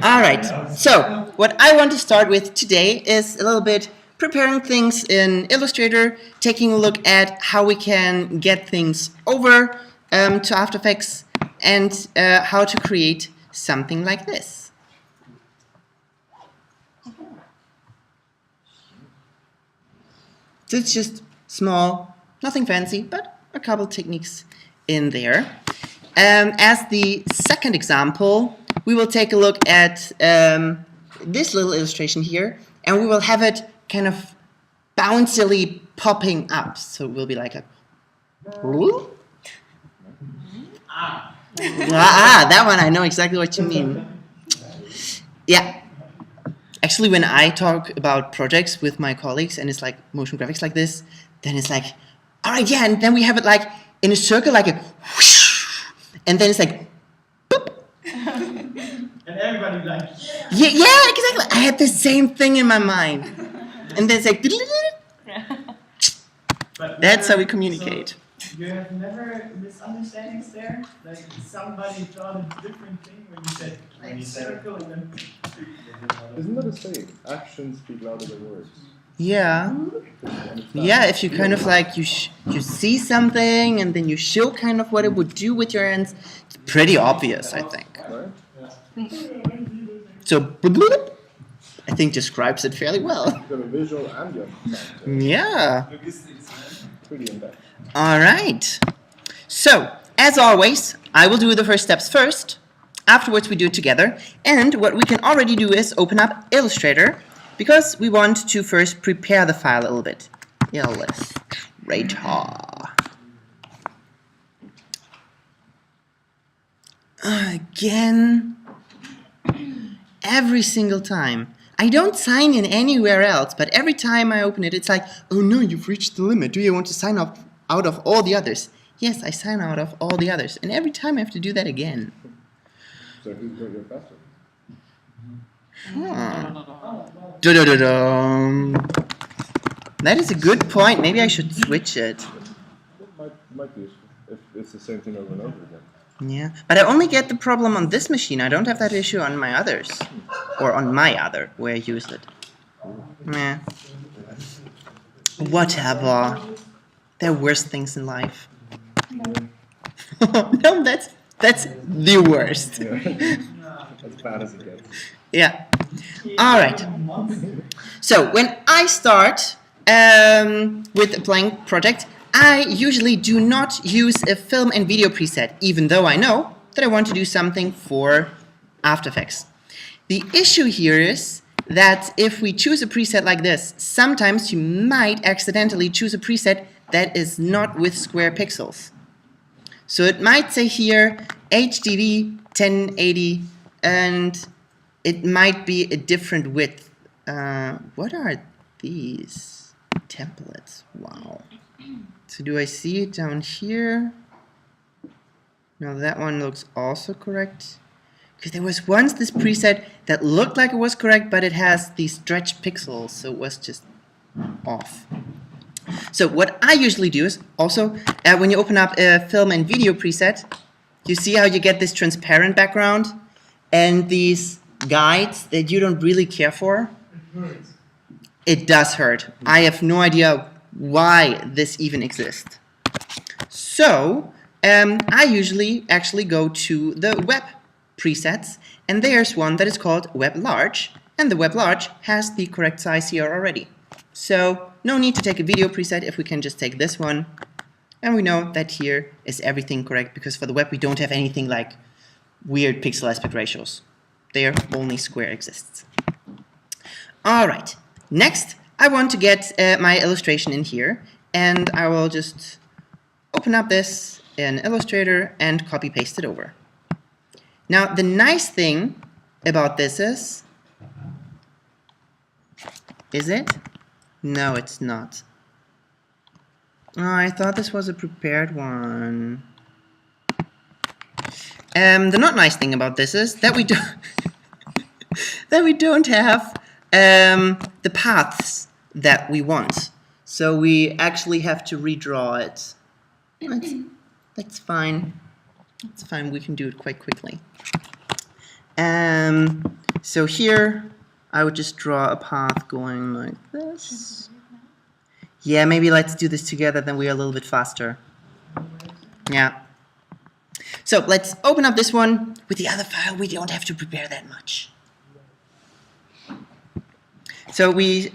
All right, so what I want to start with today is a little bit preparing things in Illustrator, taking a look at how we can get things over to After Effects, and how to create something like this. So it's just small, nothing fancy, but a couple techniques in there. As the second example, we will take a look at this little illustration here, and we will have it kind of bouncily popping up. So it will be like a... that one, I know exactly what you mean. Yeah. Actually, when I talk about projects with my colleagues and it's like motion graphics like this, then it's like, all right, yeah, and then we have it like in a circle, like a whoosh, and then it's like, boop. And everybody like, yeah, exactly. I had the same thing in my mind. And then it's like, that's how we communicate. So you have never misunderstandings there? Like somebody thought a different thing when you said circle and then... Isn't that a saying? Actions speak louder than words. Yeah. Yeah, if you kind of like, you see something and then you show kind of what it would do with your hands, it's pretty obvious, I think. Right? So, I think describes it fairly well. You've got a visual and you have sound. Yeah. Pretty in depth. All right. So, as always, I will do the first steps first. Afterwards, we do it together. And what we can already do is open up Illustrator, because we want to first prepare the file a little bit. Illustrator. Again, every single time. I don't sign in anywhere else, but every time I open it, it's like, oh no, you've reached the limit. Do you want to sign out of all the others? Yes, I sign out of all the others. And every time I have to do that again. So who's got your password? That is a good point. Maybe I should switch it. Might be useful if it's the same thing over and over again. Yeah, but I only get the problem on this machine. I don't have that issue on my others. Or on my other, where I use it. Meh. Whatever. There are worse things in life. No, that's the worst. Yeah. As bad as it gets. Yeah. All right. So when I start with a blank project, I usually do not use a film and video preset, even though I know that I want to do something for After Effects. The issue here is that if we choose a preset like this, sometimes you might accidentally choose a preset that is not with square pixels. So it might say here HDV 1080, and it might be a different width. What are these templates? Wow. So do I see it down here? No, that one looks also correct. Because there was once this preset that looked like it was correct, but it has these stretched pixels, so it was just off. So what I usually do is also, when you open up a film and video preset, you see how you get this transparent background and these guides that you don't really care for? It hurts. It does hurt. I have no idea why this even exists. So I usually actually go to the web presets, and there's one that is called Web Large, and the Web Large has the correct size here already. So no need to take a video preset if we can just take this one, and we know that here is everything correct, because for the web we don't have anything like weird pixel aspect ratios. There only square exists. Alright, next I want to get my illustration in here, and I will just open up this in Illustrator and copy paste it over. Now the nice thing about this is it? No, it's not. Oh, I thought this was a prepared one. The not nice thing about this is that we don't that we don't have the paths that we want. So we actually have to redraw it. That's fine. That's fine. We can do it quite quickly. So here, I would just draw a path going like this. Yeah, maybe let's do this together, then we are a little bit faster. Yeah. So let's open up this one. With the other file, we don't have to prepare that much. So we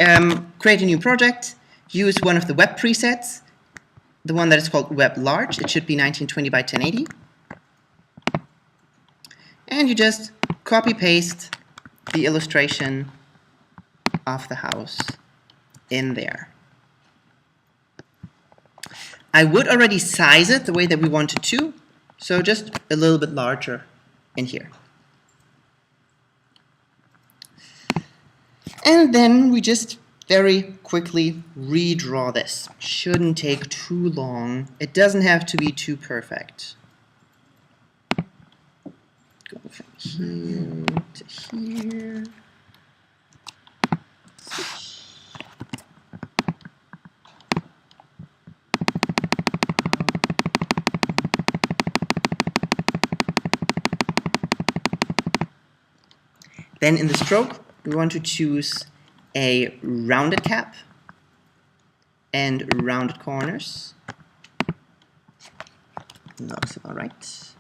create a new project, use one of the web presets, the one that is called Web Large. It should be 1920 by 1080. And you just copy paste the illustration of the house in there. I would already size it the way that we wanted to, so just a little bit larger in here. And then we just very quickly redraw this. Shouldn't take too long. It doesn't have to be too perfect. Go from here to here. Switch. Then in the stroke, we want to choose a rounded cap and rounded corners. Looks about right.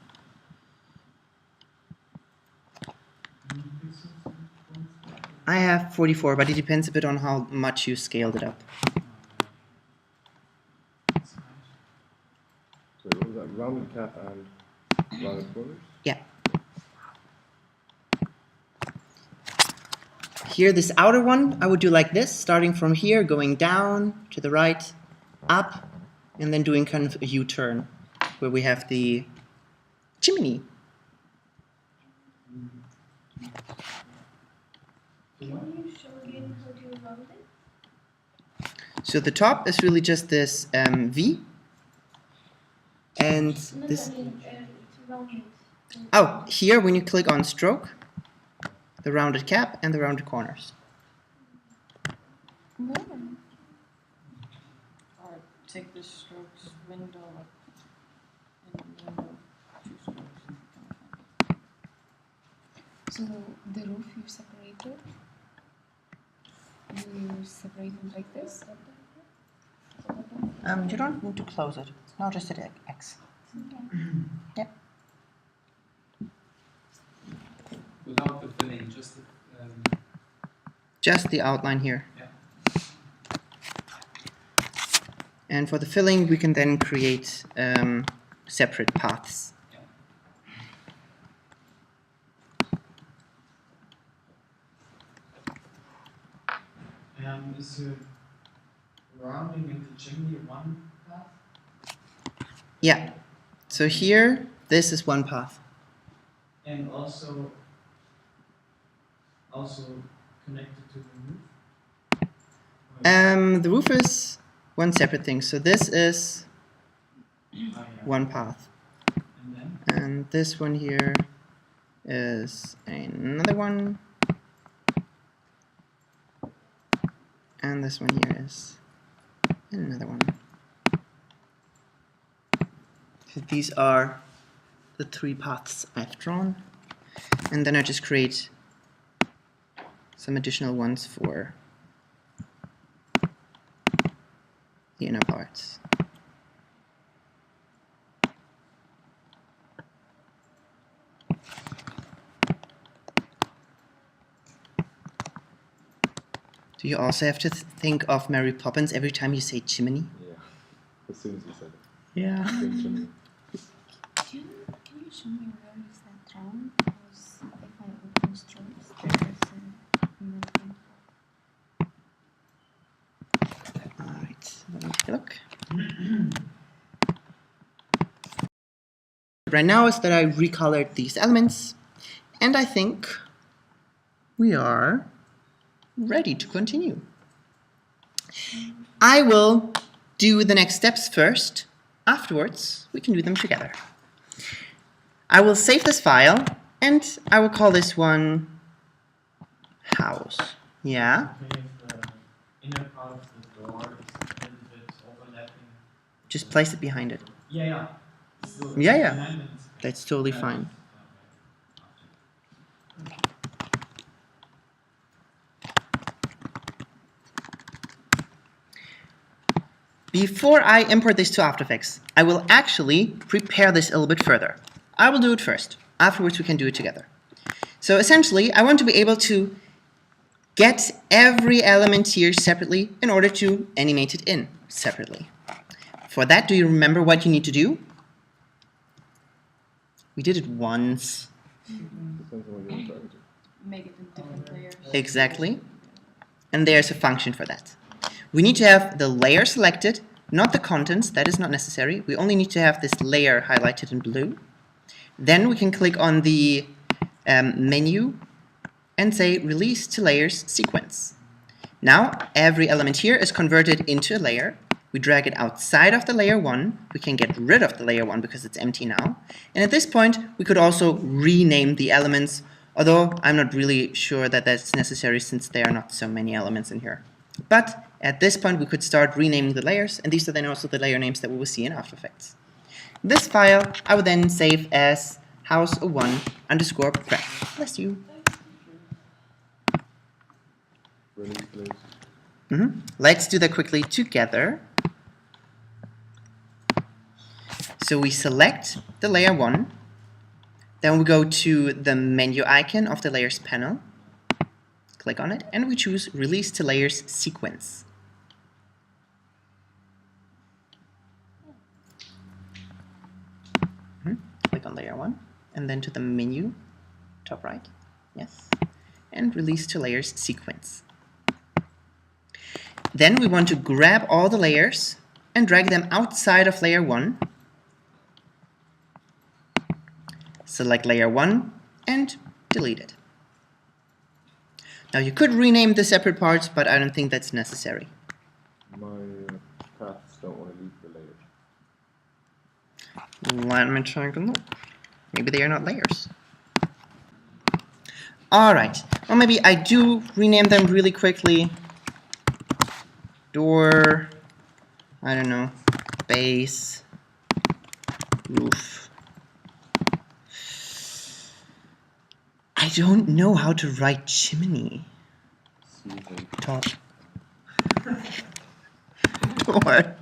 I have 44, but it depends a bit on how much you scaled it up. So what was that? Rounded cap and rounded corners? Yeah. Here, this outer one, I would do like this, starting from here, going down to the right, up, and then doing kind of a U-turn, where we have the chimney. Can you show again how do you round it? So the top is really just this V, and No, this. I mean, to round it. Oh, here when you click on stroke, the rounded cap and the rounded corners. No. Or take the strokes window and window, two strokes. So the roof you separated. You separate it like this. You don't need to close it. No, just hit X. Yep. Without the filling, Just the outline here. yeah. And for the filling, we can then create separate paths. Is rounding into chimney one path? Yeah. So here, this is one path. And also connected to the roof? The roof is one separate thing. So this is Oh, yeah. one path. And then? And this one here is another one. And this one here is another one. So these are the three paths I've drawn. And then I just create some additional ones for the inner parts. Do you also have to think of Mary Poppins every time you say chimney? Yeah. As soon as you said it. Yeah. Think chimney. Can you show me where is that round? Because if I open strokes, there is a movement. Alright, let me take a look. Right now is that I recolored these elements, and I think we are ready to continue. I will do the next steps first. Afterwards, we can do them together. I will save this file, and I will call this one house. Yeah? Okay, if the inner part of the door is a little bit overlapping. Just place it behind it. Yeah. So Yeah, yeah. alignment. That's totally fine. before I import this to After Effects, I will actually prepare this a little bit further. I will do it first. Afterwards, we can do it together. So essentially, I want to be able to get every element here separately in order to animate it in separately. For that, do you remember what you need to do? We did it once. Depends on what you're trying to. Make it in different layers. Exactly. And there's a function for that. We need to have the layer selected, not the contents. That is not necessary. We only need to have this layer highlighted in blue. Then we can click on the menu and say Release to Layers Sequence. Now every element here is converted into a layer. We drag it outside of the layer 1. We can get rid of the layer 1 because it's empty now. And at this point, we could also rename the elements, although I'm not really sure that that's necessary since there are not so many elements in here. But at this point, we could start renaming the layers, and these are then also the layer names that we will see in After Effects. This file I would then save as house01_prep. Bless you. Release, please. Let's do that quickly together. So we select the layer 1, then we go to the menu icon of the layers panel, click on it, and we choose Release to Layers Sequence. Click on layer 1, and then to the menu, top right, yes, and Release to Layers Sequence. Then we want to grab all the layers and drag them outside of layer 1. Select layer 1 and delete it. Now you could rename the separate parts, but I don't think that's necessary. My paths don't want to leave the layers. Let me try and look. Maybe they are not layers. Alright, or maybe I do rename them really quickly. Door, I don't know, base, roof. I don't know how to write chimney. Season. Top. Door.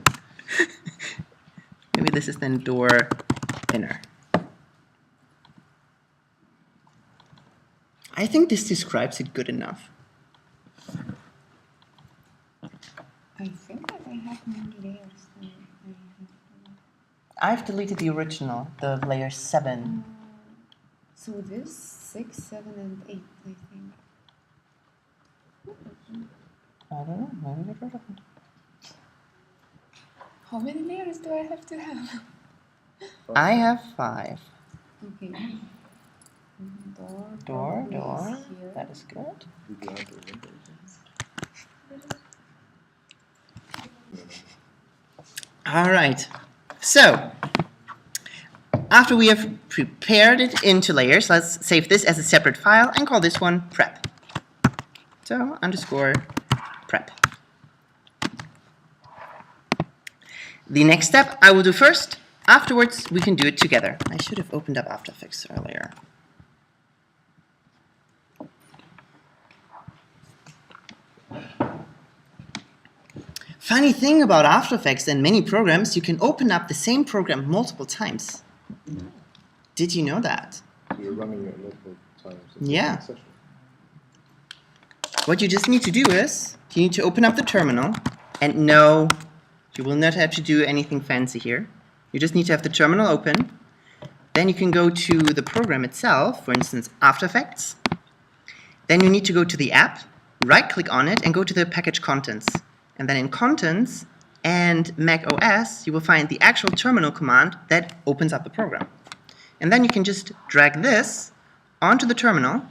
Maybe this is then door inner. I think this describes it good enough. I think that I have many layers. I've deleted the original, the layer 7. So this 6, 7, and 8, I think. I don't know, maybe they're different. How many layers do I have to have? I have 5. Okay. Door. Door, probably door. is here. That is good. Did you have the windows? Alright, so after we have prepared it into layers, let's save this as a separate file and call this one prep. So _prep. The next step I will do first. Afterwards, we can do it together. I should have opened up After Effects earlier. Funny thing about After Effects and many programs, you can open up the same program multiple times. Did you know that? So you're running it multiple times. Yeah. Session. What you just need to do is, you need to open up the terminal, and no, you will not have to do anything fancy here. You just need to have the terminal open. Then you can go to the program itself, for instance, After Effects. Then you need to go to the app, right-click on it, and go to the package contents. And then in Contents and Mac OS, you will find the actual terminal command that opens up the program. And then you can just drag this onto the terminal,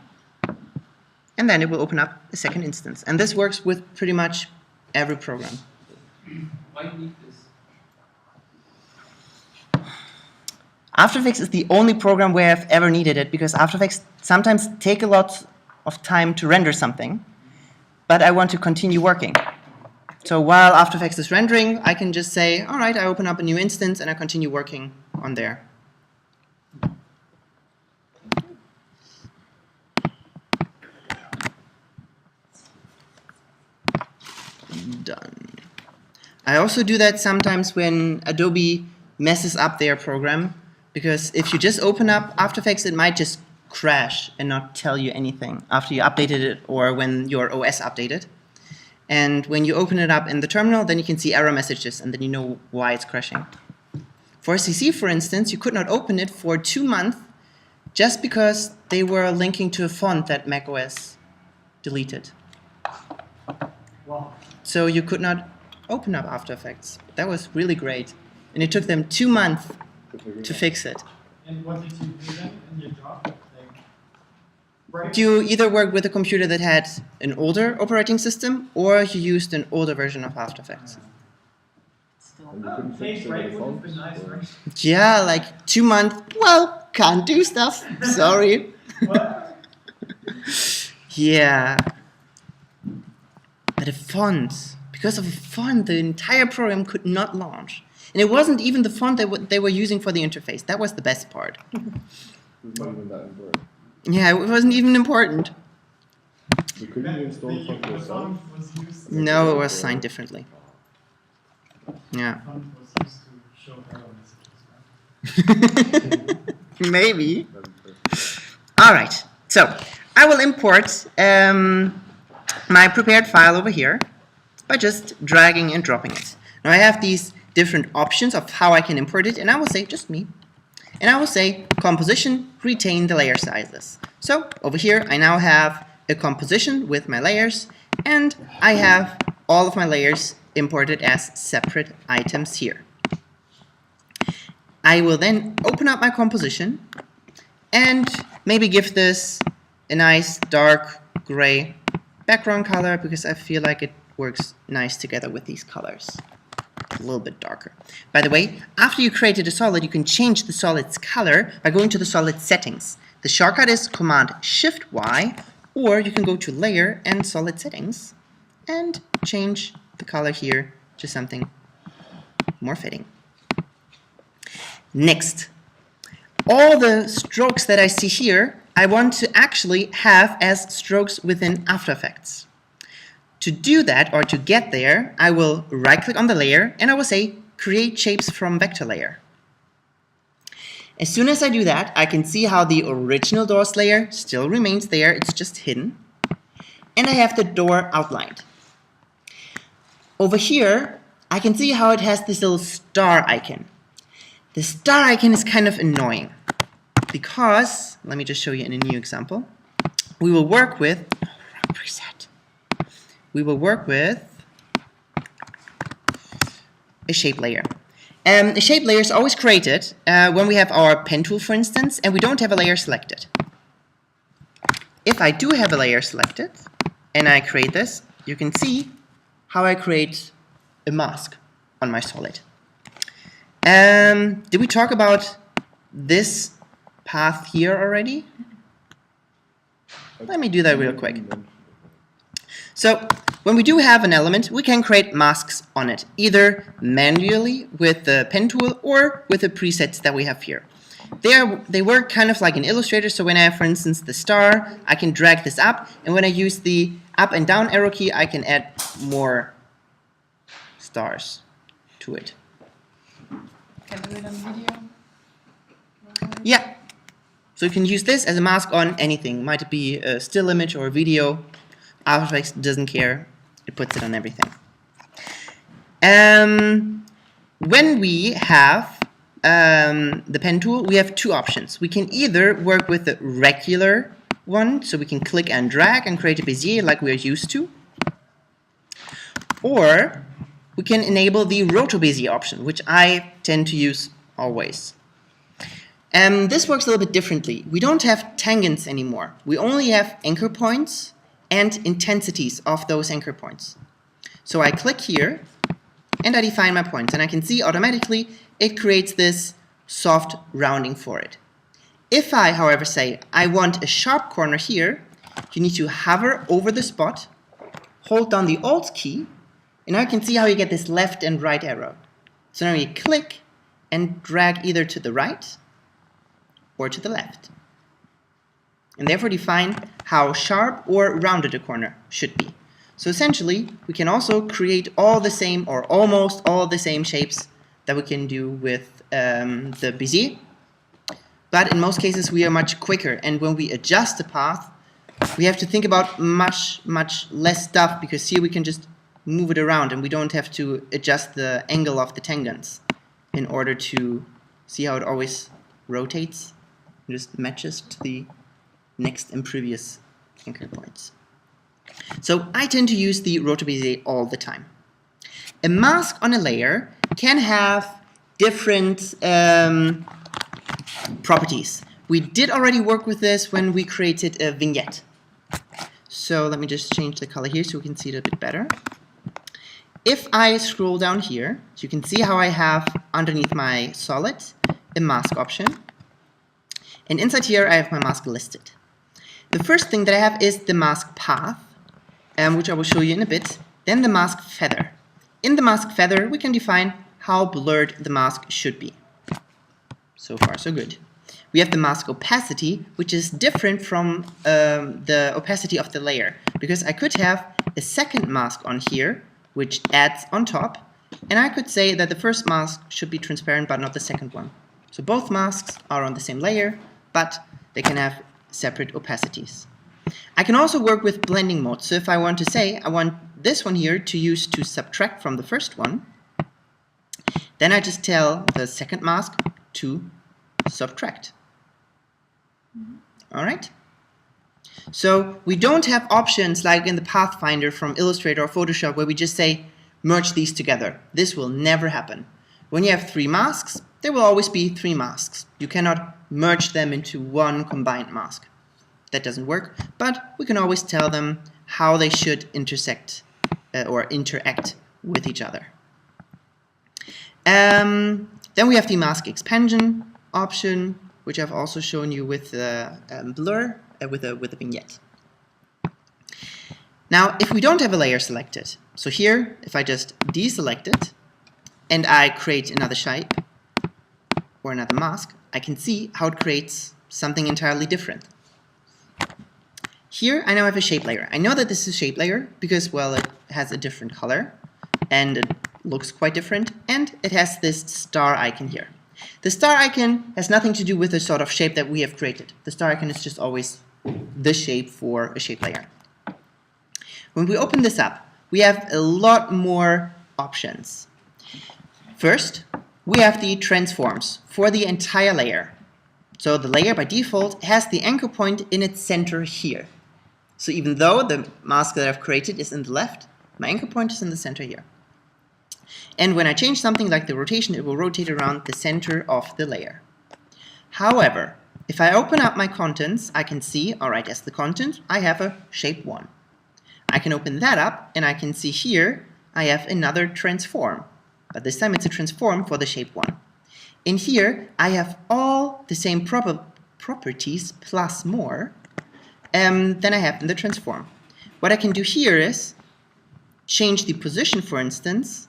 and then it will open up a second instance. And this works with pretty much every program. Why do you need this? After Effects is the only program where I've ever needed it, because After Effects sometimes take a lot of time to render something, but I want to continue working. So while After Effects is rendering, I can just say, all right, I open up a new instance and I continue working on there. Done. I also do that sometimes when Adobe messes up their program, because if you just open up After Effects, it might just crash and not tell you anything after you updated it or when your OS updated. And when you open it up in the terminal, then you can see error messages, and then you know why it's crashing. For CC, for instance, you could not open it for 2 months just because they were linking to a font that macOS deleted. Wow. So you could not open up After Effects. That was really great. And it took them 2 months to fix it. And what did you do then in your job? Like, You either worked with a computer that had an older operating system, or you used an older version of After Effects. Still. And you couldn't fix Page it break with the would have been fonts? nice, or- right? Yeah, like 2 months. Well, can't do stuff. Sorry. What? Yeah. But a font, because of a font, the entire program could not launch. And it wasn't even the font they were using for the interface. That was the best part. It's not even that important. Yeah, it wasn't even important. But couldn't you install the font The yourself? font was used. No, it was signed differently. Yeah. The font was used to show error messages, right? Maybe. That'd be perfect. All right. So I will import my prepared file over here by just dragging and dropping it. Now I have these different options of how I can import it, and I will say just me. And I will say composition, retain the layer sizes. So over here I now have a composition with my layers, and I have all of my layers imported as separate items here. I will then open up my composition and maybe give this a nice dark gray background color, because I feel like it works nice together with these colors. A little bit darker. By the way, after you created a solid, you can change the solid's color by going to the solid settings. The shortcut is Command-Shift-Y, or you can go to Layer and Solid Settings and change the color here to something more fitting. Next, all the strokes that I see here, I want to actually have as strokes within After Effects. To do that, or to get there, I will right-click on the layer and I will say Create Shapes from Vector Layer. As soon as I do that, I can see how the original doors layer still remains there, it's just hidden. And I have the door outlined. Over here, I can see how it has this little star icon. The star icon is kind of annoying because, let me just show you in a new example. We will work with, preset. We will work with a shape layer. A shape layer is always created when we have our pen tool, for instance, and we don't have a layer selected. If I do have a layer selected and I create this, you can see how I create a mask on my solid. Did we talk about this path here already? Let me do that real quick. So when we do have an element, we can create masks on it, either manually with the pen tool or with the presets that we have here. They work kind of like in Illustrator, so when I have, for instance, the star, I can drag this up, and when I use the up and down arrow key, I can add more stars to it. Can do it on video. Yeah. So you can use this as a mask on anything. Might it be a still image or a video. After Effects doesn't care. It puts it on everything. When we have the pen tool, we have two options. We can either work with the regular one, so we can click and drag and create a Bezier like we're used to. Or we can enable the Roto Bezier option, which I tend to use always. This works a little bit differently. We don't have tangents anymore. We only have anchor points and intensities of those anchor points. So I click here and I define my points, and I can see automatically it creates this soft rounding for it. If I, however, say I want a sharp corner here, you need to hover over the spot, hold down the Alt key, and now you can see how you get this left and right arrow. So now you click and drag either to the right or to the left, and therefore define how sharp or rounded a corner should be. So essentially, we can also create all the same or almost all the same shapes that we can do with the Bezier. But in most cases, we are much quicker. And when we adjust the path, we have to think about much less stuff, because here we can just move it around and we don't have to adjust the angle of the tangents in order to see how it always rotates. It just matches to the next and previous anchor points. So I tend to use the Roto Bezier all the time. A mask on a layer can have different properties. We did already work with this when we created a vignette. So let me just change the color here so we can see it a bit better. If I scroll down here, so you can see how I have underneath my solid a mask option. And inside here I have my mask listed. The first thing that I have is the mask path, which I will show you in a bit. Then the mask feather. In the mask feather we can define how blurred the mask should be. So far so good. We have the mask opacity, which is different from the opacity of the layer, because I could have a second mask on here, which adds on top, and I could say that the first mask should be transparent but not the second one. So both masks are on the same layer, but they can have separate opacities. I can also work with blending mode. So if I want to say I want this one here to use to subtract from the first one, then I just tell the second mask to subtract. Alright? So we don't have options like in the Pathfinder from Illustrator or Photoshop where we just say merge these together. This will never happen. When you have 3 masks, there will always be 3 masks. You cannot merge them into one combined mask. That doesn't work, but we can always tell them how they should intersect or interact with each other. Then we have the mask expansion option, which I've also shown you with the blur, with a vignette. Now, if we don't have a layer selected, so here, if I just deselect it, and I create another shape, or another mask, I can see how it creates something entirely different. Here, I now have a shape layer. I know that this is a shape layer because, well, it has a different color, and it looks quite different, and it has this star icon here. The star icon has nothing to do with the sort of shape that we have created. The star icon is just always the shape for a shape layer. When we open this up, we have a lot more options. First, we have the transforms for the entire layer. So the layer by default has the anchor point in its center here. So even though the mask that I've created is in the left, my anchor point is in the center here. And when I change something like the rotation, it will rotate around the center of the layer. However, if I open up my contents, I can see, alright, as the content, I have a shape 1. I can open that up, and I can see here, I have another transform. But this time it's a transform for the shape 1. In here, I have all the same properties plus more than I have in the transform. What I can do here is change the position, for instance,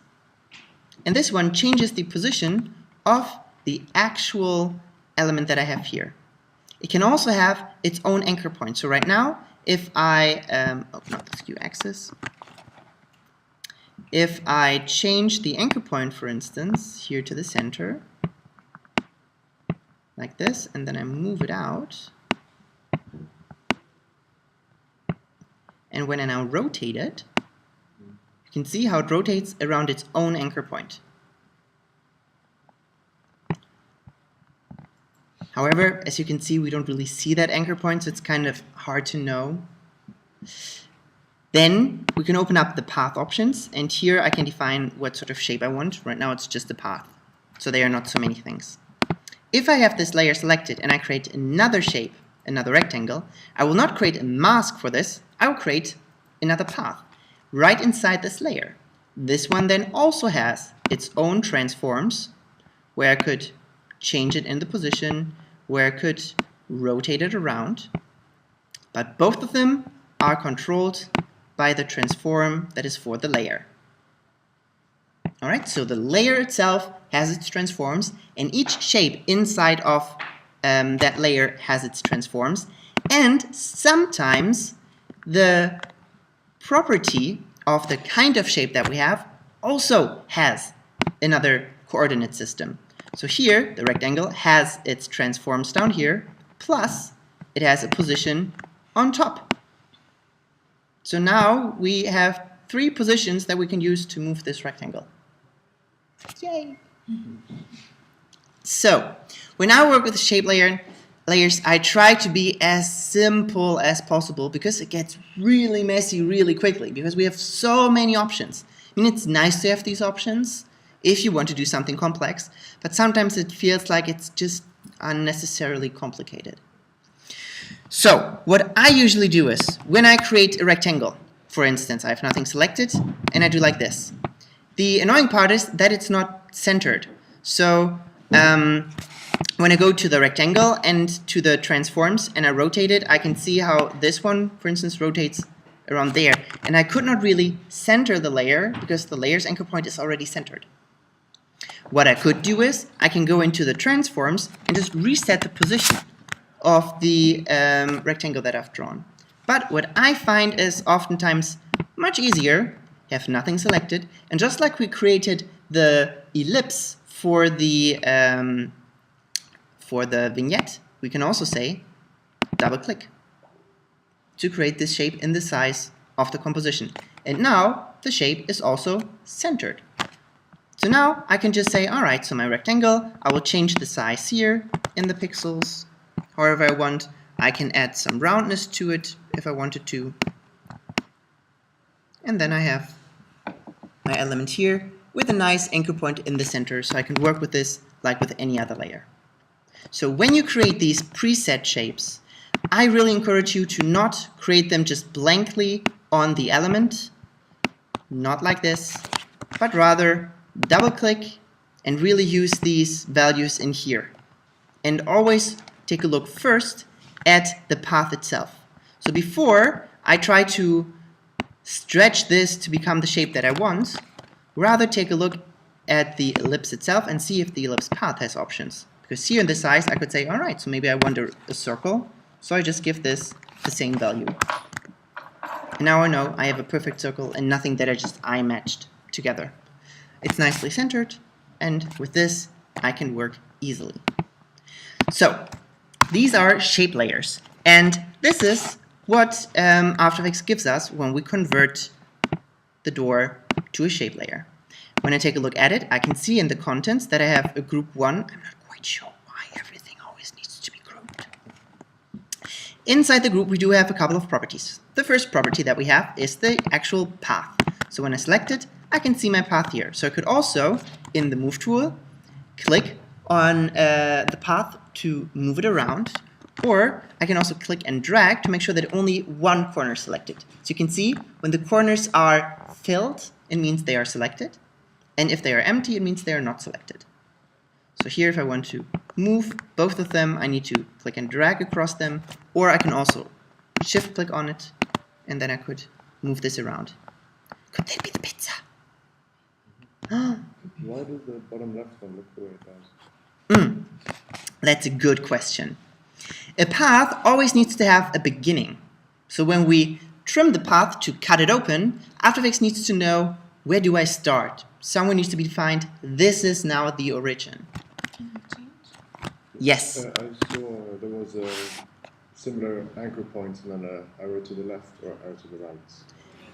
and this one changes the position of the actual element that I have here. It can also have its own anchor point. So right now, if I open up the skew axis, if I change the anchor point, for instance, here to the center, like this, and then I move it out, and when I now rotate it, you can see how it rotates around its own anchor point. However, as you can see, we don't really see that anchor point, so it's kind of hard to know. Then we can open up the path options, and here I can define what sort of shape I want. Right now it's just a path, so there are not so many things. If I have this layer selected and I create another shape, another rectangle, I will not create a mask for this, I will create another path right inside this layer. This one then also has its own transforms, where I could change it in the position, where I could rotate it around, but both of them are controlled by the transform that is for the layer. Alright, so the layer itself has its transforms, and each shape inside of that layer has its transforms, and sometimes the property of the kind of shape that we have also has another coordinate system. So here, the rectangle has its transforms down here, plus it has a position on top. So now we have 3 positions that we can use to move this rectangle. Yay! So, when I work with shape layers, I try to be as simple as possible because it gets really messy really quickly because we have so many options. I mean, it's nice to have these options if you want to do something complex, but sometimes it feels like it's just unnecessarily complicated. So, what I usually do is, when I create a rectangle, for instance, I have nothing selected, and I do like this. The annoying part is that it's not centered. So, when I go to the rectangle and to the transforms and I rotate it, I can see how this one, for instance, rotates around there. And I could not really center the layer because the layer's anchor point is already centered. What I could do is, I can go into the transforms and just reset the position of the rectangle that I've drawn. But what I find is oftentimes much easier, have nothing selected, and just like we created the ellipse for the vignette, we can also say double click to create this shape in the size of the composition. And now the shape is also centered. So now I can just say, alright, so my rectangle, I will change the size here in the pixels however I want. I can add some roundness to it if I wanted to. And then I have my element here with a nice anchor point in the center, so I can work with this like with any other layer. So when you create these preset shapes, I really encourage you to not create them just blankly on the element, not like this, but rather double click and really use these values in here. And always take a look first at the path itself. So before I try to stretch this to become the shape that I want, rather take a look at the ellipse itself and see if the ellipse path has options. Because here in the size I could say, alright, so maybe I want a circle, so I just give this the same value. And now I know I have a perfect circle and nothing that I just eye matched together. It's nicely centered, and with this I can work easily. So these are shape layers, and this is what After Effects gives us when we convert the door to a shape layer. When I take a look at it, I can see in the contents that I have a group 1. I'm not quite sure why everything always needs to be grouped. Inside the group we do have a couple of properties. The first property that we have is the actual path. So when I select it, I can see my path here. So I could also, in the Move tool, click on the path to move it around, or I can also click and drag to make sure that only one corner is selected. So you can see when the corners are filled, it means they are selected, and if they are empty, it means they are not selected. So here, if I want to move both of them, I need to click and drag across them, or I can also shift click on it, and then I could move this around. Could that be the pizza? Why does the bottom left one look the way it does? That's a good question. A path always needs to have a beginning. So when we trim the path to cut it open, After Effects needs to know, where do I start? Somewhere needs to be defined, this is now the origin. Can you change? Yes. I saw there was a similar anchor point and then an arrow to the left or arrow to the right.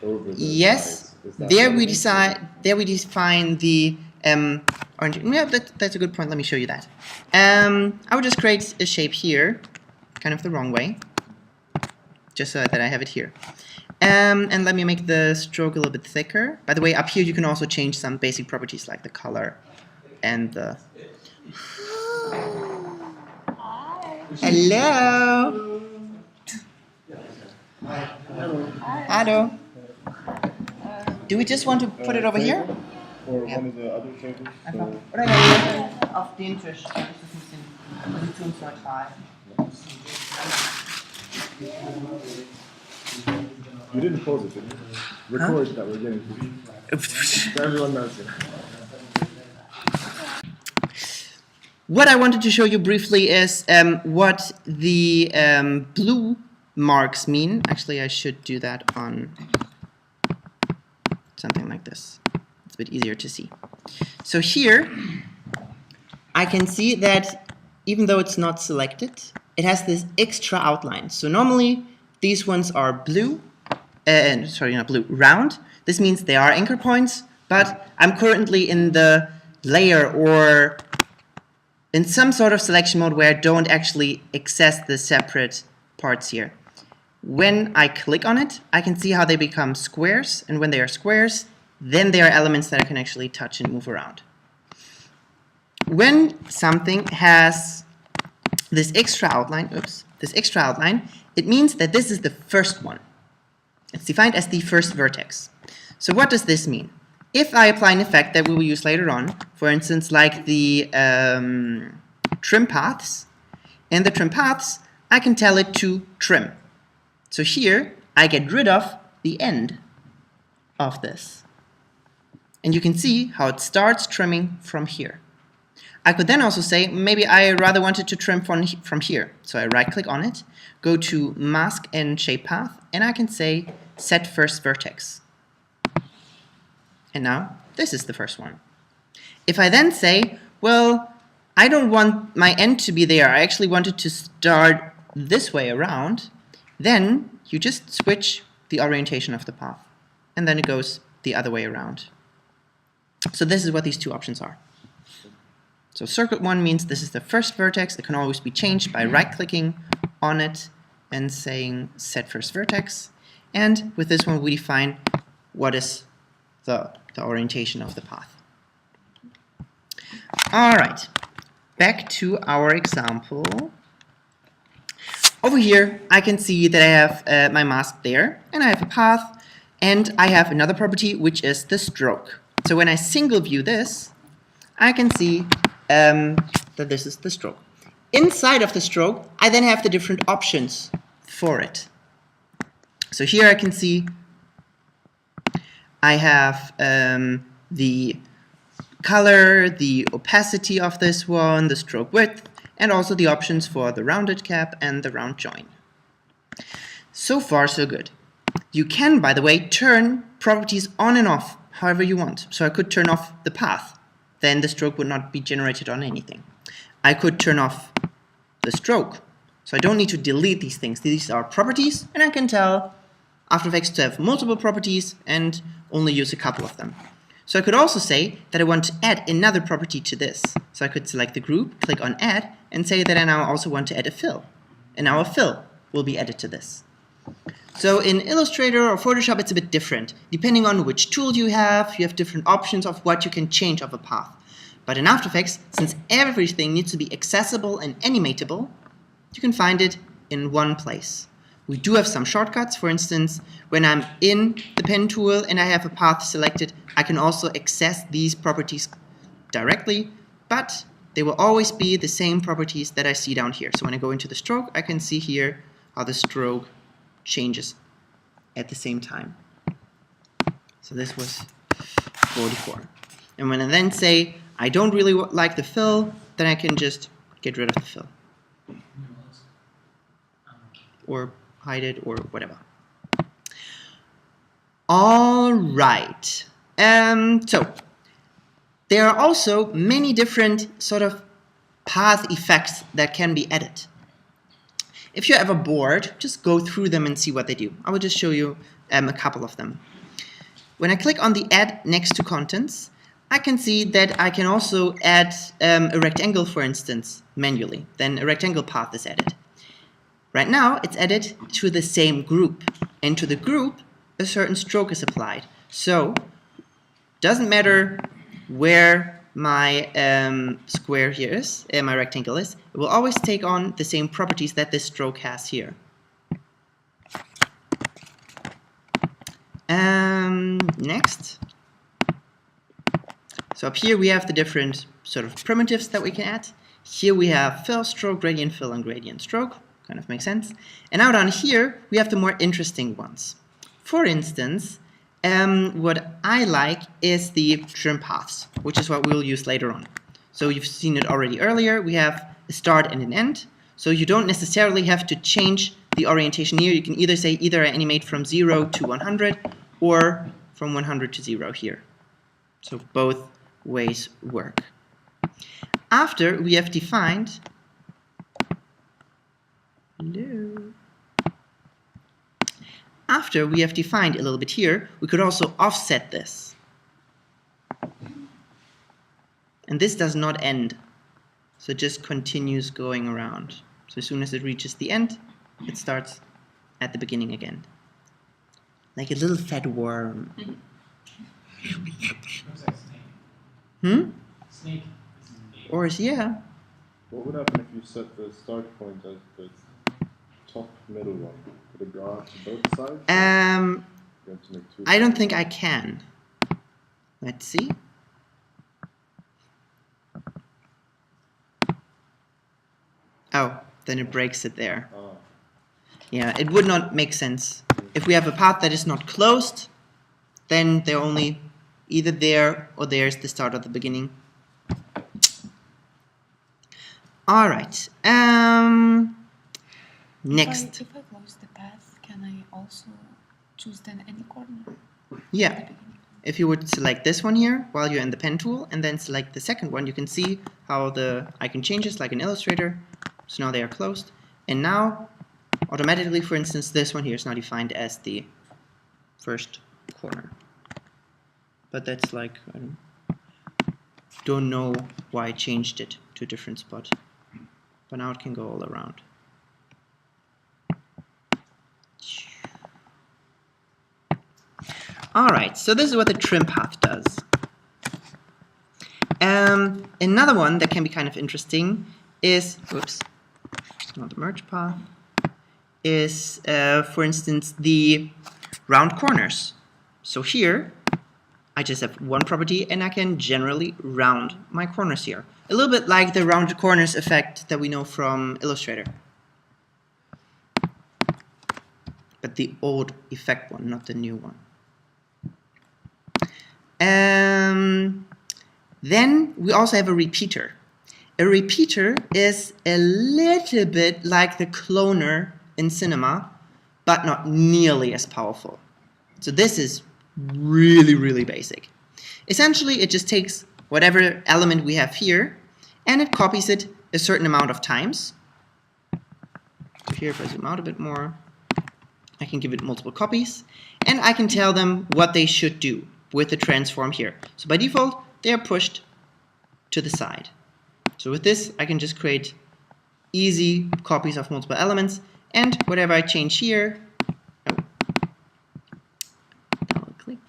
Over the Yes. sides. Is that There what we it is? define the orange. Yeah, that's a good point. Let me show you that. I would just create a shape here, kind of the wrong way, just so that I have it here. And let me make the stroke a little bit thicker. By the way, up here you can also change some basic properties like the color and the... Hello! Hello! Do we just want to put it over here? Or Ja. one of the other tables? So Oder ja, auf den Tisch. Das ist ein bisschen positionsneutral. you didn't pause it, did you? Record that we're getting to. So everyone knows it. What I wanted to show you briefly is what the blue marks mean. Actually, I should do that on something like this. It's a bit easier to see. So here, I can see that even though it's not selected, it has this extra outline. So normally, these ones are blue, sorry, not blue, round. This means they are anchor points, but I'm currently in the layer or in some sort of selection mode where I don't actually access the separate parts here. When I click on it, I can see how they become squares, and when they are squares, then they are elements that I can actually touch and move around. When something has this extra outline, it means that this is the first one. It's defined as the first vertex. So what does this mean? If I apply an effect that we will use later on, for instance, like the trim paths, in the trim paths, I can tell it to trim. So here, I get rid of the end of this. And you can see how it starts trimming from here. I could then also say, maybe I rather wanted to trim from here. So I right-click on it, go to Mask and Shape Path, and I can say Set First Vertex. And now, this is the first one. If I then say, well, I don't want my end to be there, I actually want it to start this way around, then you just switch the orientation of the path. And then it goes the other way around. So this is what these two options are. So circuit 1 means this is the first vertex. It can always be changed by right-clicking on it and saying Set First Vertex. And with this one, we define what is the orientation of the path. All right, back to our example. Over here, I can see that I have my mask there, and I have a path, and I have another property, which is the stroke. So when I single view this, I can see that this is the stroke. Inside of the stroke, I then have the different options for it. So here I can see I have the color, the opacity of this one, the stroke width, and also the options for the rounded cap and the round join. So far, so good. You can, by the way, turn properties on and off however you want. So I could turn off the path. Then the stroke would not be generated on anything. I could turn off the stroke. So I don't need to delete these things. These are properties, and I can tell After Effects to have multiple properties and only use a couple of them. So I could also say that I want to add another property to this. So I could select the group, click on Add, and say that I now also want to add a fill. And now a fill will be added to this. So in Illustrator or Photoshop, it's a bit different. Depending on which tool you have different options of what you can change of a path. But in After Effects, since everything needs to be accessible and animatable, you can find it in one place. We do have some shortcuts. For instance, when I'm in the pen tool and I have a path selected, I can also access these properties directly, but they will always be the same properties that I see down here. So when I go into the stroke, I can see here how the stroke changes at the same time. So this was 44. And when I then say, I don't really like the fill, then I can just get rid of the fill. Or hide it, or whatever. All right. So there are also many different sort of path effects that can be added. If you're ever bored, just go through them and see what they do. I will just show you a couple of them. When I click on the Add Next to Contents, I can see that I can also add a rectangle, for instance, manually. Then a rectangle path is added. Right now, it's added to the same group. And to the group, a certain stroke is applied. So, doesn't matter where my square here is, my rectangle is, it will always take on the same properties that this stroke has here. Next. So up here we have the different sort of primitives that we can add. Here we have fill, stroke, gradient, fill, and gradient, stroke. Kind of makes sense. And now down here we have the more interesting ones. For instance, what I like is the trim paths, which is what we'll use later on. So you've seen it already earlier. We have a start and an end. So you don't necessarily have to change the orientation here. You can either say I animate from 0 to 100, or from 100 to 0 here. So both ways work. After we have defined After we have defined a little bit here, we could also offset this. And this does not end. So it just continues going around. So as soon as it reaches the end, it starts at the beginning again. Like a little fat worm. Looks like snake. Snake. Or yeah. What would happen if you set the start point as the top middle one? Could it go out to both sides? You have to make two. I don't think I can. Let's see. Oh, then it breaks it there. Ah. Yeah, it would not make sense. If we have a path that is not closed, then they're only either there or there's the start or the beginning. All right. Next. If I close the path, can I also choose then any corner? Yeah. If you would select this one here while you're in the pen tool and then select the second one, you can see how the icon changes like in Illustrator. So now they are closed. And now, automatically, for instance, this one here is now defined as the first corner. But that's like, I don't know why I changed it to a different spot. But now it can go all around. Alright, so this is what the trim path does. Another one that can be kind of interesting is, oops, not the merge path, is, for instance, the round corners. So here, I just have one property and I can generally round my corners here. A little bit like the rounded corners effect that we know from Illustrator. But the old effect one, not the new one. Then we also have a repeater. A repeater is a little bit like the cloner in Cinema, but not nearly as powerful. So this is really, really basic. Essentially, it just takes whatever element we have here, and it copies it a certain amount of times. So here, if I zoom out a bit more, I can give it multiple copies, and I can tell them what they should do with the transform here. So by default, they are pushed to the side. So with this, I can just create easy copies of multiple elements, and whatever I change here, click,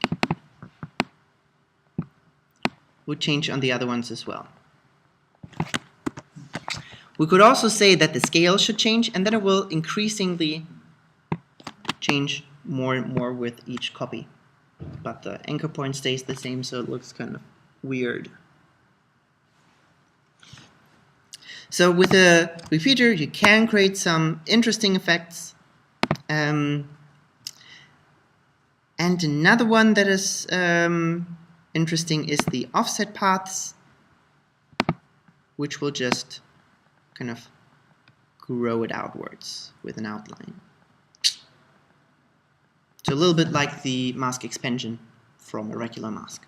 would change on the other ones as well. We could also say that the scale should change, and then it will increasingly change more and more with each copy. But the anchor point stays the same, so it looks kind of weird. So with a repeater, you can create some interesting effects. And another one that is interesting is the offset paths, which will just kind of grow it outwards with an outline. So a little bit like the mask expansion from a regular mask.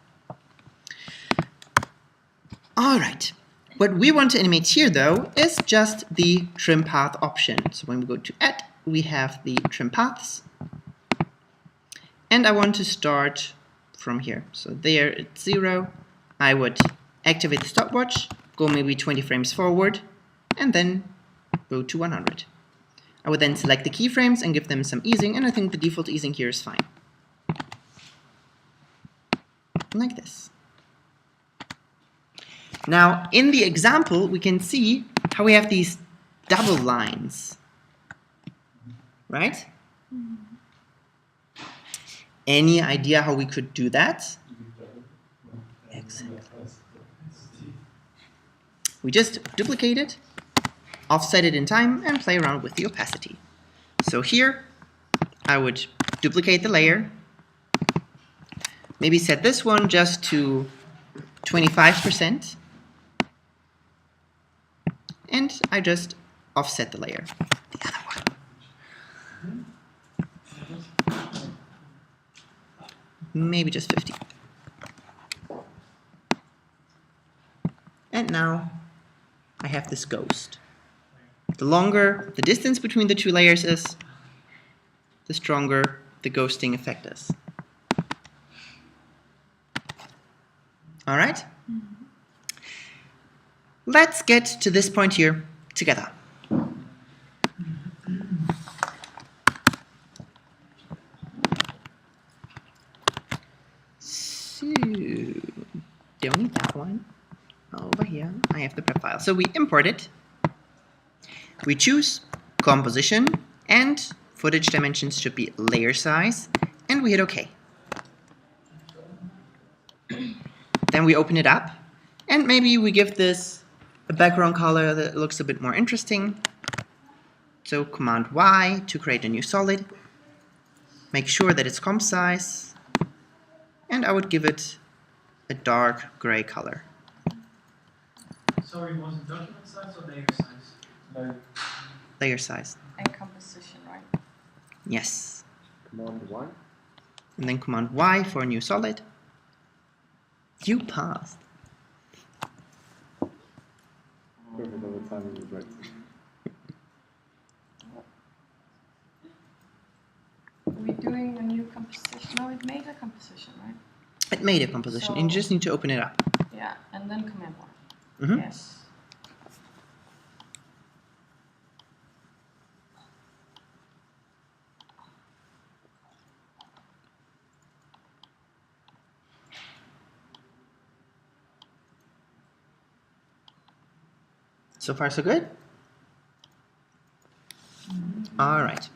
All right. What we want to animate here, though, is just the trim path option. So when we go to Add, we have the trim paths. And I want to start from here. So there it's 0. I would activate the stopwatch, go maybe 20 frames forward, and then go to 100. I would then select the keyframes and give them some easing, and I think the default easing here is fine. Like this. Now, in the example, we can see how we have these double lines. Right? Any idea how we could do that? Excellent. We just duplicate it, offset it in time, and play around with the opacity. So here, I would duplicate the layer, maybe set this one just to 25%, and I just offset the layer. The other one. maybe just 50. And now I have this ghost. The longer the distance between the two layers is, the stronger the ghosting effect is. All right? Let's get to this point here together. So, don't need that one. Over here, I have the prep file. So we import it. We choose composition, and footage dimensions should be layer size, and we hit OK. Then we open it up, and maybe we give this a background color that looks a bit more interesting. So Command Y to create a new solid. Make sure that it's comp size, and I would give it a dark gray color. Sorry, was it document size or layer size? Layer size. And composition, right? Yes. Command Y. And then Command Y for a new solid. You passed. Perfect, all the timing was right. Are we doing a new composition? No, it made a composition, right? It made a composition, and you just need to open it up. Yeah, and then Command Y. Mhm. Yes. So far, so good? All right.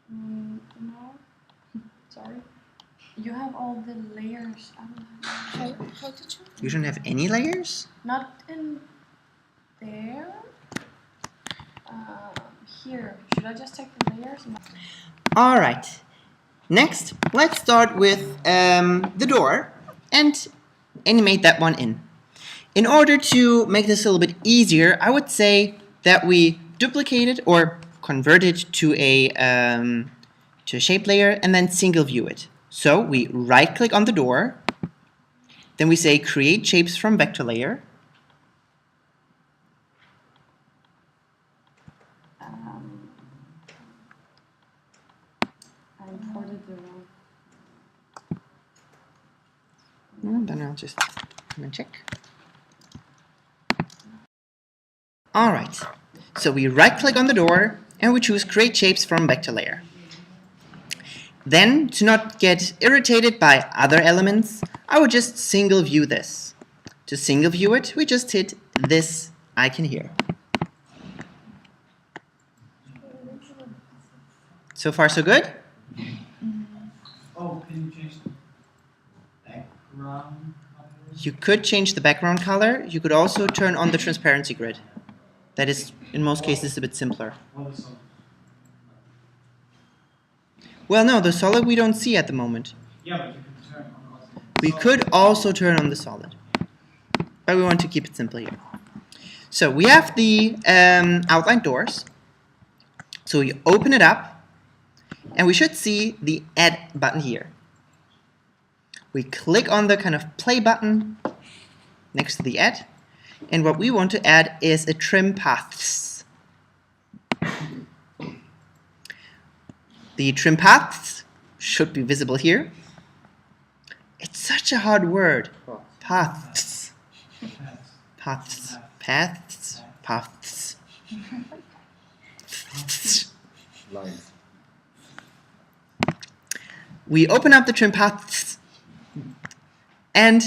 No. Sorry. You have all the layers. I don't have. How did you? You shouldn't have any layers? Not in there. Here. Should I just take the layers? All right. Next, let's start with the door and animate that one in. In order to make this a little bit easier, I would say that we duplicate it or convert it to a shape layer and then single view it. So we right click on the door, then we say create shapes from vector layer. I imported the wrong. And then I'll just come and check. All right, so we right click on the door and we choose create shapes from vector layer. Then, to not get irritated by other elements, I would just single view this. To single view it, we just hit this icon here. So far, so good? Oh, can you change the background color? You could change the background color. You could also turn on the transparency grid. That is, in most cases, a bit simpler. What is on? Well, no, the solid we don't see at the moment. Yeah, but you can turn on also. We could also turn on the solid, but we want to keep it simple here. So we have the outline doors. So we open it up, and we should see the Add button here. We click on the kind of play button next to the Add, and what we want to add is a trim paths. The trim paths should be visible here. It's such a hard word. Paths. Paths. Paths. Paths. Lines. We open up the trim paths and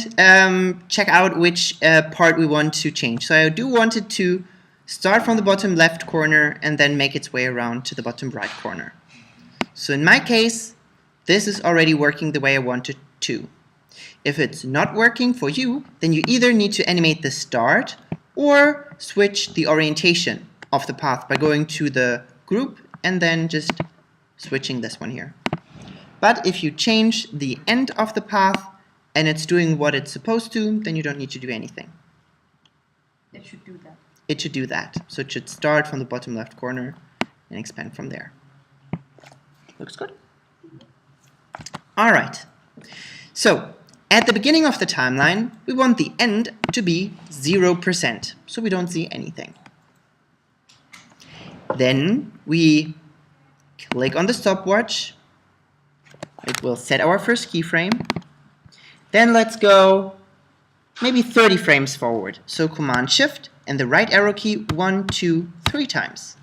check out which part we want to change. So I do want it to start from the bottom left corner and then make its way around to the bottom right corner. So in my case, this is already working the way I want it to. If it's not working for you, then you either need to animate the start or switch the orientation of the path by going to the group and then just switching this one here. But if you change the end of the path and it's doing what it's supposed to, then you don't need to do anything. It should do that. It should do that. So it should start from the bottom left corner and expand from there. Looks good. Alright, so at the beginning of the timeline, we want the end to be 0%, so we don't see anything. Then we click on the stopwatch. It will set our first keyframe. Then let's go maybe 30 frames forward. So Command Shift and the right arrow key 1, 2, 3 times.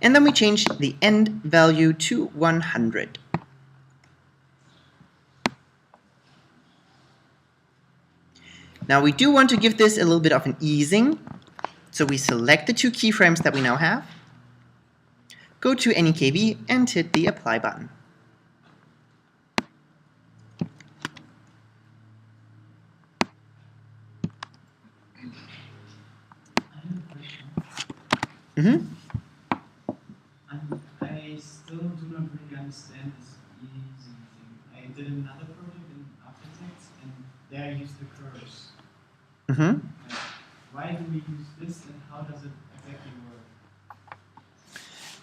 And then we change the end value to 100. Now we do want to give this a little bit of an easing. So we select the 2 keyframes that we now have, go to any.green and hit the apply button. Mm-hmm. I still do not really understand this easing thing. I did another project in After Effects, and there I used the curves. Mm-hmm. Why do we use this, and how does it exactly work?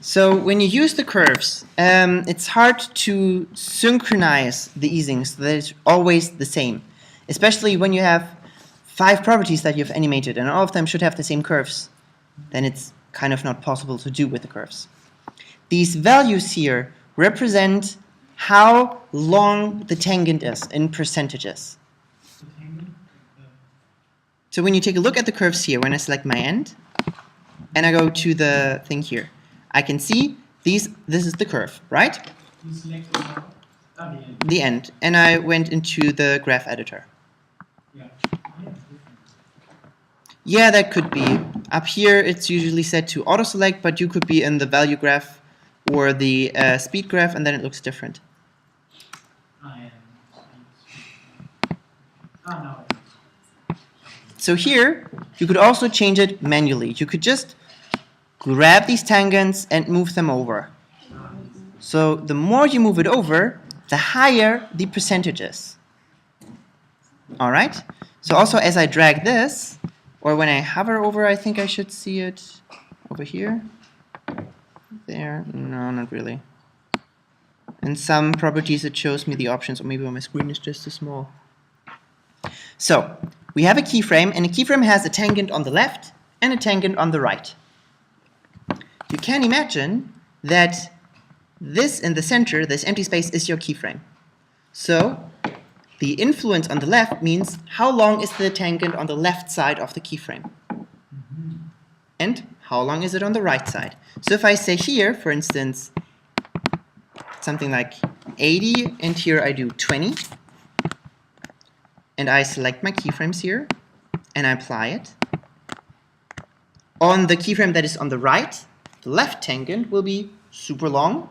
So when you use the curves, it's hard to synchronize the easing so that it's always the same, especially when you have 5 properties that you've animated and all of them should have the same curves. Then it's kind of not possible to do with the curves. These values here represent how long the tangent is in percentages. The tangent? So when you take a look at the curves here, when I select my end and I go to the thing here, I can see this is the curve, right? You select the end. The end. And I went into the graph editor. Yeah. Yeah, that could be. Up here it's usually set to auto select, but you could be in the value graph or the speed graph and then it looks different. No. So here you could also change it manually. You could just grab these tangents and move them over. So the more you move it over, the higher the percentage is. Alright? So also as I drag this, or when I hover over, I think I should see it over here. There. No, not really. In some properties it shows me the options, or maybe my screen is just too small. So we have a keyframe, and a keyframe has a tangent on the left and a tangent on the right. You can imagine that this in the center, this empty space, is your keyframe. So the influence on the left means how long is the tangent on the left side of the keyframe. And how long is it on the right side? So if I say here, for instance, something like 80, and here I do 20, and I select my keyframes here, and I apply it. On the keyframe that is on the right, the left tangent will be super long,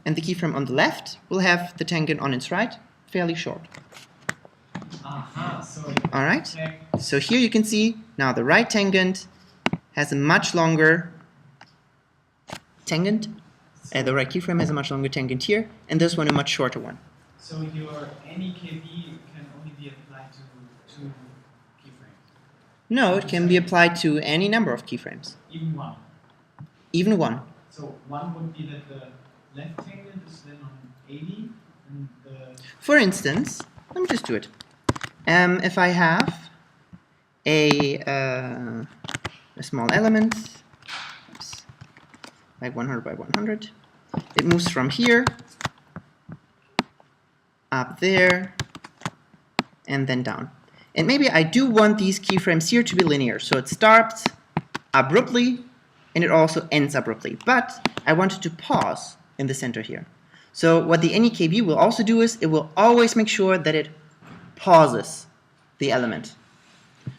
and the keyframe on the left will have the tangent on its right fairly short. Alright, so here you can see now the right tangent has a much longer tangent, the right keyframe has a much longer tangent here, and this one a much shorter one. So your any KB can only be applied to 2 keyframes? No, it can be applied to any number of keyframes. Even 1? Even 1. So 1 would be that the left tangent is then on 80, and the... For instance, let me just do it. If I have a small element, oops, like 100 by 100, it moves from here up there and then down. And maybe I do want these keyframes here to be linear, so it starts abruptly and it also ends abruptly, but I want it to pause in the center here. So what the any.green will also do is it will always make sure that it pauses the element.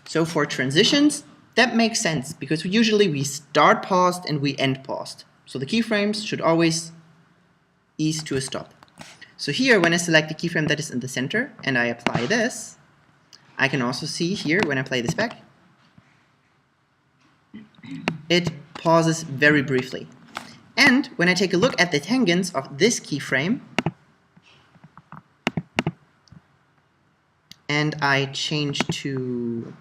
So for transitions, that makes sense because usually we start paused and we end paused. So the keyframes should always ease to a stop. So here, when I select the keyframe that is in the center and I apply this, I can also see here when I play this back, it pauses very briefly. And when I take a look at the tangents of this keyframe, and I change to,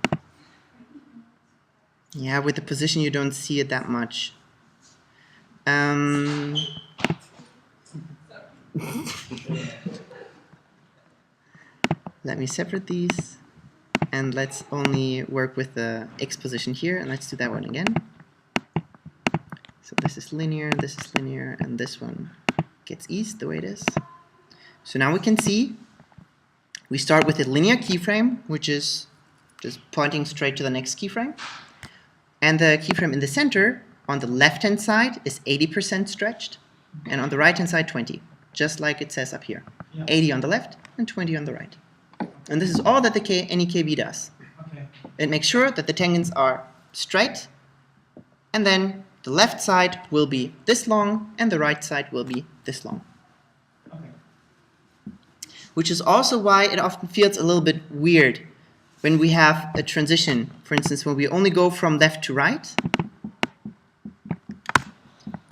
yeah, with the position you don't see it that much. Let me separate these, and let's only work with the X position here, and let's do that one again. So this is linear, and this one gets east the way it is. So now we can see we start with a linear keyframe, which is just pointing straight to the next keyframe. And the keyframe in the center, on the left-hand side, is 80% stretched, and on the right-hand side, 20, just like it says up here. Yeah. 80 on the left and 20 on the right. And this is all that the any KB does. Okay. It makes sure that the tangents are straight, and then the left side will be this long, and the right side will be this long. Okay. Which is also why it often feels a little bit weird when we have a transition. For instance, when we only go from left to right,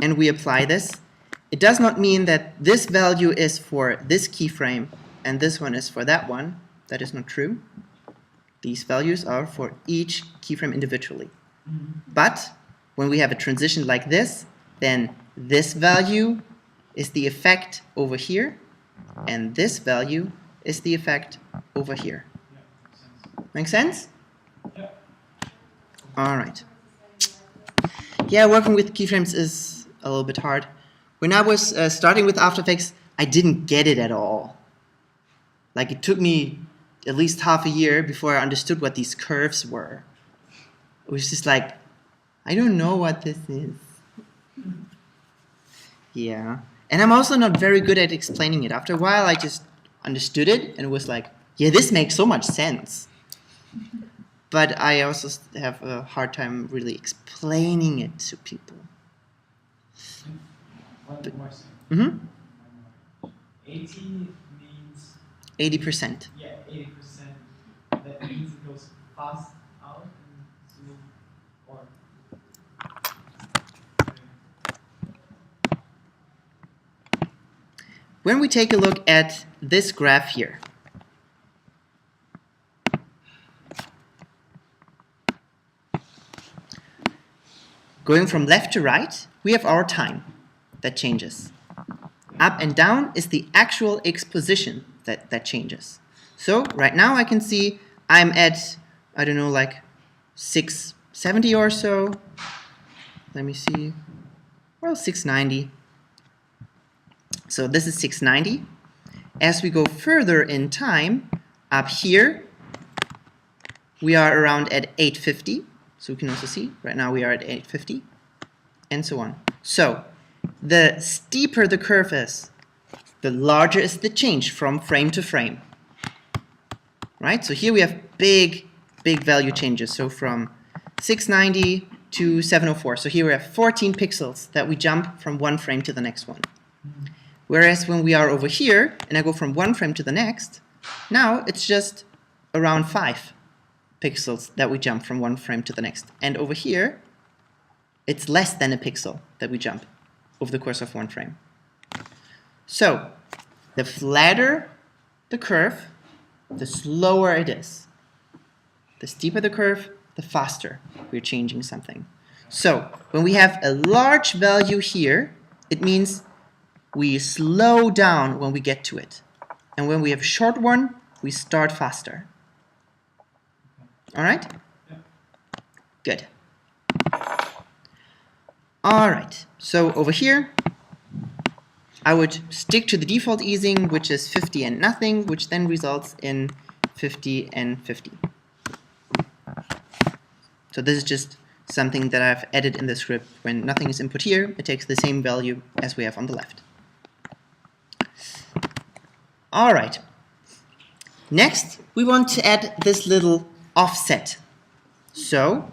and we apply this, it does not mean that this value is for this keyframe, and this one is for that one. That is not true. These values are for each keyframe individually. But when we have a transition like this, then this value is the effect over here, and this value is the effect over here. Make sense? Yeah. All right. Yeah, working with keyframes is a little bit hard. When I was starting with After Effects, I didn't get it at all. Like, it took me at least half a year before I understood what these curves were. It was just like, I don't know what this is. Yeah. And I'm also not very good at explaining it. After a while, I just understood it and was like, yeah, this makes so much sense. But I also have a hard time really explaining it to people. One more thing. Mm-hmm. 80 means 80%. yeah, 80%. That means it goes fast out and slow, or When we take a look at this graph here, going from left to right, we have our time that changes. Up and down is the actual X position that changes. So right now I can see I'm at, I don't know, like 670 or so. Let me see. Well, 690. So this is 690. As we go further in time, up here, we are around at 850. So we can also see, right now we are at 850, and so on. So the steeper the curve is, the larger is the change from frame to frame. Right? So here we have big value changes. So from 690 to 704. So here we have 14 pixels that we jump from one frame to the next one. Whereas when we are over here, and I go from one frame to the next, now it's just around 5 pixels that we jump from one frame to the next. And over here, it's less than a pixel that we jump over the course of one frame. So the flatter the curve, the slower it is. The steeper the curve, the faster we're changing something. So when we have a large value here, it means we slow down when we get to it. And when we have a short one, we start faster. All right? Yeah. Good. All right. So over here, I would stick to the default easing, which is 50 and nothing, which then results in 50 and 50. So this is just something that I've added in the script. When nothing is input here, it takes the same value as we have on the left. All right. Next, we want to add this little offset. So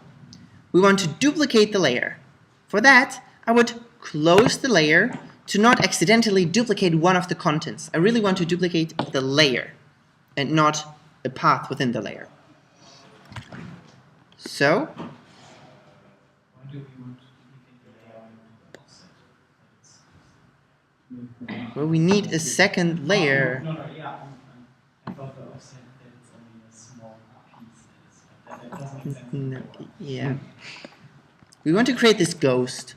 we want to duplicate the layer. For that, I would close the layer to not accidentally duplicate one of the contents. I really want to duplicate the layer and not a path within the layer. So why do we want to duplicate the layer and the offset? well, we need a second layer. No, yeah. I thought the offset that it's only a small piece. That doesn't make sense. No, yeah. We want to create this ghost.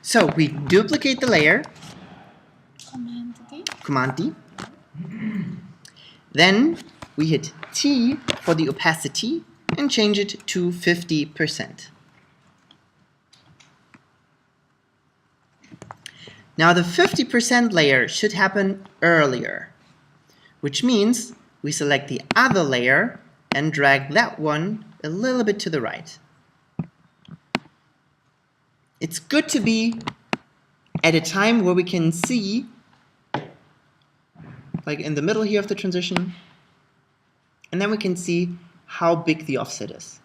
So we duplicate the layer. Command D. Command D. Then we hit T for the opacity and change it to 50%. Now the 50% layer should happen earlier, which means we select the other layer and drag that one a little bit to the right. It's good to be at a time where we can see, like in the middle here of the transition, and then we can see how big the offset is.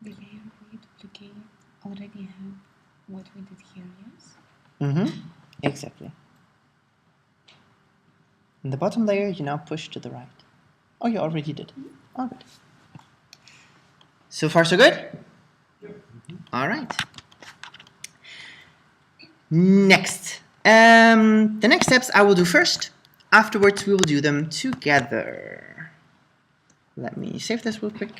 The layer we duplicate already have what we did here, yes? Exactly. In the bottom layer, you now push to the right. Oh, you already did. Oh, good. So far, so good? All right. Next. The next steps I will do first. Afterwards, we will do them together. Let me save this real quick.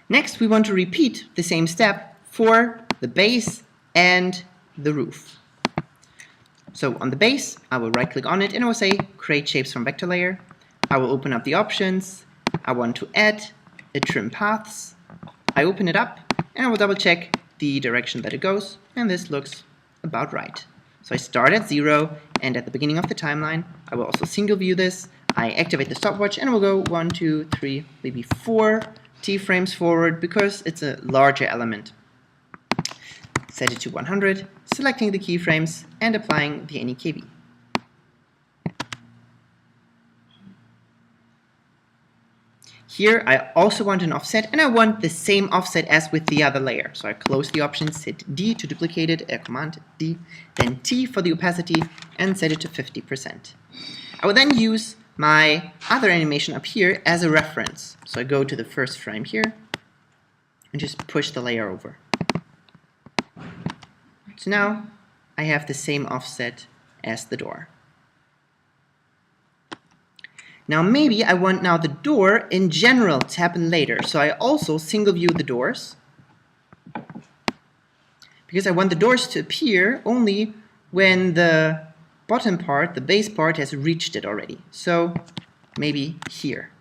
Next, we want to repeat the same step for the base and the roof. So on the base, I will right click on it and I will say create shapes from vector layer. I will open up the options. I want to add a trim paths. I open it up and I will double check the direction that it goes, and this looks about right. So I start at 0, and at the beginning of the timeline I will also single view this. I activate the stopwatch and I will go 1, 2, 3, maybe 4 T-frames forward because it's a larger element. Set it to 100, selecting the keyframes and applying the any.green. Here I also want an offset, and I want the same offset as with the other layer. So I close the options, hit D to duplicate it, Command D, then T for the opacity, and set it to 50%. I will then use my other animation up here as a reference. So I go to the first frame here and just push the layer over. So now I have the same offset as the door. Now maybe I want now the door in general to happen later, so I also single view the doors, because I want the doors to appear only when the bottom part, the base part, has reached it already. So maybe here.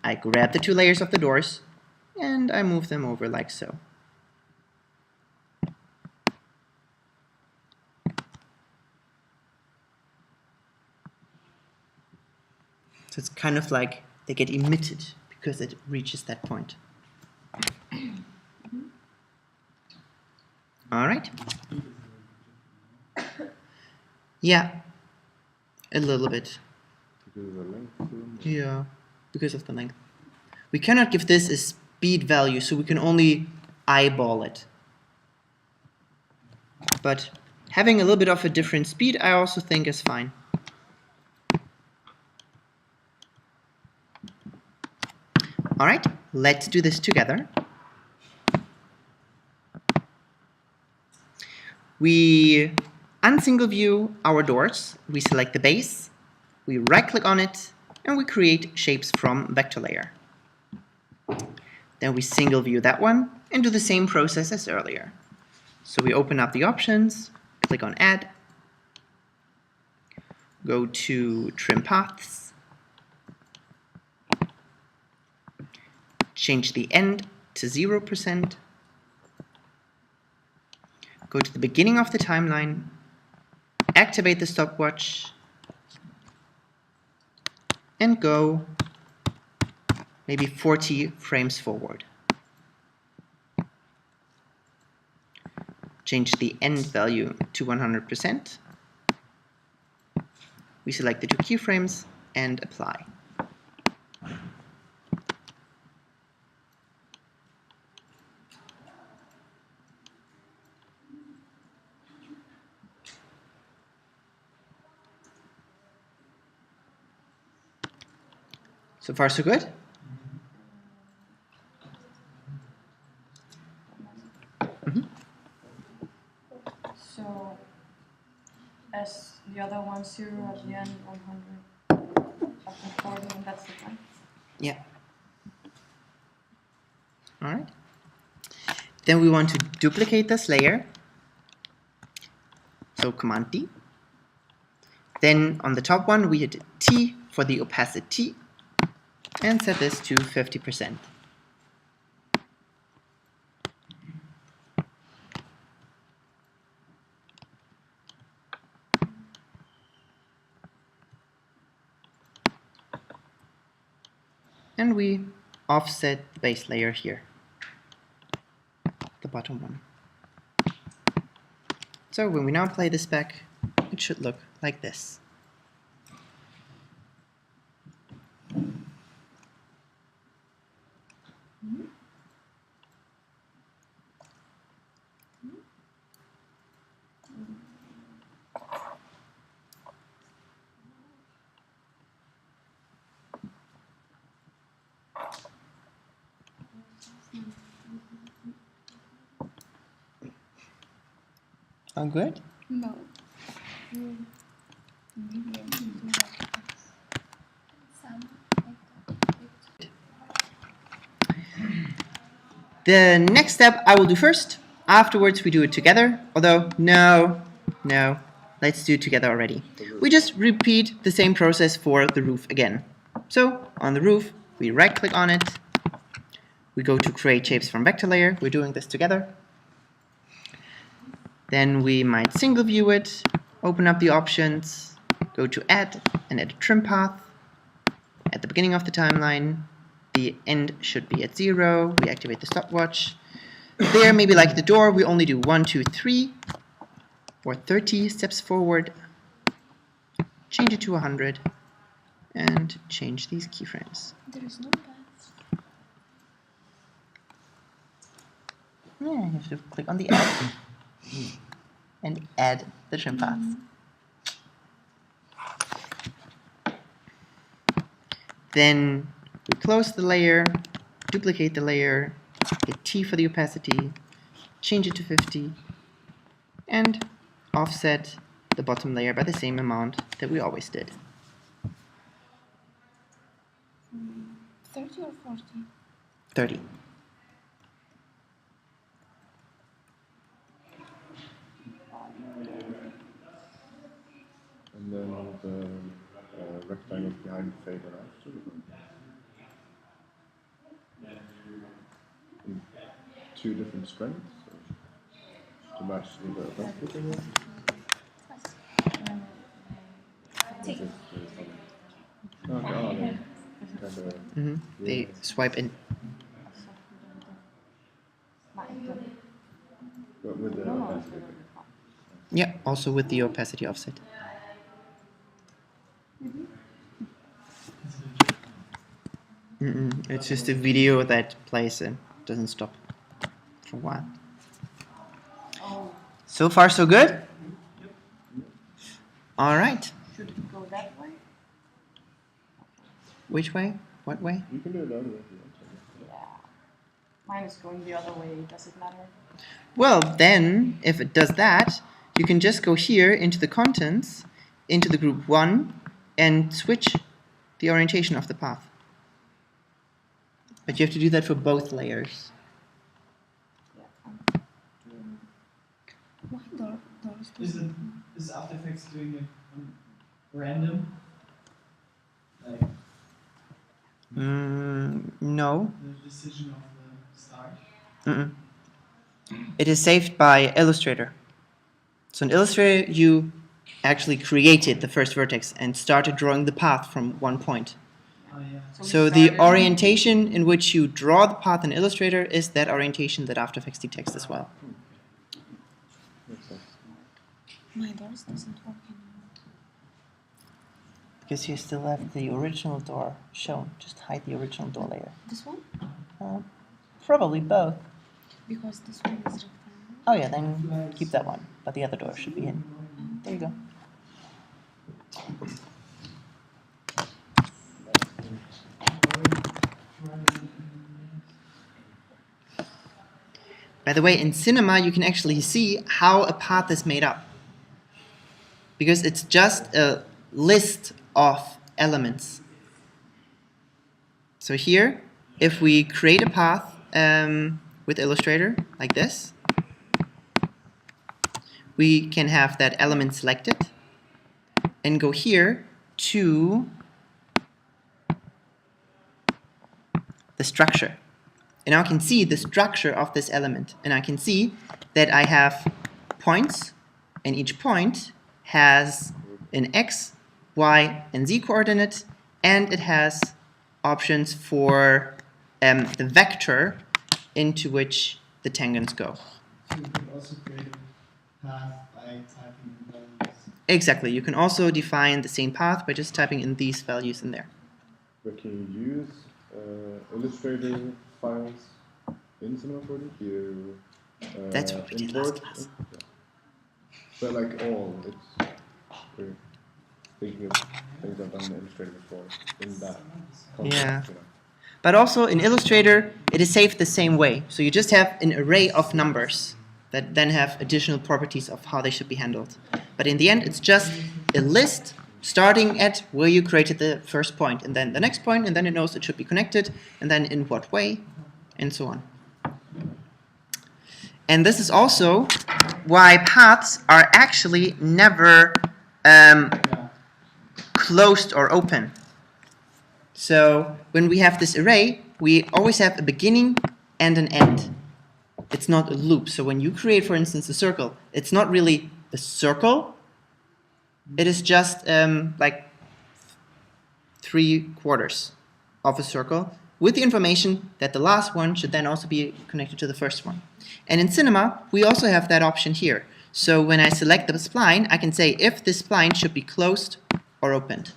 I grab the two layers of the doors and I move them over like so. So it's kind of like they get emitted because it reaches that point. All right. Yeah, a little bit. Because of the length? Yeah, because of the length. We cannot give this a speed value, so we can only eyeball it. But having a little bit of a different speed, I also think is fine. All right, let's do this together. We unsingle view our doors, we select the base, we right click on it, and we create shapes from vector layer. Then we single view that one and do the same process as earlier. So we open up the options, click on add, go to trim paths, change the end to 0%, go to the beginning of the timeline, activate the stopwatch, and go maybe 40 frames forward. Change the end value to 100%. We select the two keyframes and apply. So far, so good? So, as the other one, 0 at the end, 100 after 40, and that's the point. Yeah. All right. Then we want to duplicate this layer. So Command D. Then on the top one, we hit T for the opacity and set this to 50%. And we offset the base layer here, the bottom one. So when we now play this back, it should look like this. All good? No. Maybe I should do that. Some like that. The next step I will do first. Afterwards we do it together. Although, no. Let's do it together already. We just repeat the same process for the roof again. So, on the roof, we right click on it. We go to create shapes from vector layer. We're doing this together. Then we might single view it, open up the options, go to add and add a trim path. At the beginning of the timeline, the end should be at 0. We activate the stopwatch. There, maybe like the door, we only do 1, 2, 3, or 30 steps forward. Change it to 100, and change these keyframes. There is no path. Yeah, you have to click on the add and add the trim path. Then we close the layer, duplicate the layer, hit T for the opacity, change it to 50, and offset the bottom layer by the same amount that we always did. 30 or 40? 30. And then the rectangle behind fade and after. In 2 different strengths to match the opacity again. They swipe in. But with the opacity. Yeah, also with the opacity offset. It's just a video that plays and doesn't stop for a while. So far, so good? All right. Should it go that way? Which way? What way? You can do it the other way if you want. Yeah. Mine is going the other way. Does it matter? Well, then, if it does that, you can just go here into the contents, into the group 1, and switch the orientation of the path. But you have to do that for both layers. Why doors? Is After Effects doing it random? Like No. the decision of the start? It is saved by Illustrator. So in Illustrator, you actually created the first vertex and started drawing the path from one point. Oh yeah. So the orientation in which you draw the path in Illustrator is that orientation that After Effects detects as well. Makes sense. My doors doesn't work anymore. Because you still have the original door shown. Just hide the original door layer. This one? Probably both. Because this one is rectangle. Oh yeah, then keep that one. But the other door should be in. There you go. By the way, in Cinema, you can actually see how a path is made up. Because it's just a list of elements. So here, if we create a path with Illustrator, like this, we can have that element selected and go here to the structure. And now I can see the structure of this element. And I can see that I have points, and each point has an x, y, and z coordinate, and it has options for the vector into which the tangents go. So you could also create a path by typing in values. Exactly. You can also define the same path by just typing in these values in there. But can you use Illustrator files in Cinema 4D to That's what we did last class. Yeah. But like all, it's we're thinking of things I've done in Illustrator before in that context. Yeah. You know. But also in Illustrator, it is saved the same way. So you just have an array of numbers that then have additional properties of how they should be handled. But in the end, it's just a list starting at where you created the first point, and then the next point, and then it knows it should be connected, and then in what way, and so on. And this is also why paths are actually never closed or open. So when we have this array, we always have a beginning and an end. It's not a loop. So when you create, for instance, a circle, it's not really a circle. It is just like 3/4 of a circle with the information that the last one should then also be connected to the first one. And in Cinema, we also have that option here. So when I select the spline, I can say if this spline should be closed or opened.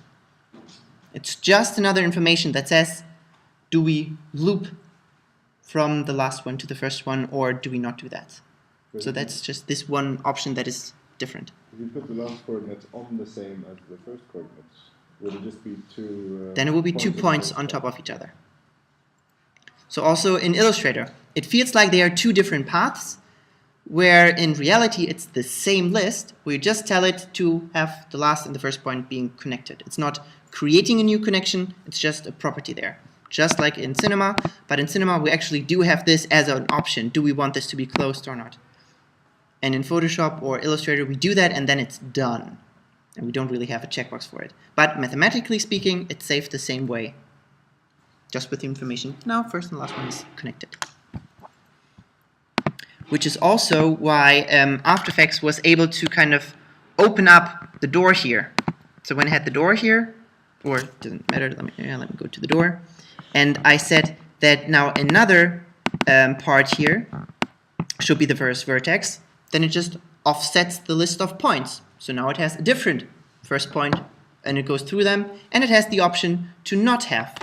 It's just another information that says, do we loop from the last one to the first one, or do we not do that? So that's just this one option that is different. If you put the last coordinates on the same as the first coordinates, would it just be two? Then it will be 2 points on top of each other. So also in Illustrator, it feels like they are 2 different paths, where in reality it's the same list, where you just tell it to have the last and the first point being connected. It's not creating a new connection, it's just a property there. Just like in Cinema, but in Cinema we actually do have this as an option. Do we want this to be closed or not? And in Photoshop or Illustrator we do that and then it's done. And we don't really have a checkbox for it. But mathematically speaking, it's saved the same way. Just with the information, now first and last one is connected. Which is also why After Effects was able to kind of open up the door here. So when I had the door here, or it doesn't matter, let me go to the door. And I said that now another part here should be the first vertex. Then it just offsets the list of points. So now it has a different first point, and it goes through them, and it has the option to not have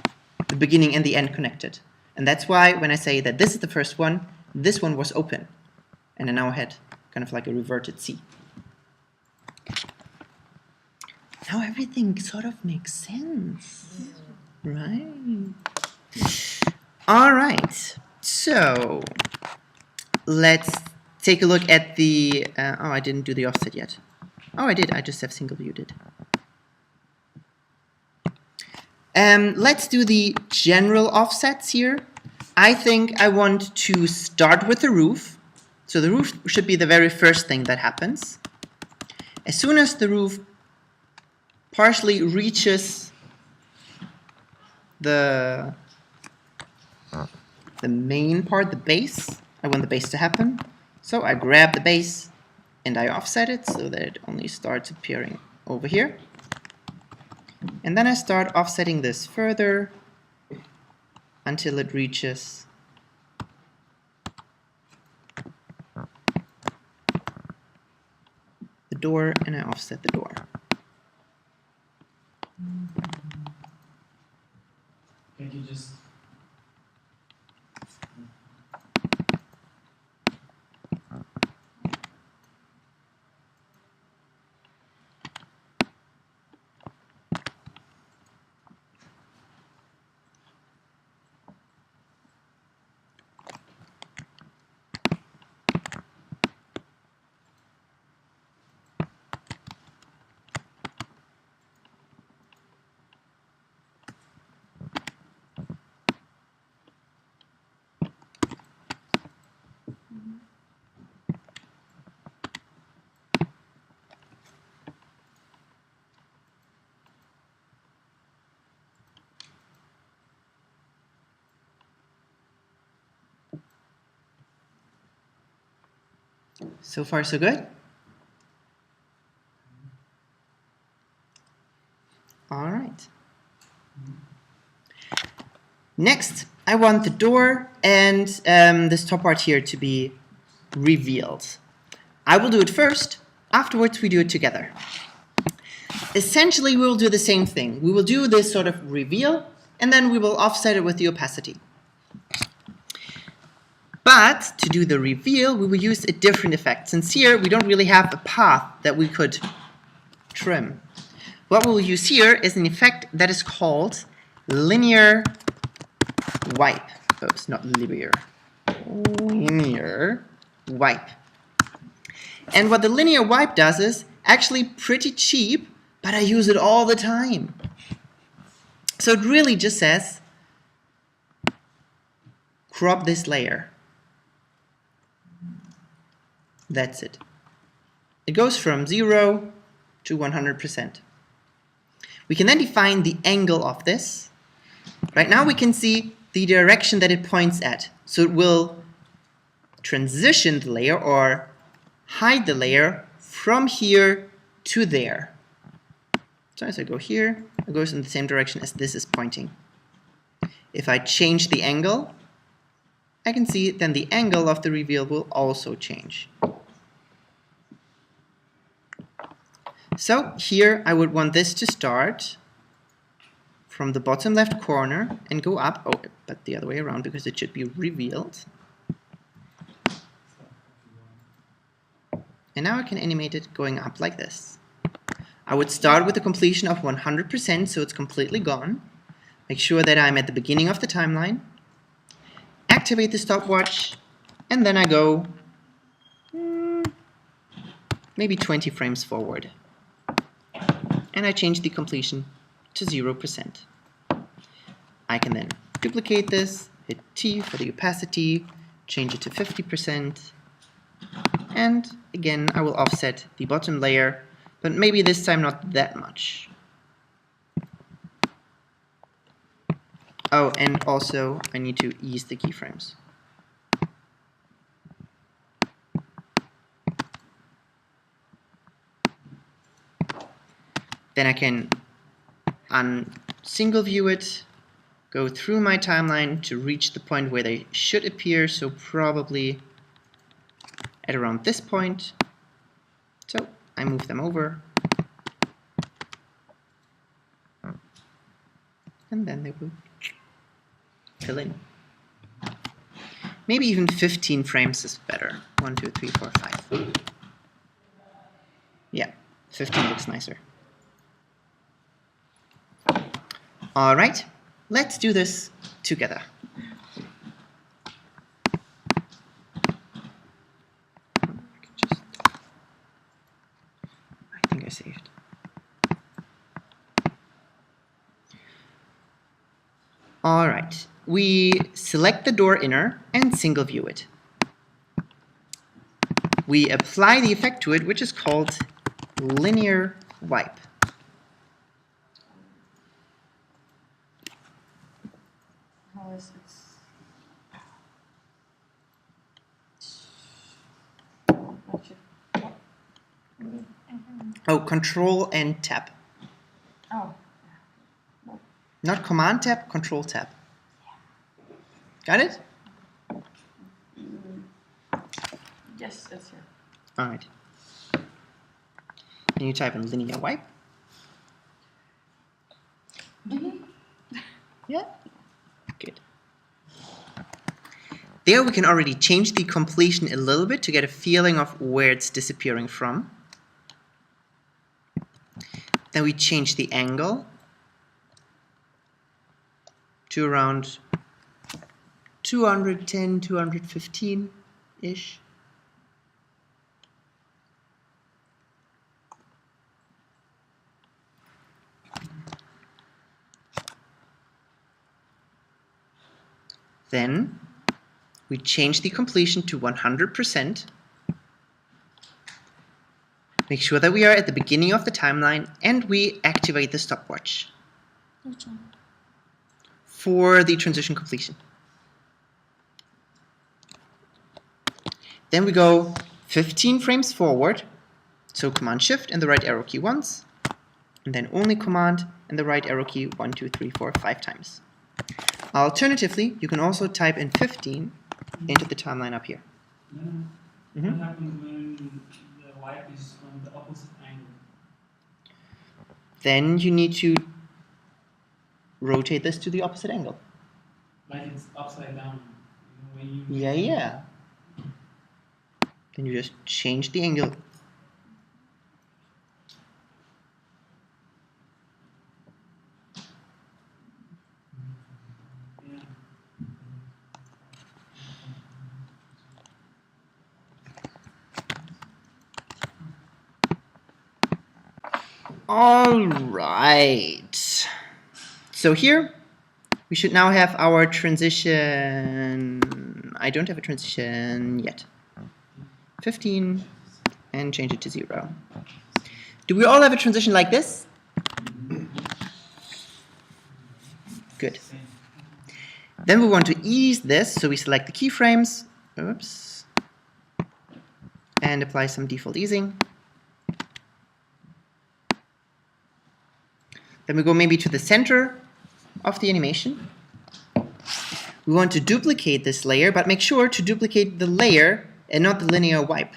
the beginning and the end connected. And that's why when I say that this is the first one, this one was open. And I now had kind of like a reverted C. Now everything sort of makes sense, right? All right, so let's take a look at the, oh, I didn't do the offset yet. Oh, I did, I just have single view did. Let's do the general offsets here. I think I want to start with the roof. So the roof should be the very first thing that happens. As soon as the roof partially reaches the main part, the base, I want the base to happen. So I grab the base and I offset it so that it only starts appearing over here. And then I start offsetting this further until it reaches the door, and I offset the door. Can't you just So far, so good? All right. Next, I want the door and this top part here to be revealed. I will do it first. Afterwards, we do it together. Essentially, we will do the same thing. We will do this sort of reveal, and then we will offset it with the opacity. But to do the reveal, we will use a different effect. Since here, we don't really have a path that we could trim. What we'll use here is an effect that is called linear wipe. Oops, not linear. Linear wipe. And what the linear wipe does is actually pretty cheap, but I use it all the time. So it really just says, crop this layer. That's it. It goes from 0 to 100%. We can then define the angle of this. Right now we can see the direction that it points at. So it will transition the layer or hide the layer from here to there. So as I go here, it goes in the same direction as this is pointing. If I change the angle, I can see then the angle of the reveal will also change. So here I would want this to start from the bottom left corner and go up, oh, but the other way around because it should be revealed. And now I can animate it going up like this. I would start with the completion of 100% so it's completely gone. Make sure that I'm at the beginning of the timeline. Activate the stopwatch, and then I go maybe 20 frames forward. And I change the completion to 0%. I can then duplicate this, hit T for the opacity, change it to 50%, and again I will offset the bottom layer, but maybe this time not that much. Oh, and also I need to ease the keyframes. Then I can single view it, go through my timeline to reach the point where they should appear, so probably at around this point. So I move them over, and then they will fill in. Maybe even 15 frames is better. 1, 2, 3, 4, 5. Yeah, 15 looks nicer. All right, let's do this together. I think I saved. All right, we select the door inner and single view it. We apply the effect to it, which is called linear wipe. How is it? Oh, Control and Tab. Oh, Not Command Tab, Control Tab. Got it? yes, it's here. All right. And you type in linear wipe. Yeah. Good. There we can already change the completion a little bit to get a feeling of where it's disappearing from. Then we change the angle to around 210, 215-ish. Then we change the completion to 100%. Make sure that we are at the beginning of the timeline, and we activate the stopwatch Which one? for the transition completion. Then we go 15 frames forward, so Command Shift and the right arrow key once, and then only Command and the right arrow key 1, 2, 3, 4, 5 times. Alternatively, you can also type in 15 into the timeline up here. What happens when the wipe is on the opposite angle? Then you need to rotate this to the opposite angle. Like it's upside down. You know, when you Yeah. Then you just change the angle. Yeah. All right. So here we should now have our transition. I don't have a transition yet. 15 and change it to 0. Do we all have a transition like this? Good. Then we want to ease this, so we select the keyframes. Oops. And apply some default easing. Then we go maybe to the center of the animation. We want to duplicate this layer, but make sure to duplicate the layer and not the linear wipe.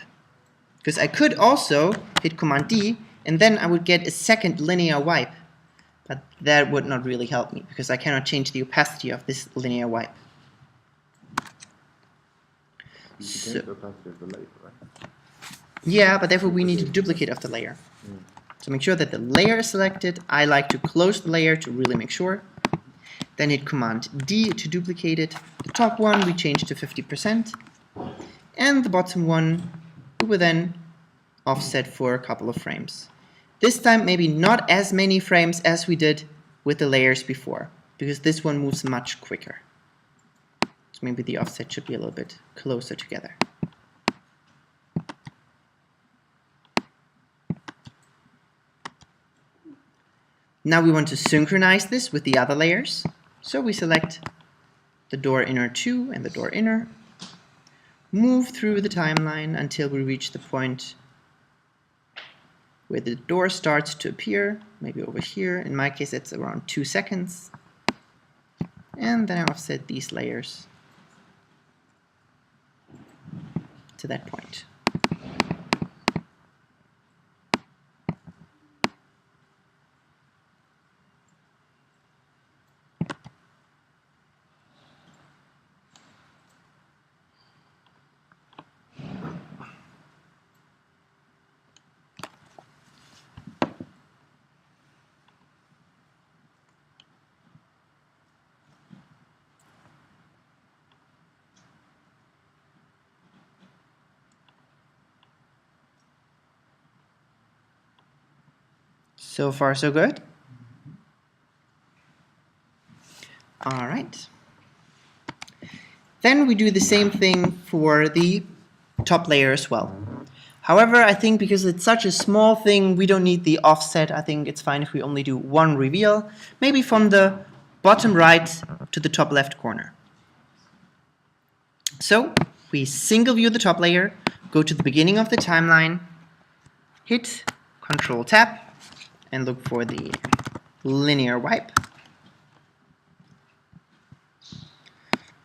Because I could also hit Command D, and then I would get a second linear wipe. But that would not really help me, because I cannot change the opacity of this linear wipe. You can change the opacity of the layer, right? Yeah, but therefore we need a duplicate of the layer. So make sure that the layer is selected. I like to close the layer to really make sure. Then hit Command D to duplicate it. The top one we change to 50%. And the bottom one we will then offset for a couple of frames. This time maybe not as many frames as we did with the layers before, because this one moves much quicker. So maybe the offset should be a little bit closer together. Now we want to synchronize this with the other layers. So we select the door inner 2 and the door inner, move through the timeline until we reach the point where the door starts to appear, maybe over here. In my case, it's around 2 seconds. And then I offset these layers to that point. So far, so good? All right. Then we do the same thing for the top layer as well. However, I think because it's such a small thing, we don't need the offset. I think it's fine if we only do one reveal, maybe from the bottom right to the top left corner. So we single view the top layer, go to the beginning of the timeline, hit Control Tab, and look for the linear wipe.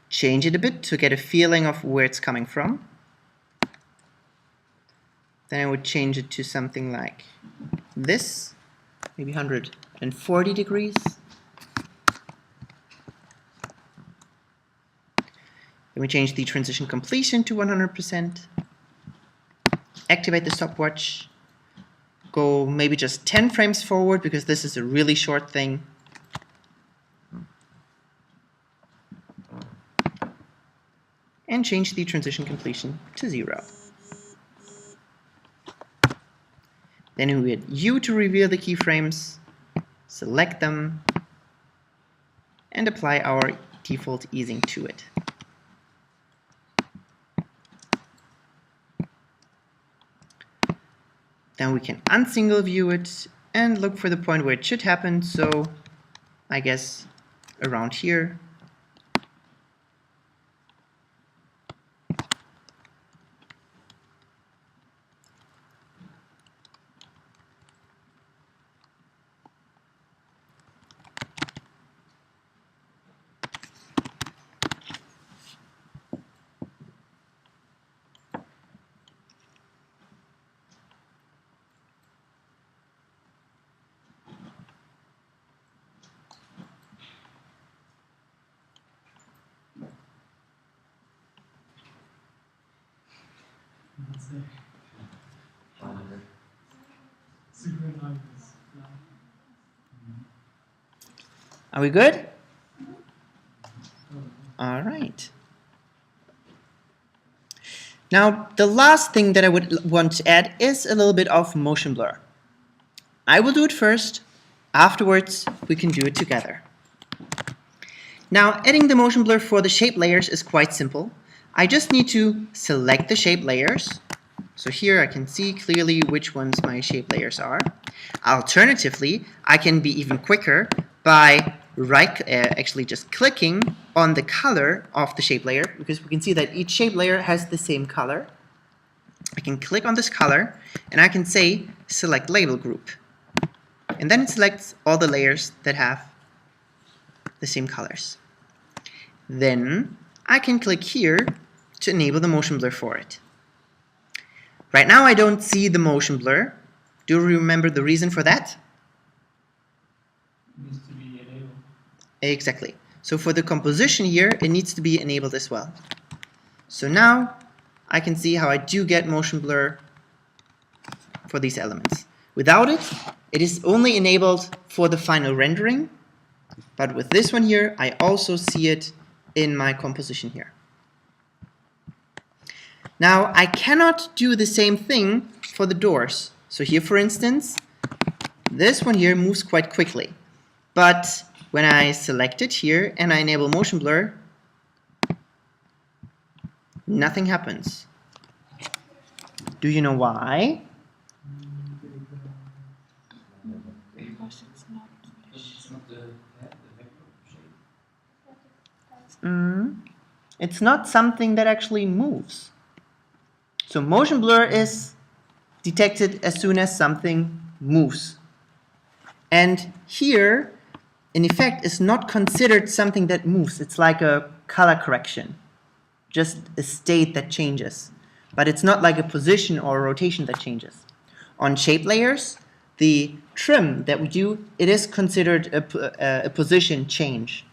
Change it a bit to get a feeling of where it's coming from. Then I would change it to something like this, maybe 140 degrees. Then we change the transition completion to 100%. Activate the stopwatch. Go maybe just 10 frames forward because this is a really short thing. And change the transition completion to 0. Then we hit U to reveal the keyframes, select them, and apply our default easing to it. Then we can unsingle view it and look for the point where it should happen, so I guess around here. there. Super annoying this fly. Are we good? All right. Now, the last thing that I would want to add is a little bit of motion blur. I will do it first. Afterwards, we can do it together. Now, adding the motion blur for the shape layers is quite simple. I just need to select the shape layers. So here I can see clearly which ones my shape layers are. Alternatively, I can be even quicker by actually just clicking on the color of the shape layer, because we can see that each shape layer has the same color. I can click on this color and I can say select label group. And then it selects all the layers that have the same colors. Then I can click here to enable the motion blur for it. Right now I don't see the motion blur. Do you remember the reason for that? It needs to be enabled. Exactly. So for the composition here, it needs to be enabled as well. So now I can see how I do get motion blur for these elements. Without it, it is only enabled for the final rendering, but with this one here, I also see it in my composition here. Now, I cannot do the same thing for the doors. So here, for instance, this one here moves quite quickly. But when I select it here and I enable motion blur, nothing happens. Do you know why? Because it's not It's not the vector shape. It's not something that actually moves. So motion blur is detected as soon as something moves. And here, an effect is not considered something that moves. It's like a color correction, just a state that changes. But it's not like a position or a rotation that changes. On shape layers, the trim that we do, it is considered a position change.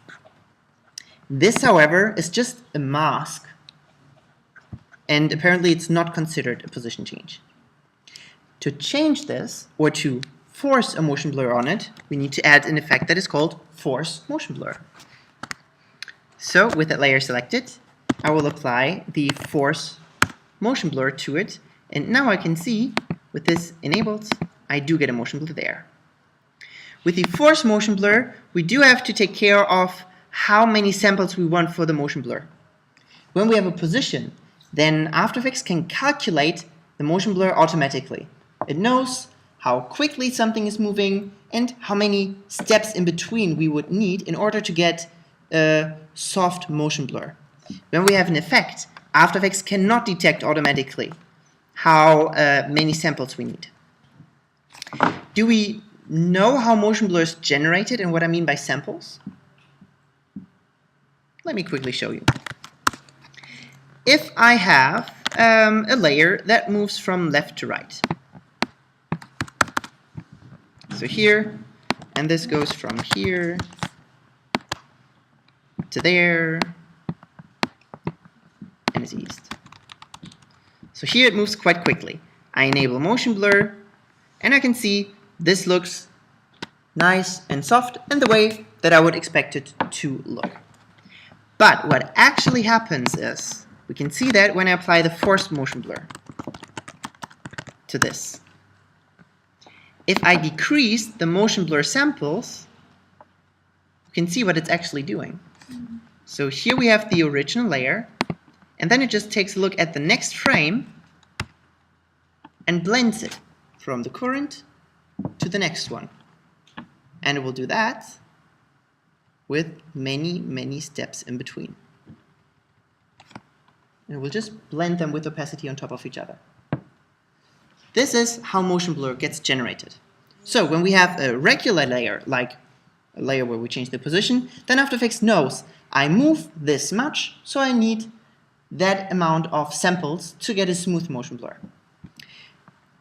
This, however, is just a mask. And apparently it's not considered a position change. To change this, or to force a motion blur on it, we need to add an effect that is called force motion blur. So with that layer selected, I will apply the force motion blur to it, and now I can see with this enabled, I do get a motion blur there. With the force motion blur, we do have to take care of how many samples we want for the motion blur. When we have a position, then After Effects can calculate the motion blur automatically. It knows how quickly something is moving and how many steps in between we would need in order to get a soft motion blur. When we have an effect, After Effects cannot detect automatically how many samples we need. Do we know how motion blur is generated and what I mean by samples? Let me quickly show you. If I have a layer that moves from left to right, so here, and this goes from here to there, and is east. So here it moves quite quickly. I enable motion blur, and I can see this looks nice and soft in the way that I would expect it to look. But what actually happens is, we can see that when I apply the forced motion blur to this. If I decrease the motion blur samples, you can see what it's actually doing. So here we have the original layer, and then it just takes a look at the next frame and blends it from the current to the next one. And it will do that with many, many steps in between. And we'll just blend them with opacity on top of each other. This is how motion blur gets generated. So when we have a regular layer, like a layer where we change the position, then After Effects knows I move this much, so I need that amount of samples to get a smooth motion blur.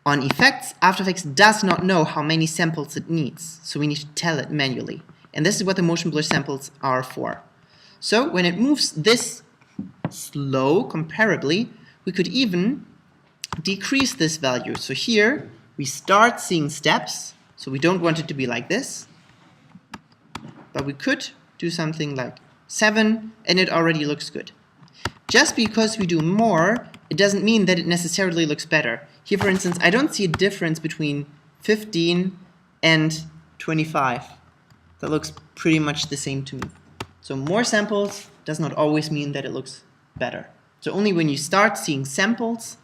On effects, After Effects does not know how many samples it needs, so we need to tell it manually. And this is what the motion blur samples are for. So when it moves this slow comparably, we could even decrease this value. So here we start seeing steps. So we don't want it to be like this. But we could do something like 7 and it already looks good. Just because we do more, it doesn't mean that it necessarily looks better. Here, for instance, I don't see a difference between 15 and 25. That looks pretty much the same to me. So more samples does not always mean that it looks better. So only when you start seeing samples,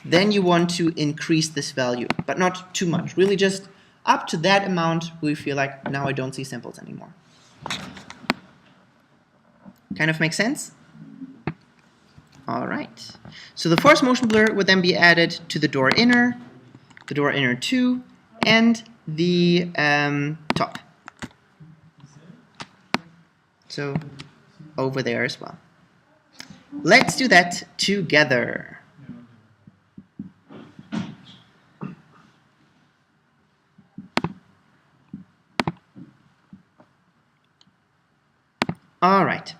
then you want to increase this value, but not too much. Really just up to that amount where you feel like, now I don't see samples anymore. Kind of makes sense? All right. So the force motion blur would then be added to the door inner 2, and the top. So over there as well. Let's do that together. All right.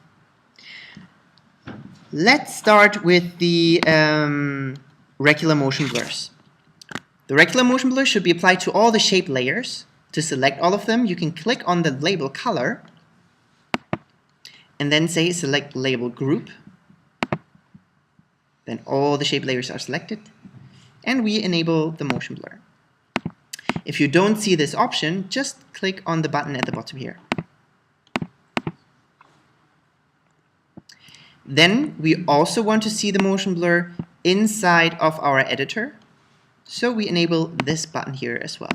Let's start with the regular motion blurs. The regular motion blur should be applied to all the shape layers. To select all of them, you can click on the label color and then say select label group. Then all the shape layers are selected and we enable the motion blur. If you don't see this option, just click on the button at the bottom here. Then we also want to see the motion blur inside of our editor, so we enable this button here as well.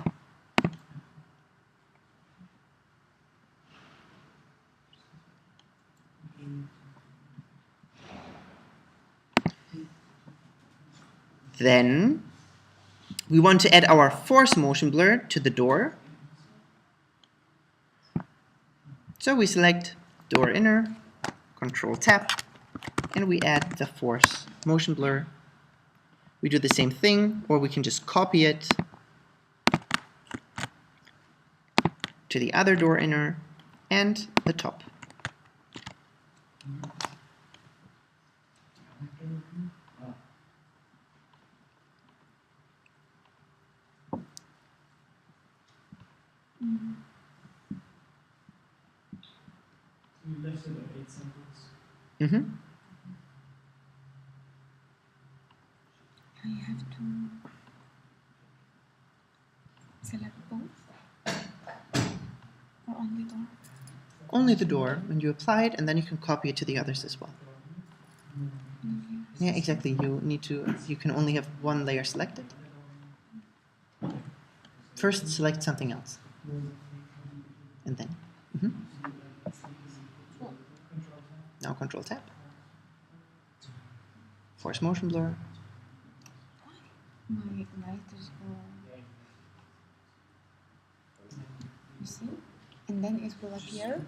Then we want to add our force motion blur to the door. So we select door inner, Control Tab, and we add the force motion blur. We do the same thing, or we can just copy it to the other door inner and the top. You left it at 8 samples. Mm-hmm. I have to select both or only door. Only the door when you apply it, and then you can copy it to the others as well. Yeah, exactly. You can only have one layer selected. First, select something else, and then. Now Control Tab. Force motion blur. My light is you see? And then it will appear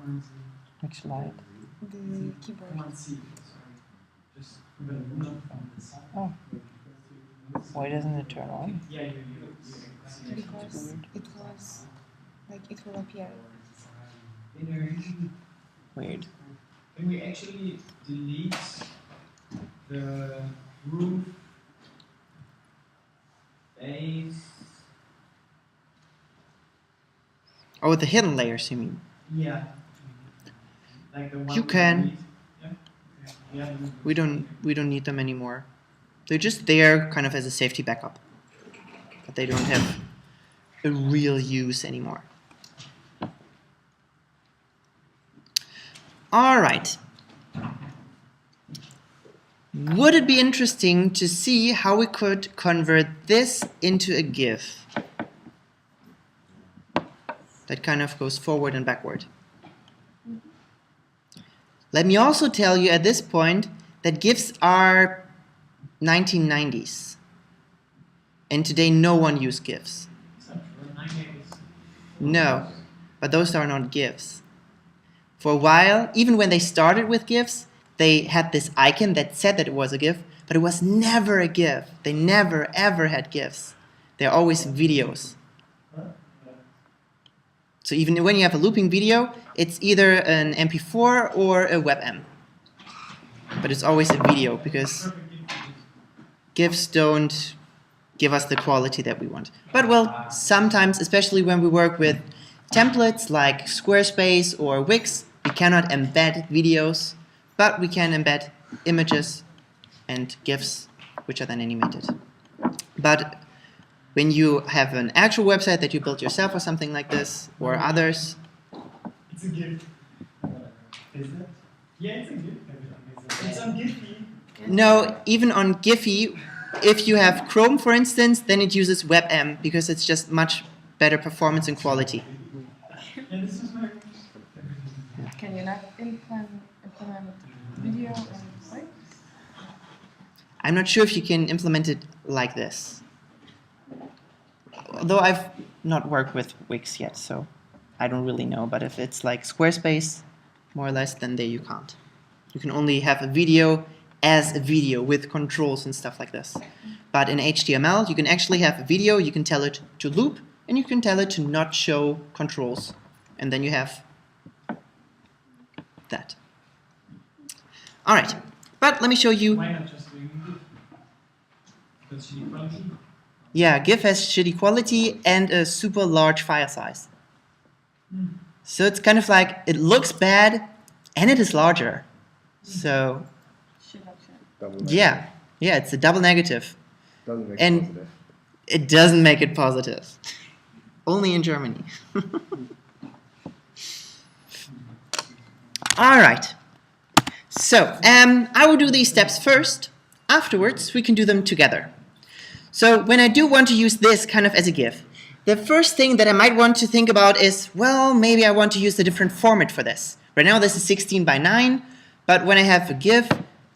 Next slide. the keyboard. Oh. Why doesn't it turn on? Because it was like it will appear. Weird. Can we actually delete the roof base? Oh, the hidden layers, you mean? Yeah. Like the one You can. Yeah. Yeah. We don't need them anymore. They're just there kind of as a safety backup. But they don't have a real use anymore. Alright. Would it be interesting to see how we could convert this into a GIF? That kind of goes forward and backward. Let me also tell you at this point that GIFs are 1990s. And today no one uses GIFs. No, but those are not GIFs. For a while, even when they started with GIFs, they had this icon that said that it was a GIF, but it was never a GIF. They never ever had GIFs. They're always videos. So even when you have a looping video, it's either an MP4 or a WebM. But it's always a video because GIFs don't give us the quality that we want. But well, sometimes, especially when we work with templates like Squarespace or Wix, we cannot embed videos, but we can embed images and GIFs, which are then animated. But when you have an actual website that you built yourself or something like this, or others, It's a GIF. Is it? Yeah, it's a GIF. It's on Giphy. no, even on Giphy, if you have Chrome, for instance, then it uses WebM because it's just much better performance and quality. And this is my. Can you not implement video and Wix? I'm not sure if you can implement it like this. Although I've not worked with Wix yet, so I don't really know. But if it's like Squarespace, more or less, then there you can't. You can only have a video as a video with controls and stuff like this. But in HTML, you can actually have a video, you can tell it to loop, and you can tell it to not show controls. And then you have that. All right, but let me show you. Why not just doing GIF? Because shitty quality. Yeah, GIF has shitty quality and a super large file size. So it's kind of like, it looks bad and it is larger. So, Shit up shit. Double negative. yeah, it's a double negative. Doesn't make And- positive. It doesn't make it positive. Only in Germany. All right. So, I will do these steps first. Afterwards, we can do them together. So, when I do want to use this kind of as a GIF, the first thing that I might want to think about is, well, maybe I want to use a different format for this. Right now, this is 16 by 9, but when I have a GIF,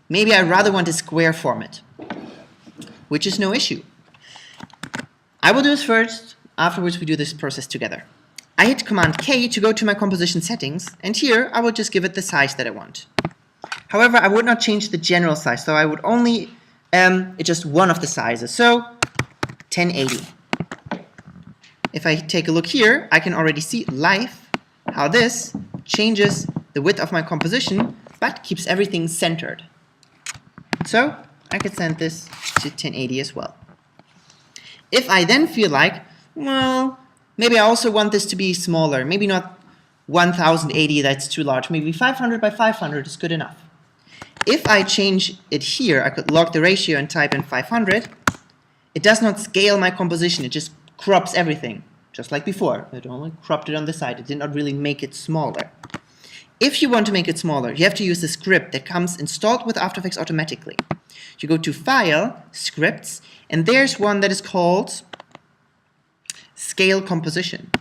maybe I rather want a square format, which is no issue. I will do this first. Afterwards, we do this process together. I hit Command K to go to my composition settings, and here I will just give it the size that I want. However, I would not change the general size, so I would only adjust one of the sizes, so 1080. If I take a look here, I can already see live how this changes the width of my composition, but keeps everything centered. So I could send this to 1080 as well. If I then feel like, well, maybe I also want this to be smaller, maybe not 1080, that's too large, maybe 500 by 500 is good enough. If I change it here, I could log the ratio and type in 500. It does not scale my composition, it just crops everything, just like before. It only cropped it on the side, it did not really make it smaller. If you want to make it smaller, you have to use a script that comes installed with After Effects automatically. You go to File, Scripts, and there's one that is called Scale Composition.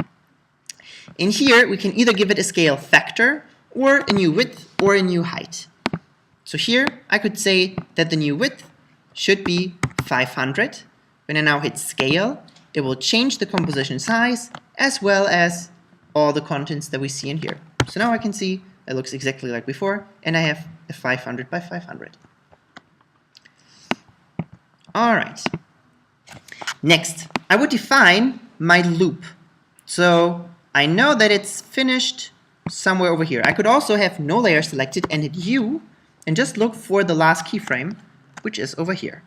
In here, we can either give it a scale factor, or a new width, or a new height. So here, I could say that the new width should be 500. When I now hit Scale, it will change the composition size, as well as all the contents that we see in here. So now I can see it looks exactly like before, and I have a 500 by 500. All right. Next, I would define my loop. So I know that it's finished somewhere over here. I could also have no layer selected and hit U and just look for the last keyframe, which is over here.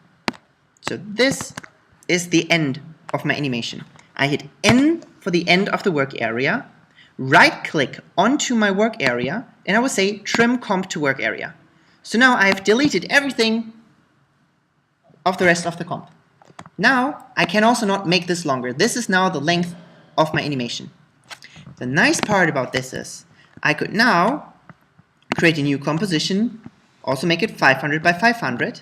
So this is the end of my animation. I hit N for the end of the work area, right-click onto my work area, and I will say Trim Comp to Work Area. So now I've deleted everything of the rest of the comp. Now, I can also not make this longer. This is now the length of my animation. The nice part about this is, I could now create a new composition, also make it 500 by 500.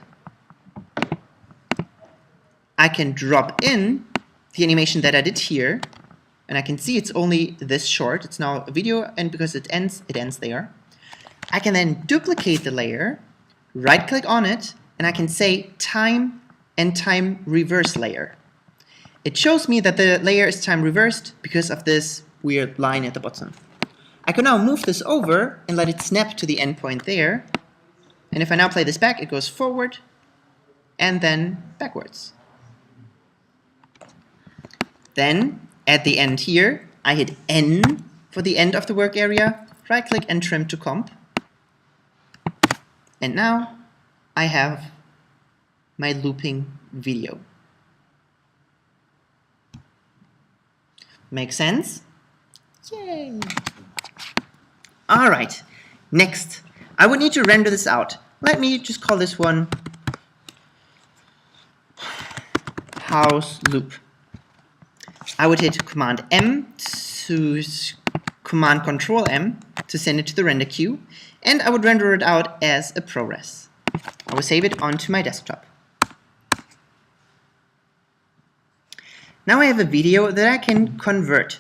I can drop in the animation that I did here, and I can see it's only this short. It's now a video, and because it ends there. I can then duplicate the layer, right-click on it, and I can say time and time reverse layer. It shows me that the layer is time reversed because of this weird line at the bottom. I can now move this over and let it snap to the endpoint there. And if I now play this back, it goes forward and then backwards. Then at the end here, I hit N for the end of the work area, right-click and trim to comp. And now I have my looping video. Make sense? Yay! Alright, next, I would need to render this out. Let me just call this one house loop. I would hit Command M to Command Control M to send it to the render queue, and I would render it out as a ProRes. I will save it onto my desktop. Now I have a video that I can convert.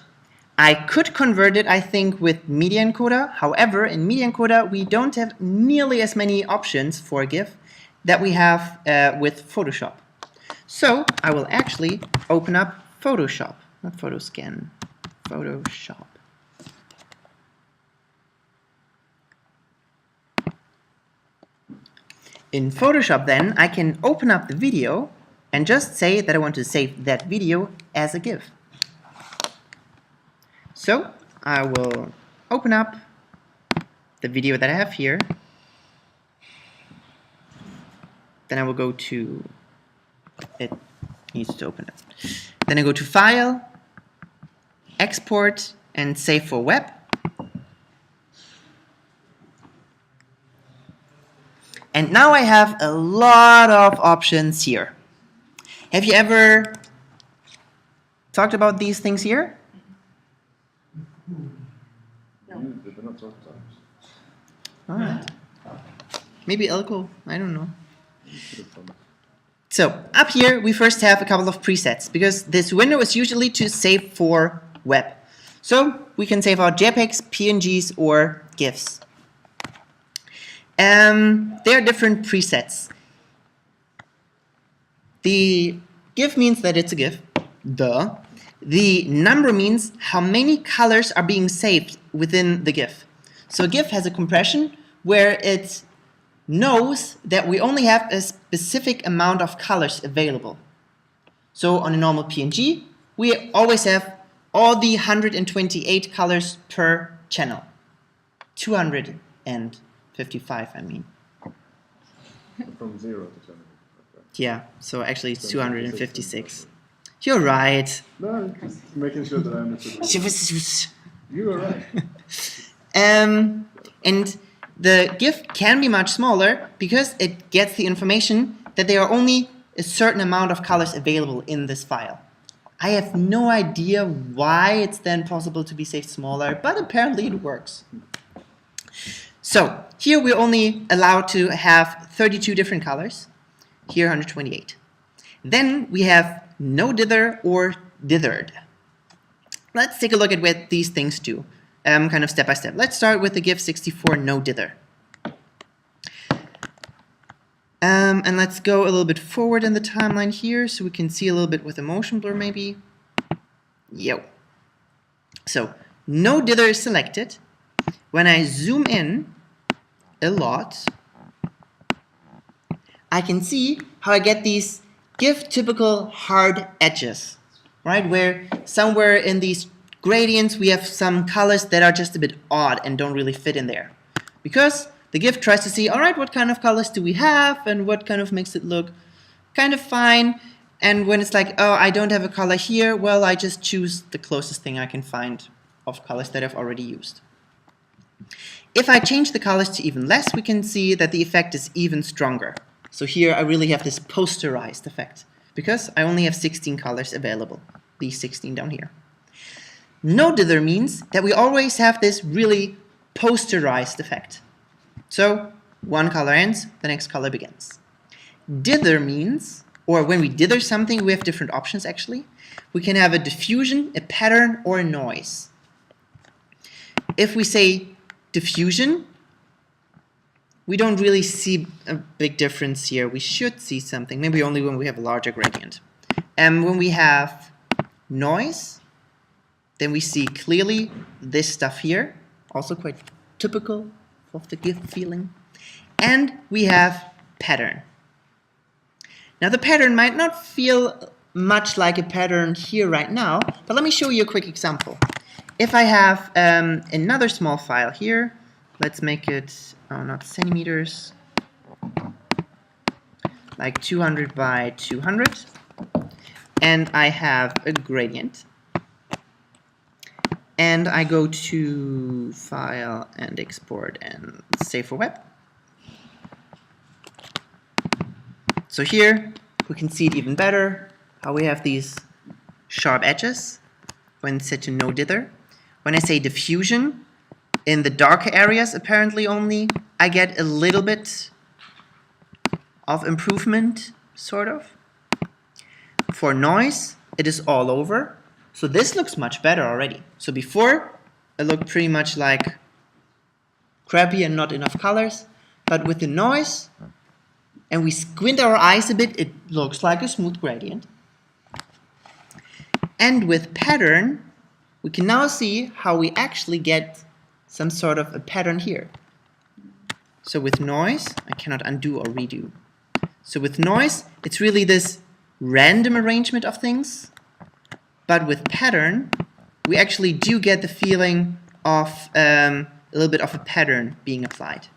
I could convert it, I think, with Media Encoder. However, in Media Encoder, we don't have nearly as many options for GIF that we have with Photoshop. So I will actually open up Photoshop, not Photoscan, Photoshop. In Photoshop then, I can open up the video and just say that I want to save that video as a GIF. So I will open up the video that I have here. Then I will go to, it needs to open it. Then I go to File, Export, and Save for Web. And now I have a lot of options here. Have you ever talked about these things here? They're not sometimes. Alright. Maybe Elko, I don't know. So, up here we first have a couple of presets, because this window is usually to save for web. So, we can save our JPEGs, PNGs, or GIFs. There are different presets. The GIF means that it's a GIF. Duh. The number means how many colors are being saved within the GIF. So a GIF has a compression where it knows that we only have a specific amount of colors available. So on a normal PNG, we always have all the 128 colors per channel. 255, I mean. From 0 to 10. Okay. Yeah, so actually it's 256. You're right. No, just making sure that I understood. You are right. And the GIF can be much smaller because it gets the information that there are only a certain amount of colors available in this file. I have no idea why it's then possible to be saved smaller, but apparently it works. So here we're only allowed to have 32 different colors. Here 128. Then we have no dither or dithered. Let's take a look at what these things do, kind of step by step. Let's start with the GIF 64 no dither. And let's go a little bit forward in the timeline here so we can see a little bit with the motion blur maybe. Yo. So no dither is selected. When I zoom in a lot, I can see how I get these GIF typical hard edges, right? Where somewhere in these gradients we have some colors that are just a bit odd and don't really fit in there. Because the GIF tries to see, alright, what kind of colors do we have and what kind of makes it look kind of fine. And when it's like, oh, I don't have a color here, well, I just choose the closest thing I can find of colors that I've already used. If I change the colors to even less, we can see that the effect is even stronger. So here I really have this posterized effect because I only have 16 colors available, these 16 down here. No dither means that we always have this really posterized effect. So one color ends, the next color begins. Dither means, or when we dither something, we have different options actually. We can have a diffusion, a pattern, or a noise. If we say diffusion, we don't really see a big difference here. We should see something, maybe only when we have a larger gradient. And when we have noise, then we see clearly this stuff here, also quite typical of the GIF feeling. And we have pattern. Now the pattern might not feel much like a pattern here right now, but let me show you a quick example. If I have another small file here, let's make it, not centimeters, like 200 by 200, and I have a gradient. and I go to File and Export and Save for Web. So here we can see it even better, how we have these sharp edges when set to no dither. When I say diffusion, in the darker areas apparently only, I get a little bit of improvement, sort of. For noise, it is all over. So this looks much better already. So before, it looked pretty much like crappy and not enough colors. But with the noise, and we squint our eyes a bit, it looks like a smooth gradient. And with pattern, we can now see how we actually get some sort of a pattern here. So with noise, I cannot undo or redo. So with noise, it's really this random arrangement of things. But with pattern, we actually do get the feeling of a little bit of a pattern being applied.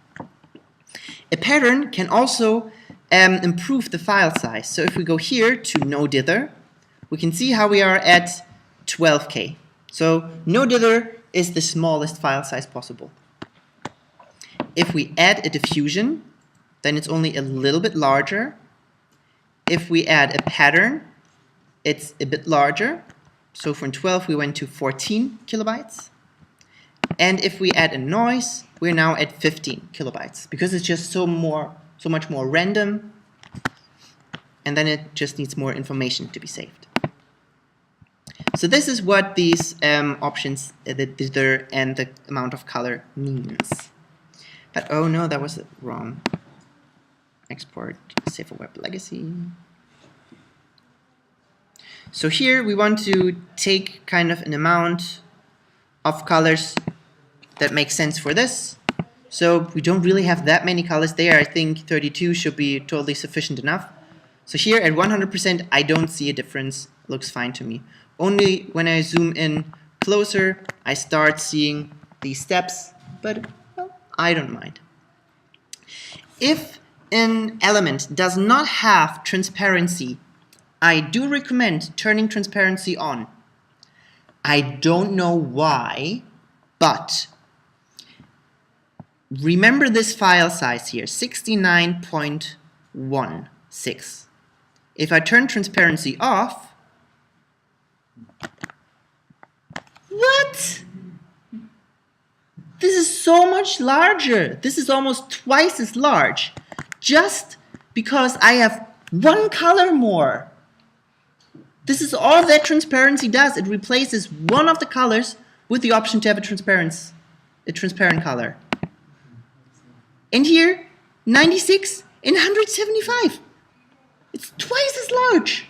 A pattern can also improve the file size. So if we go here to no dither, we can see how we are at 12K. So no dither is the smallest file size possible. If we add a diffusion, then it's only a little bit larger. If we add a pattern, it's a bit larger. So from 12 we went to 14 kilobytes. And if we add a noise, we're now at 15 kilobytes because it's just so much more random, and then it just needs more information to be saved. So this is what these options, the dither and the amount of color, means. But oh no, that was wrong. Export, save for web legacy. So here we want to take kind of an amount of colors that makes sense for this. So we don't really have that many colors there. I think 32 should be totally sufficient enough. So here at 100% I don't see a difference. Looks fine to me. Only when I zoom in closer I start seeing these steps, but well, I don't mind. If an element does not have transparency, I do recommend turning transparency on. I don't know why, but remember this file size here, 69.16. If I turn transparency off, what? This is so much larger. This is almost twice as large, just because I have one color more. This is all that transparency does. It replaces one of the colors with the option to have a transparent color. And here, 96 and 175. It's twice as large.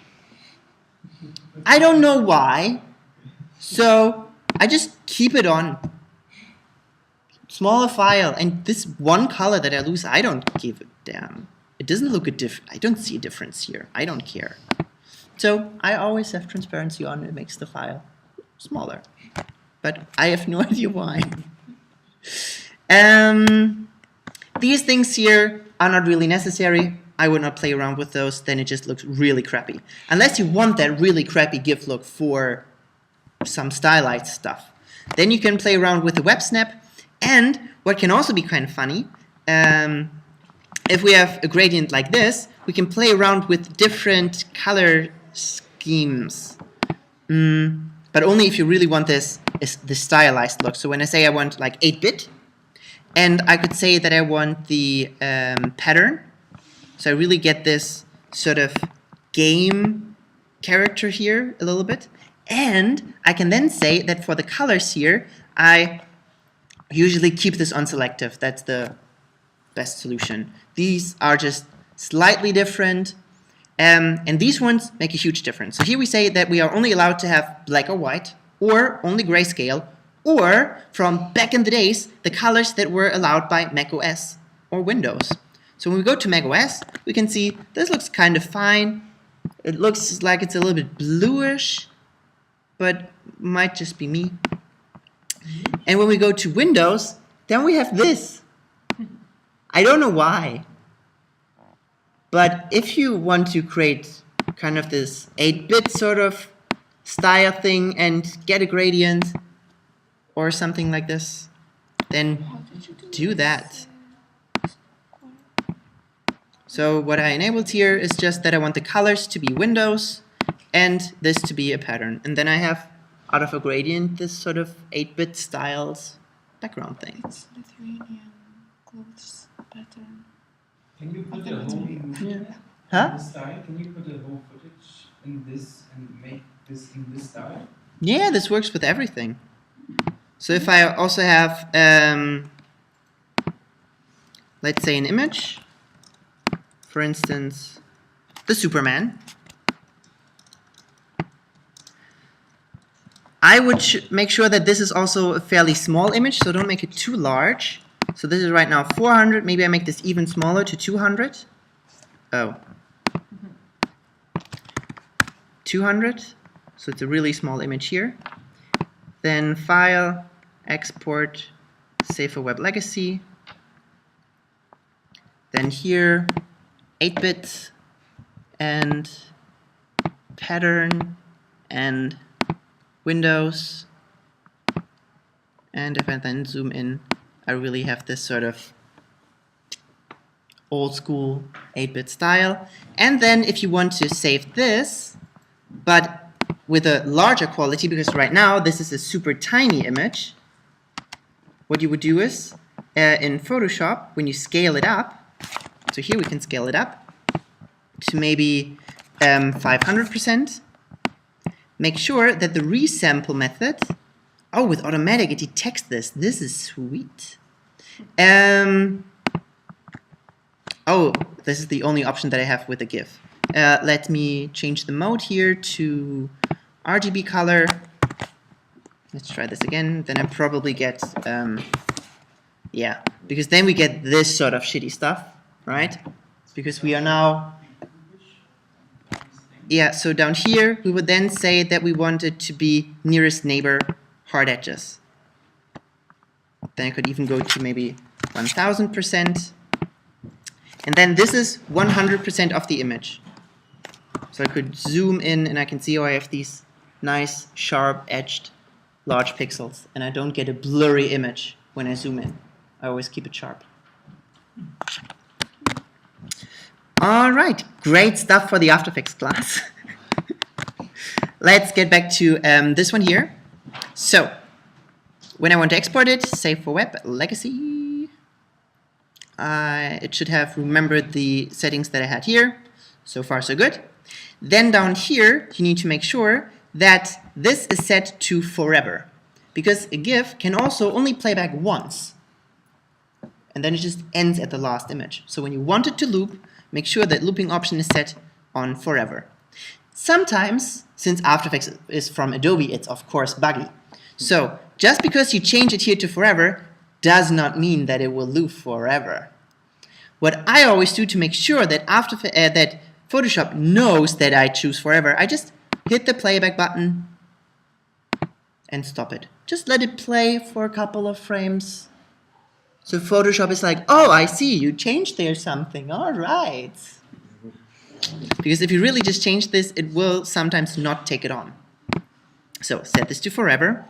I don't know why, so I just keep it on. Smaller file, and this one color that I lose, I don't give a damn. It doesn't look I don't see a difference here. I don't care. So I always have transparency on. It makes the file smaller, but I have no idea why. These things here are not really necessary. I would not play around with those. Then it just looks really crappy. Unless you want that really crappy GIF look for some stylized stuff. Then you can play around with the web snap. And what can also be kind of funny, if we have a gradient like this, we can play around with different color schemes. But only if you really want this stylized look. So when I say I want like 8-bit, and I could say that I want the pattern, so I really get this sort of game character here a little bit. And I can then say that for the colors here, I usually keep this on selective. That's the best solution. These are just slightly different, and these ones make a huge difference. So here we say that we are only allowed to have black or white, or only grayscale, or from back in the days, the colors that were allowed by macOS or Windows. So when we go to macOS, we can see this looks kind of fine. It looks like it's a little bit bluish, but might just be me. And when we go to Windows, then we have this. I don't know why. But if you want to create kind of this 8-bit sort of style thing and get a gradient, or something like this, then do that. So what I enabled here is just that I want the colors to be windows and this to be a pattern. And then I have, out of a gradient, this sort of 8-bit styled background thing. It's Lithuanian clothes pattern. Can you put the whole Huh? this style? Can you put the whole footage in this and make this in this style? Yeah, this works with everything. So if I also have, let's say, an image, for instance, the Superman, I would make sure that this is also a fairly small image, so don't make it too large. So this is right now 400, maybe I make this even smaller to 200. Oh. 200, so it's a really small image here. Then File, Export, Save for Web Legacy. Then here, 8-bit, and pattern, and Windows. And if I then zoom in, I really have this sort of old school 8-bit style. And then if you want to save this, but with a larger quality, because right now this is a super tiny image, what you would do is, in Photoshop, when you scale it up, so here we can scale it up to maybe 500%, make sure that the resample method, oh, with automatic it detects this. This is sweet. Oh, this is the only option that I have with the GIF. Let me change the mode here to RGB color. Let's try this again. Then I probably get, yeah, because then we get this sort of shitty stuff, right? Because we are now, yeah, so down here we would then say that we want it to be nearest neighbor hard edges. Then I could even go to maybe 1000%. And then this is 100% of the image. So I could zoom in and I can see, oh, I have these nice, sharp-edged, large pixels. And I don't get a blurry image when I zoom in. I always keep it sharp. All right, great stuff for the After Effects class. Let's get back to this one here. So, when I want to export it, save for web, legacy. It should have remembered the settings that I had here. So far, so good. Then down here, you need to make sure that this is set to forever. Because a GIF can also only play back once. And then it just ends at the last image. So when you want it to loop, make sure that looping option is set on forever. Sometimes, since After Effects is from Adobe, it's of course buggy. So just because you change it here to forever does not mean that it will loop forever. What I always do to make sure that that Photoshop knows that I choose forever, I just hit the playback button and stop it. Just let it play for a couple of frames. So Photoshop is like, oh, I see, you changed there something, all right. Because if you really just change this, it will sometimes not take it on. So set this to forever.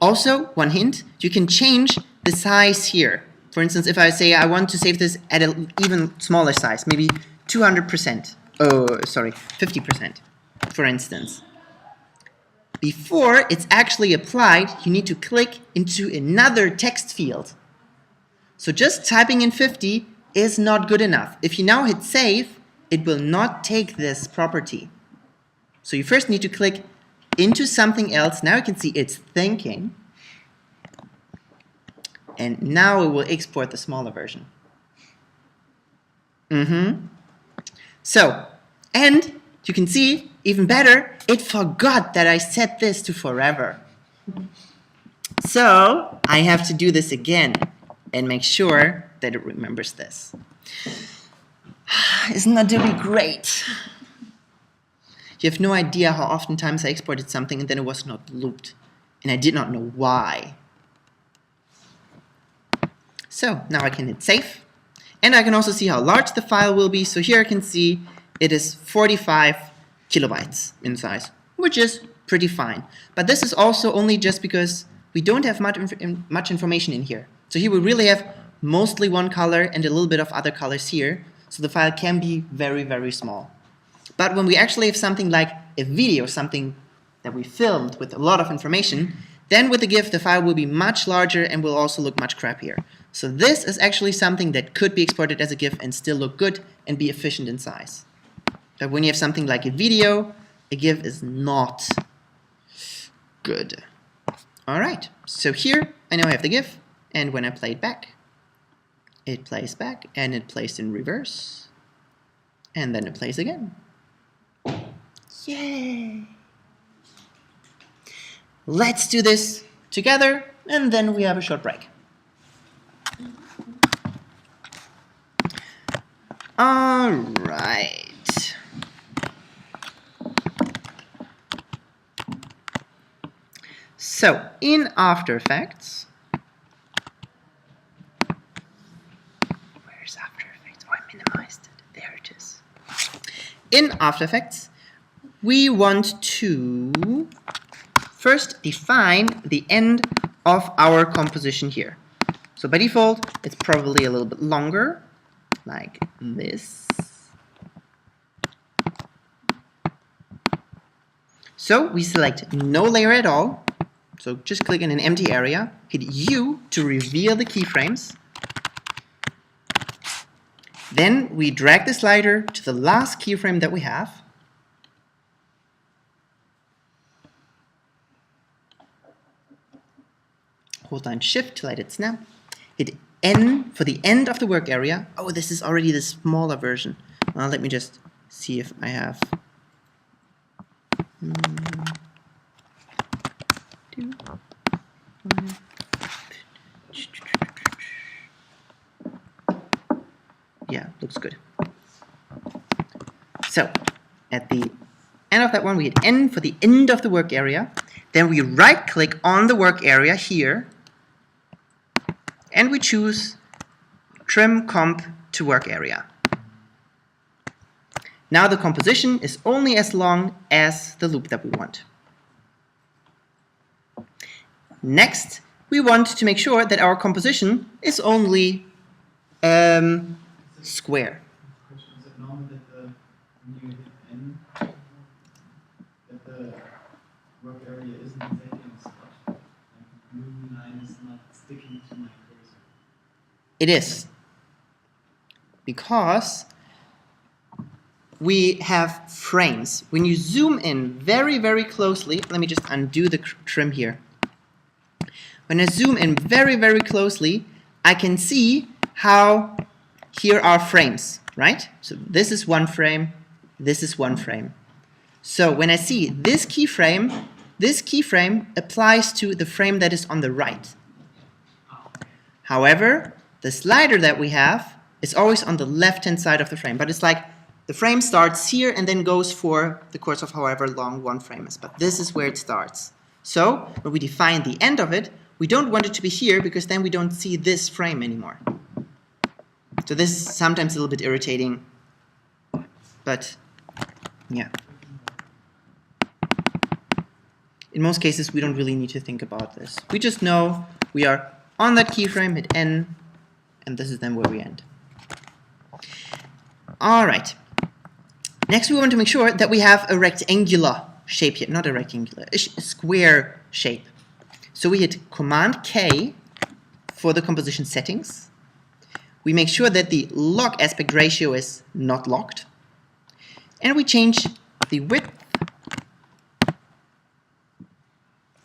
Also, one hint, you can change the size here. For instance, if I say I want to save this at an even smaller size, maybe 200%. Oh, sorry, 50%, for instance. Before it's actually applied, you need to click into another text field. So just typing in 50 is not good enough. If you now hit save, it will not take this property. So you first need to click into something else. Now you can see it's thinking. And now it will export the smaller version. So, and you can see, even better, it forgot that I set this to forever. So, I have to do this again and make sure that it remembers this. Isn't Adobe great? You have no idea how oftentimes I exported something and then it was not looped. And I did not know why. So now I can hit save. And I can also see how large the file will be. So here I can see it is 45 kilobytes in size, which is pretty fine. But this is also only just because we don't have much information in here. So here we really have mostly one color and a little bit of other colors here. So the file can be very, very small. But when we actually have something like a video, something that we filmed with a lot of information, then with the GIF, the file will be much larger and will also look much crappier. So this is actually something that could be exported as a GIF and still look good and be efficient in size. But when you have something like a video, a GIF is not good. Alright, so here I now have the GIF, and when I play it back and it plays in reverse, and then it plays again. Yay! Let's do this together, and then we have a short break. Alright. So, in After Effects, where's After Effects? Oh, I minimized it. There it is. In After Effects, we want to first define the end of our composition here. So by default, it's probably a little bit longer, like this. So we select no layer at all. So just click in an empty area, hit U to reveal the keyframes. Then we drag the slider to the last keyframe that we have. Hold down Shift to let it snap. Hit N for the end of the work area. Oh, this is already the smaller version. Let me just see if I have... Yeah, looks good. So, at the end of that one, we hit N for the end of the work area. Then we right-click on the work area here, and we choose Trim Comp to Work Area. Now the composition is only as long as the loop that we want. Next, we want to make sure that our composition is only square. Is it normal that when you hit N, that the work area isn't exactly on the spot? Like the blue line is not sticking to my cursor. It is. Because we have frames. When you zoom in very, very closely, let me just undo the trim here. When I zoom in very, very closely, I can see how here are frames, right? So this is one frame, this is one frame. So when I see this keyframe applies to the frame that is on the right. However, the slider that we have is always on the left-hand side of the frame, but it's like the frame starts here and then goes for the course of however long one frame is, but this is where it starts. So when we define the end of it, we don't want it to be here because then we don't see this frame anymore. So this is sometimes a little bit irritating, but yeah. In most cases, we don't really need to think about this. We just know we are on that keyframe, hit N, and this is then where we end. All right. Next, we want to make sure that we have a rectangular shape here, not a rectangular, a square shape. So we hit Command K for the composition settings. We make sure that the lock aspect ratio is not locked. And we change the width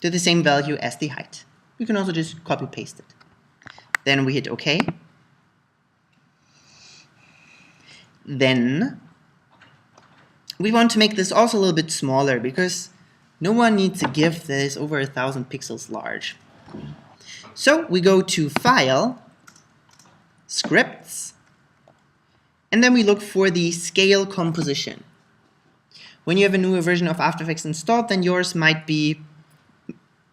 to the same value as the height. We can also just copy paste it. Then we hit OK. Then we want to make this also a little bit smaller because no one needs a GIF that is over 1,000 pixels large. So we go to File, Scripts, and then we look for the Scale Composition. When you have a newer version of After Effects installed, then yours might be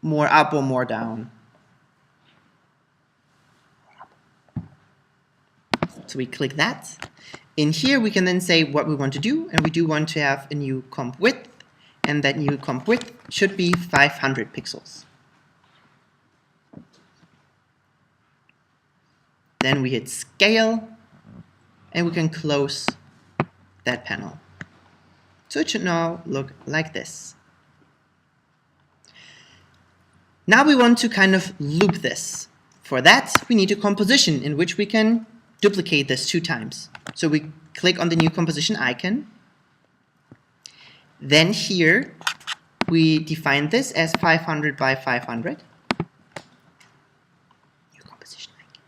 more up or more down. So we click that. In here we can then say what we want to do, and we do want to have a new comp width, and that new comp width should be 500 pixels. Then we hit scale, and we can close that panel. So it should now look like this. Now we want to kind of loop this. For that, we need a composition in which we can duplicate this 2 times. So we click on the new composition icon. Then here, we define this as 500 by 500. New composition icon.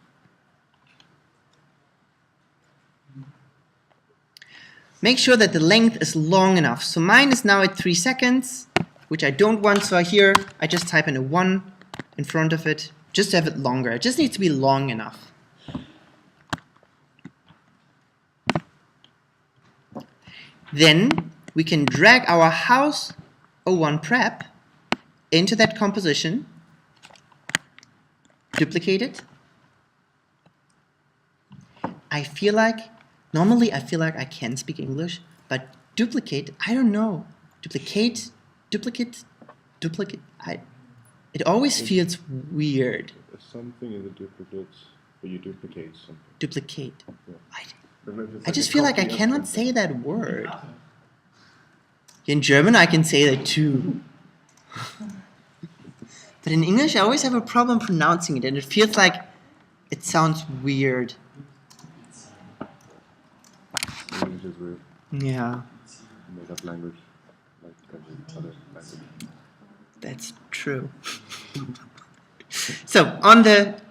Make sure that the length is long enough. So mine is now at 3 seconds, which I don't want. So here, I just type in a 1 in front of it, just to have it longer. It just needs to be long enough. Then we can drag our house 01 prep into that composition, duplicate it. Normally I feel like I can speak English, but duplicate, I don't know. Duplicate, it always feels weird. Something is a duplicate, but you duplicate something. Duplicate. Yeah. I just feel like I cannot say that word. In German I can say that too. But in English I always have a problem pronouncing it, and it feels like it sounds weird. English is weird. Yeah. Made up language, like every other language. That's true. So on the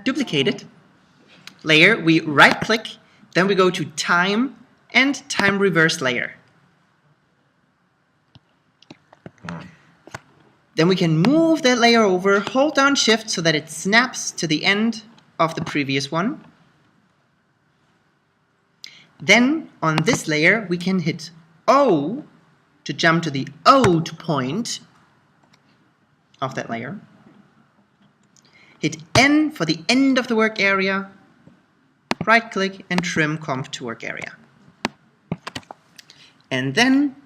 duplicated layer, we right click, then we go to time and time reverse layer. Then we can move that layer over, hold down shift so that it snaps to the end of the previous one. Then on this layer we can hit O to jump to the old point of that layer. Hit N for the end of the work area. Right click and trim conf to work area. And then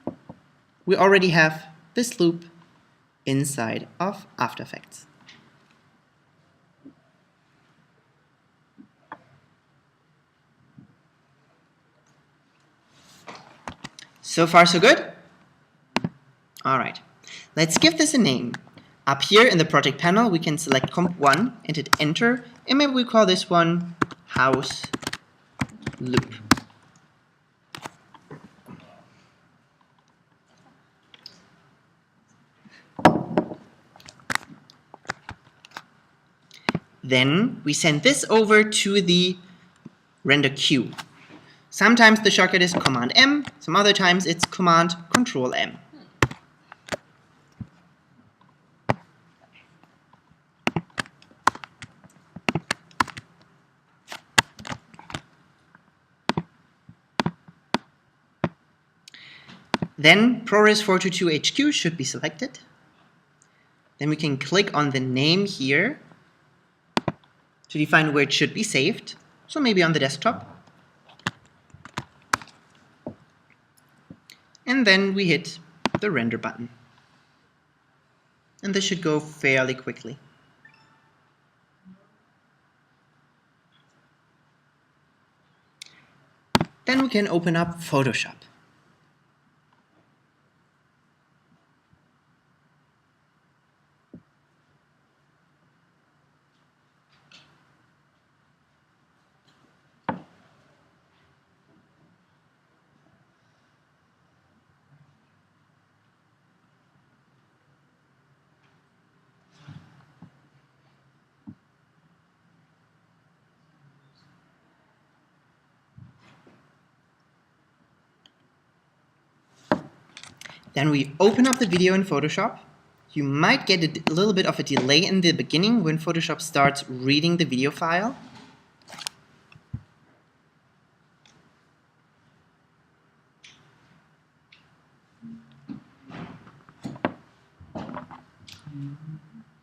we already have this loop inside of After Effects. So far so good? Alright, let's give this a name. Up here in the project panel we can select comp 1 and hit enter, and maybe we call this one house loop. Then we send this over to the render queue. Sometimes the shortcut is Command M, some other times it's Command Control M. Then ProRes 422 HQ should be selected. Then we can click on the name here to define where it should be saved. So maybe on the desktop. And then we hit the render button. And this should go fairly quickly. Then we can open up Photoshop. Then we open up the video in Photoshop. You might get a little bit of a delay in the beginning when Photoshop starts reading the video file.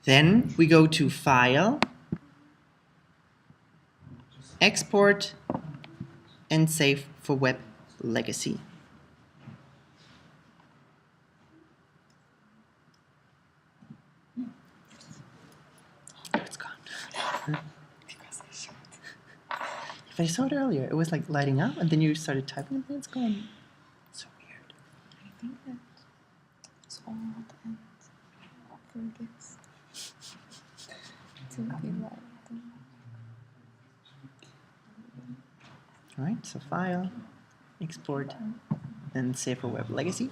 Then we go to File, Export, and Save for Web Legacy. It's gone. But I saw it earlier. It was like lighting up, and then you started typing, and then it's gone. So weird. I think that it's odd and forgets to be light. All right, so file, export, and save for web legacy.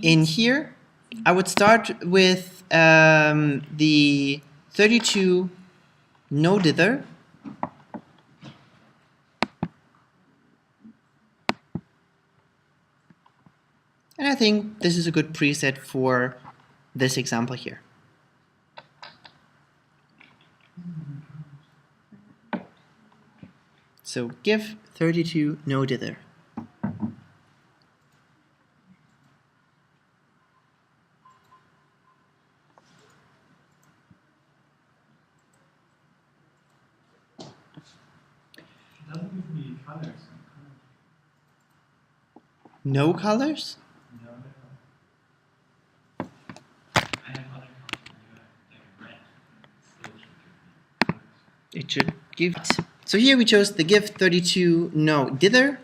In here, I would start with the 32 no dither. And I think this is a good preset for this example here. So give 32 no dither. It doesn't give me colors. No colors? No, I have other colors like red. Still should give me colors. It should give it. So here we chose the give 32 no dither.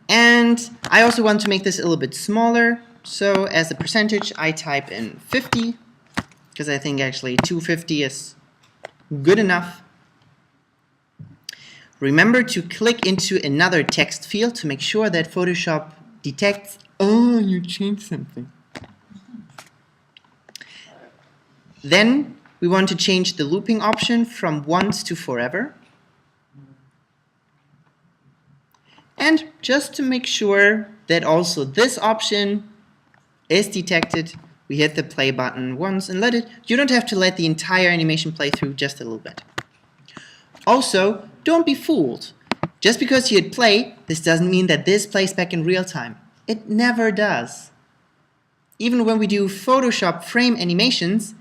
And I also want to make this a little bit smaller. So as a percentage, I type in 50, because I think actually 250 is good enough. Remember to click into another text field to make sure that Photoshop detects, oh, you changed something. Then we want to change the looping option from once to forever. And just to make sure that also this option is detected, we hit the play button once and let it. You don't have to let the entire animation play through, just a little bit. Also, don't be fooled. Just because you hit play, this doesn't mean that this plays back in real time. It never does. Even when we do Photoshop frame animations,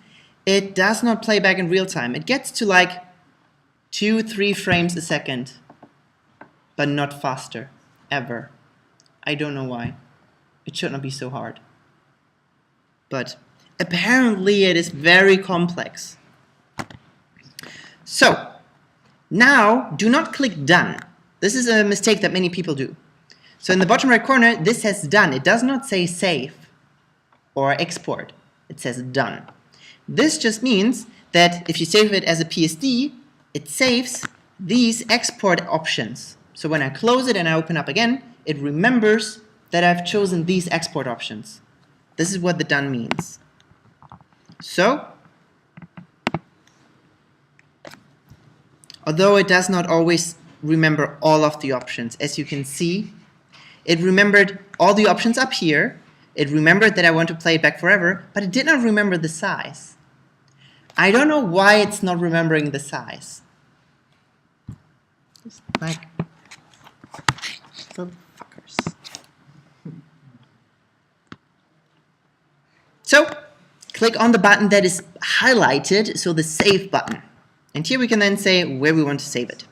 it does not play back in real time. It gets to like 2-3 frames a second, but not faster, ever. I don't know why. It should not be so hard. But apparently it is very complex. So, now do not click done. This is a mistake that many people do. So in the bottom right corner, this says done. It does not say save or export. It says done. This just means that if you save it as a PSD, it saves these export options. So when I close it and I open up again, it remembers that I've chosen these export options. This is what the done means. So, although it does not always remember all of the options, as you can see, it remembered all the options up here. It remembered that I want to play it back forever, but it did not remember the size. I don't know why it's not remembering the size. Just like little fuckers. So, click on the button that is highlighted, so the save button. And here we can then say where we want to save it.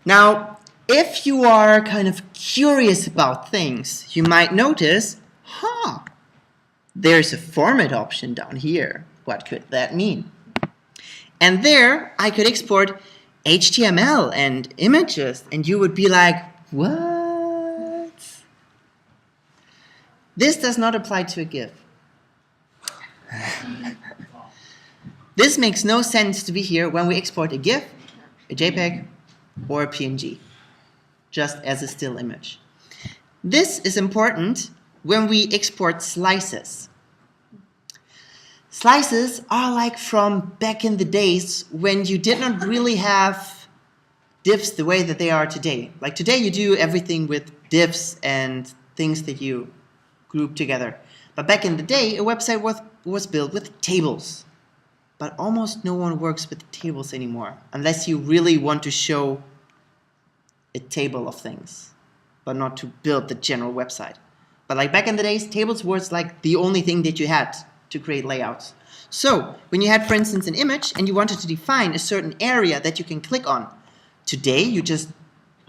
Now, if you are kind of curious about things, you might notice, there's a format option down here. What could that mean? And there, I could export HTML and images, and you would be like, what? This does not apply to a GIF. This makes no sense to be here when we export a GIF, a JPEG, or a PNG, just as a still image. This is important when we export slices. Slices are like from back in the days when you did not really have diffs the way that they are today. Like today you do everything with diffs and things that you group together. But back in the day, a website was built with tables. But almost no one works with tables anymore, unless you really want to show a table of things, but not to build the general website. But like back in the days, tables was like the only thing that you had to create layouts. So when you had, for instance, an image and you wanted to define a certain area that you can click on, today you just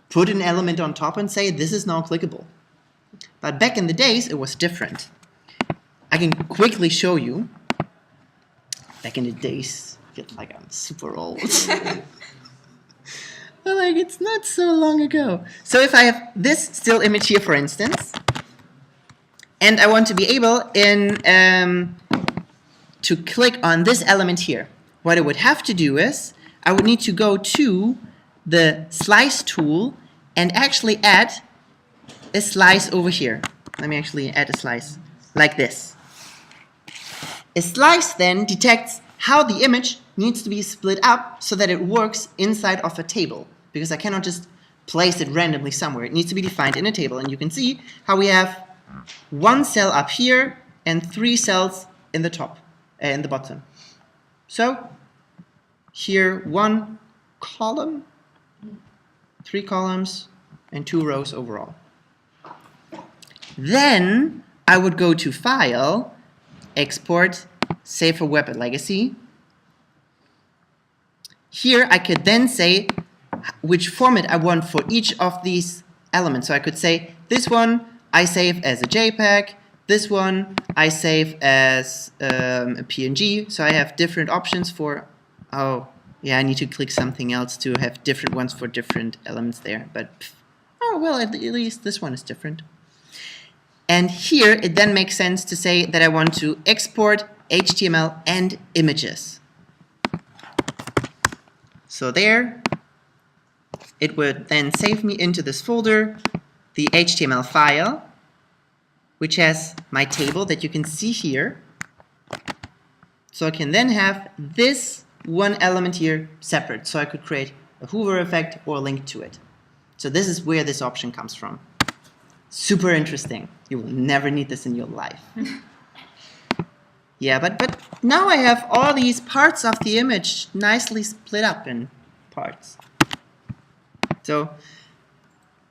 put an element on top and say this is now clickable. But back in the days, it was different. I can quickly show you. back in the days, I feel like I'm super old. But like it's not so long ago. So if I have this still image here, for instance, and I want to be able to click on this element here, what I would have to do is I would need to go to the slice tool and actually add a slice over here. Let me actually add a slice like this. A slice then detects how the image needs to be split up so that it works inside of a table, because I cannot just place it randomly somewhere. It needs to be defined in a table, and you can see how we have one cell up here and 3 cells in the top, in the bottom. So here 1 column, 3 columns, and 2 rows overall. Then I would go to File, Export, Save for Web and Legacy. Here I could then say which format I want for each of these elements. So I could say this one I save as a JPEG, this one I save as a PNG. So I have different options for, oh yeah, I need to click something else to have different ones for different elements there. But oh well, at least this one is different. And here it then makes sense to say that I want to export HTML and images. So there, it would then save me into this folder the HTML file, which has my table that you can see here. So I can then have this one element here separate. So I could create a Hoover effect or a link to it. So this is where this option comes from. Super interesting. You will never need this in your life. Yeah, but now I have all these parts of the image nicely split up in parts. So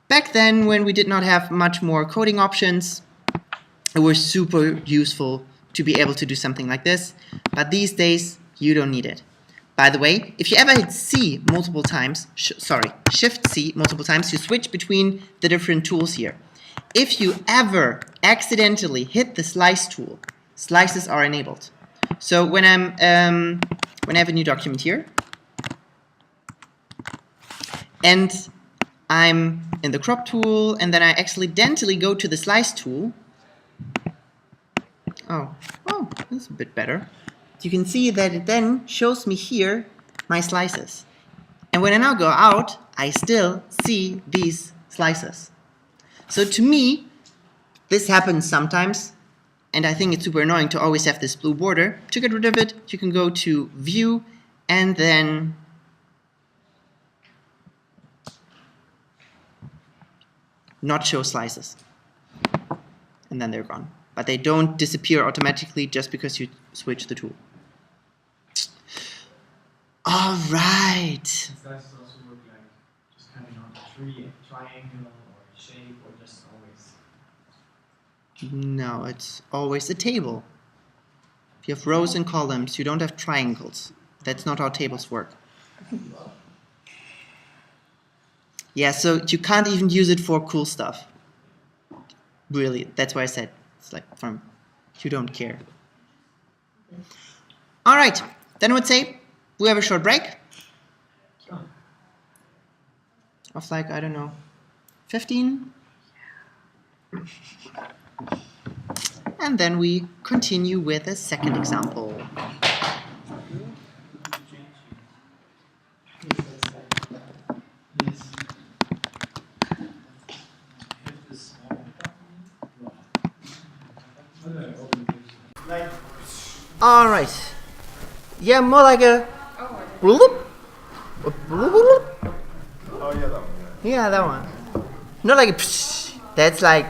back then, when we did not have much more coding options, it was super useful to be able to do something like this. But these days, you don't need it. By the way, if you ever hit C multiple times, Shift C multiple times, you switch between the different tools here. If you ever accidentally hit the slice tool, slices are enabled. So when I have a new document here, and I'm in the crop tool, and then I accidentally go to the slice tool. Oh, that's a bit better. You can see that it then shows me here my slices. And when I now go out, I still see these slices. So to me, this happens sometimes, and I think it's super annoying to always have this blue border. To get rid of it, you can go to View, and then Not Show Slices. And then they're gone. But they don't disappear automatically just because you switch the tool. All right. Slices also work like just having on a triangle or a shape, or just always? No, it's always a table. If you have rows and columns, you don't have triangles. That's not how tables work. Yeah, so you can't even use it for cool stuff. Really, that's why I said it's like you don't care. All right, then I would say we have a short break of like, I don't know, 15. And then we continue with a second example. All right. Yeah, more like a. Oh yeah, that one. Yeah, that one. Not like a. That's like.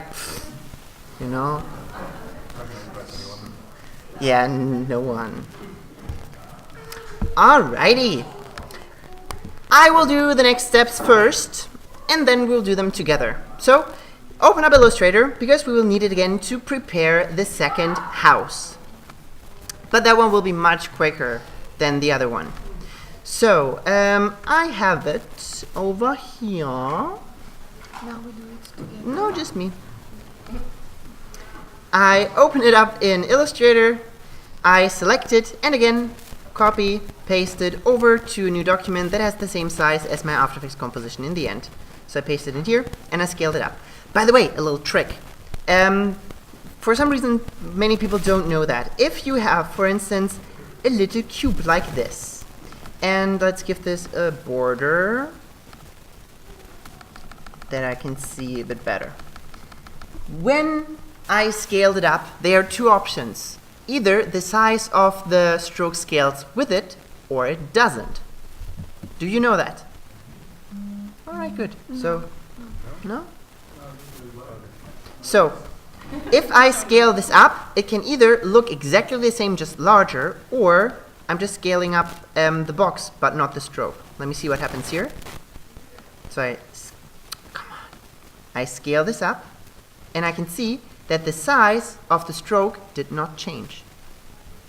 You know. Yeah, no one. Alrighty. I will do the next steps first, and then we'll do them together. So, open up Illustrator, because we will need it again to prepare the second house. But that one will be much quicker than the other one. So, I have it over here. Now we do it together. No, just me. I open it up in Illustrator, I select it, and again, copy, paste it over to a new document that has the same size as my After Effects composition in the end. So I paste it in here and I scaled it up. By the way, a little trick. For some reason, many people don't know that. If you have, for instance, a little cube like this, and let's give this a border that I can see a bit better. When I scaled it up, there are two options. Either the size of the stroke scales with it, or it doesn't. Do you know that? Alright, good. So, no? So, if I scale this up, it can either look exactly the same, just larger, or I'm just scaling up the box, but not the stroke. Let me see what happens here. So I scale this up, and I can see that the size of the stroke did not change.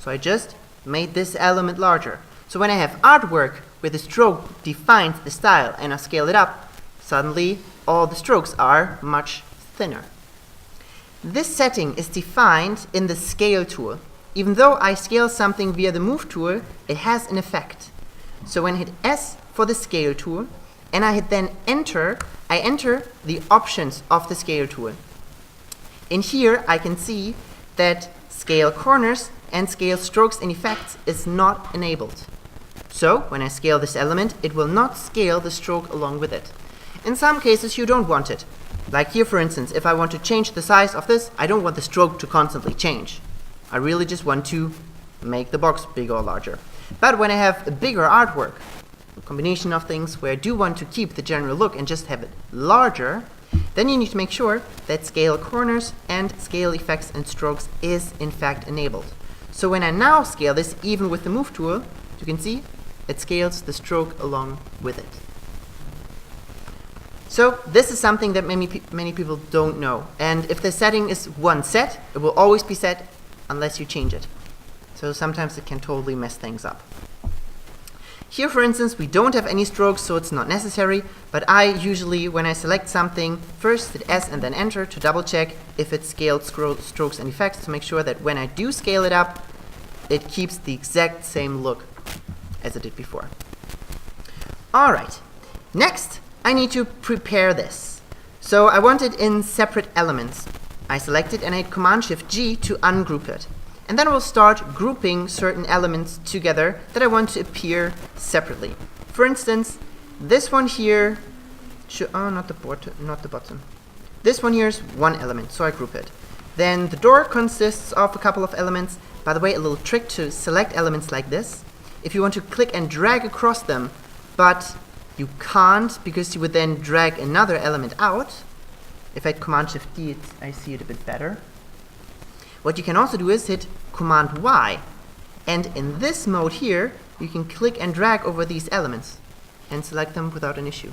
So I just made this element larger. So when I have artwork where the stroke defines the style and I scale it up, suddenly all the strokes are much thinner. This setting is defined in the Scale tool. Even though I scale something via the Move tool, it has an effect. So when I hit S for the Scale tool, and I hit then Enter, I enter the options of the Scale tool. In here, I can see that Scale Corners and Scale Strokes and Effects is not enabled. So when I scale this element, it will not scale the stroke along with it. In some cases, you don't want it. Like here, for instance, if I want to change the size of this, I don't want the stroke to constantly change. I really just want to make the box bigger or larger. But when I have a bigger artwork, a combination of things where I do want to keep the general look and just have it larger, then you need to make sure that Scale Corners and Scale Effects and Strokes is in fact enabled. So when I now scale this, even with the Move tool, you can see it scales the stroke along with it. So this is something that many people don't know. And if the setting is one set, it will always be set unless you change it. So sometimes it can totally mess things up. Here, for instance, we don't have any strokes, so it's not necessary. But I usually, when I select something, first hit S and then Enter to double check if it's scaled strokes and effects to make sure that when I do scale it up, it keeps the exact same look as it did before. Alright, next I need to prepare this. So I want it in separate elements. I select it and I hit Command-Shift-G to ungroup it. And then we'll start grouping certain elements together that I want to appear separately. For instance, this one here should, not the bottom. This one here is one element, so I group it. Then the door consists of a couple of elements. By the way, a little trick to select elements like this. If you want to click and drag across them, but you can't because you would then drag another element out. If I hit Command-Shift-D, I see it a bit better. What you can also do is hit Command-Y. And in this mode here, you can click and drag over these elements and select them without an issue.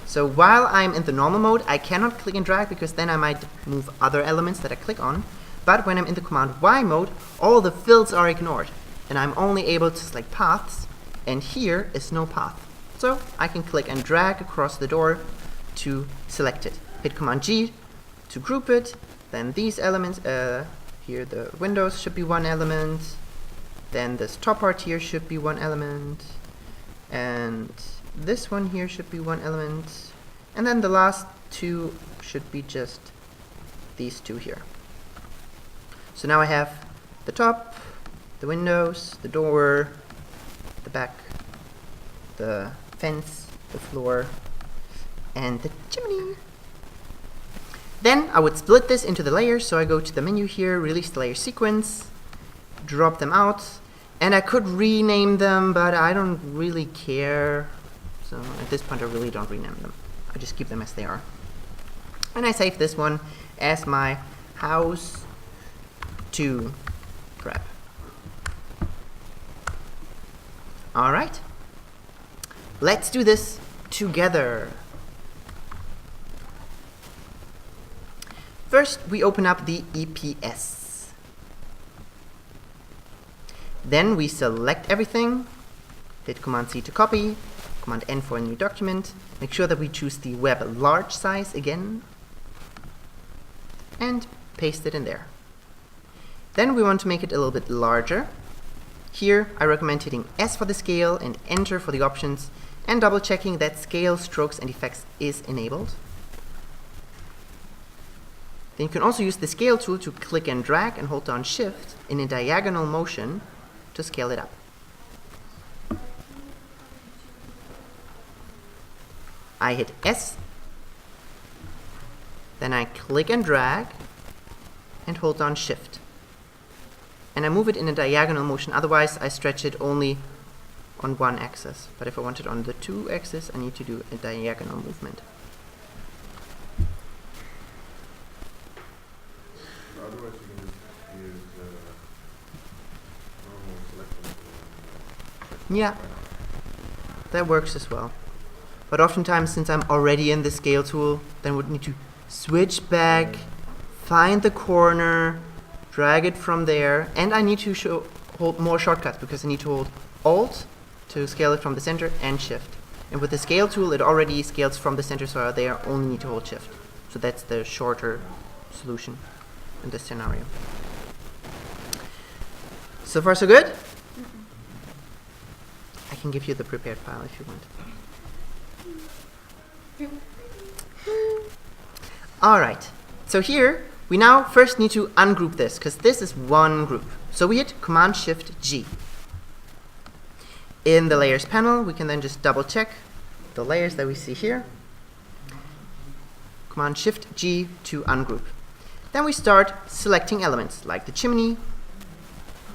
So while I'm in the normal mode, I cannot click and drag because then I might move other elements that I click on. But when I'm in the Command-Y mode, all the fills are ignored. And I'm only able to select paths, and here is no path. So I can click and drag across the door to select it. Hit Command-G to group it. Then these elements, here the windows should be one element. Then this top part here should be one element. And this one here should be one element. And then the last two should be just these two here. So now I have the top, the windows, the door, the back, the fence, the floor, and the chimney. Then I would split this into the layers, so I go to the menu here, release the layer sequence, drop them out, and I could rename them, but I don't really care. So at this point I really don't rename them. I just keep them as they are. And I save this one as my house to prep. Alright. Let's do this together. First, we open up the EPS. Then we select everything, hit Command-C to copy, Command-N for a new document, make sure that we choose the web large size again, and paste it in there. Then we want to make it a little bit larger. Here, I recommend hitting S for the scale and Enter for the options, and double checking that Scale, Strokes and Effects is enabled. Then you can also use the Scale tool to click and drag and hold down Shift in a diagonal motion to scale it up. I hit S, then I click and drag and hold down Shift. And I move it in a diagonal motion, otherwise I stretch it only on one axis. But if I want it on the two axes, I need to do a diagonal movement. Otherwise, you can just use normal selection. Yeah, that works as well. But oftentimes, since I'm already in the scale tool, then I would need to switch back, find the corner, drag it from there, and I need to hold more shortcuts because I need to hold Alt to scale it from the center and Shift. And with the scale tool, it already scales from the center, so I only need to hold Shift. So that's the shorter solution in this scenario. So far, so good? I can give you the prepared file if you want. Alright, so here we now first need to ungroup this, because this is one group. So we hit Command-Shift-G. In the Layers panel, we can then just double check the layers that we see here. Command-Shift-G to ungroup. Then we start selecting elements, like the chimney,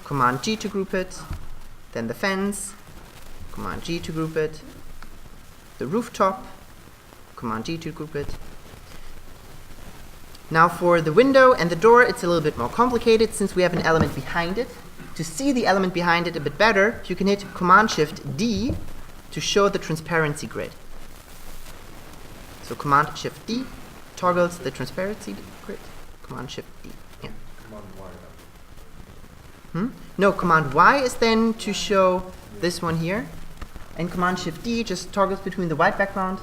Command-G to group it, then the fence, Command-G to group it, the rooftop, Command-G to group it. Now for the window and the door, it's a little bit more complicated since we have an element behind it. To see the element behind it a bit better, you can hit Command-Shift-D to show the transparency grid. So Command-Shift-D toggles the transparency grid. Command-Shift-D. Yeah. Command-Y. No, Command-Y is then to show this one here. And Command-Shift-D just toggles between the white background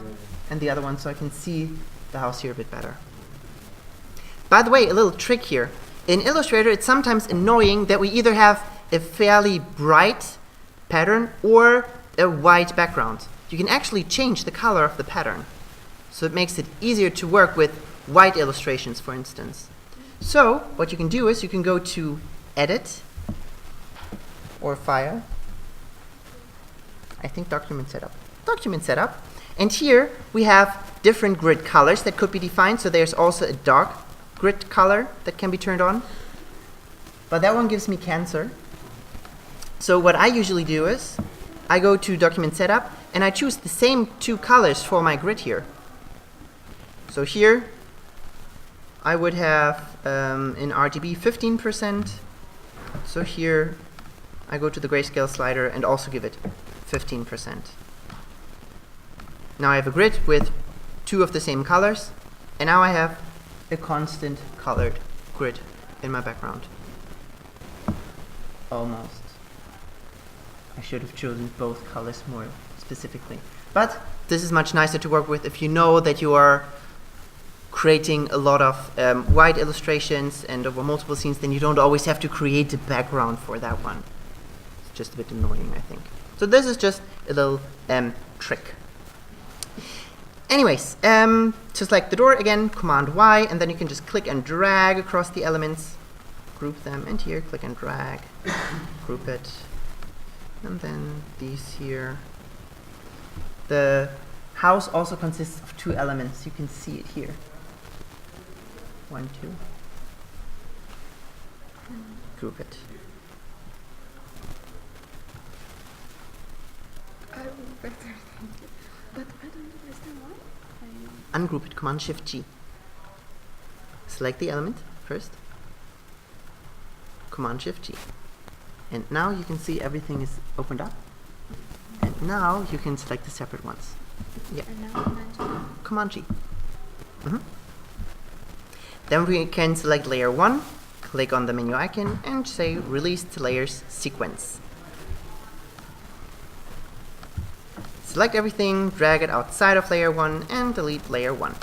and the other one, so I can see the house here a bit better. By the way, a little trick here. In Illustrator, it's sometimes annoying that we either have a fairly bright pattern or a white background. You can actually change the color of the pattern. So it makes it easier to work with white illustrations, for instance. So what you can do is you can go to Edit or File. I think Document Setup. Document Setup. And here we have different grid colors that could be defined. So there's also a dark grid color that can be turned on. But that one gives me cancer. So what I usually do is I go to Document Setup and I choose the same two colors for my grid here. So here I would have in RGB 15%. So here I go to the grayscale slider and also give it 15%. Now I have a grid with two of the same colors, and now I have a constant colored grid in my background. Almost. I should have chosen both colors more specifically. But this is much nicer to work with if you know that you are creating a lot of white illustrations and over multiple scenes, then you don't always have to create a background for that one. It's just a bit annoying, I think. So this is just a little trick. Anyways, to select the door, again, Command-Y, and then you can just click and drag across the elements, group them, and here, click and drag, group it, and then these here. The house also consists of two elements. You can see it here. 1, 2. Group it. I will better thank you. But I don't understand why. Ungroup it, Command-Shift-G. Select the element first. Command-Shift-G. And now you can see everything is opened up. And now you can select the separate ones. Yeah. And now Command-G. Then we can select layer 1, click on the menu icon, and say Release to Layers Sequence. Select everything, drag it outside of layer 1, and delete layer 1.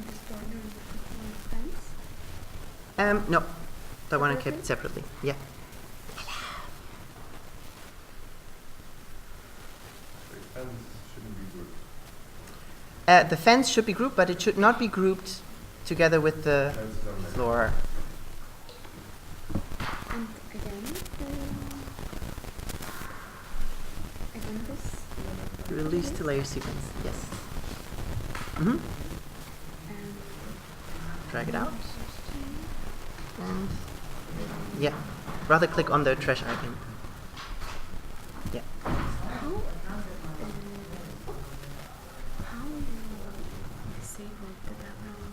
this border is the fence. No. That one I kept separately. Yeah. The fence shouldn't be grouped. The fence should be grouped, but it should not be grouped together with the Fence is on there. floor. And again this. Release to layer sequence. Yes. Mm-hmm. And Drag it out. And yeah. Rather click on the trash icon. Yeah. how you save the background?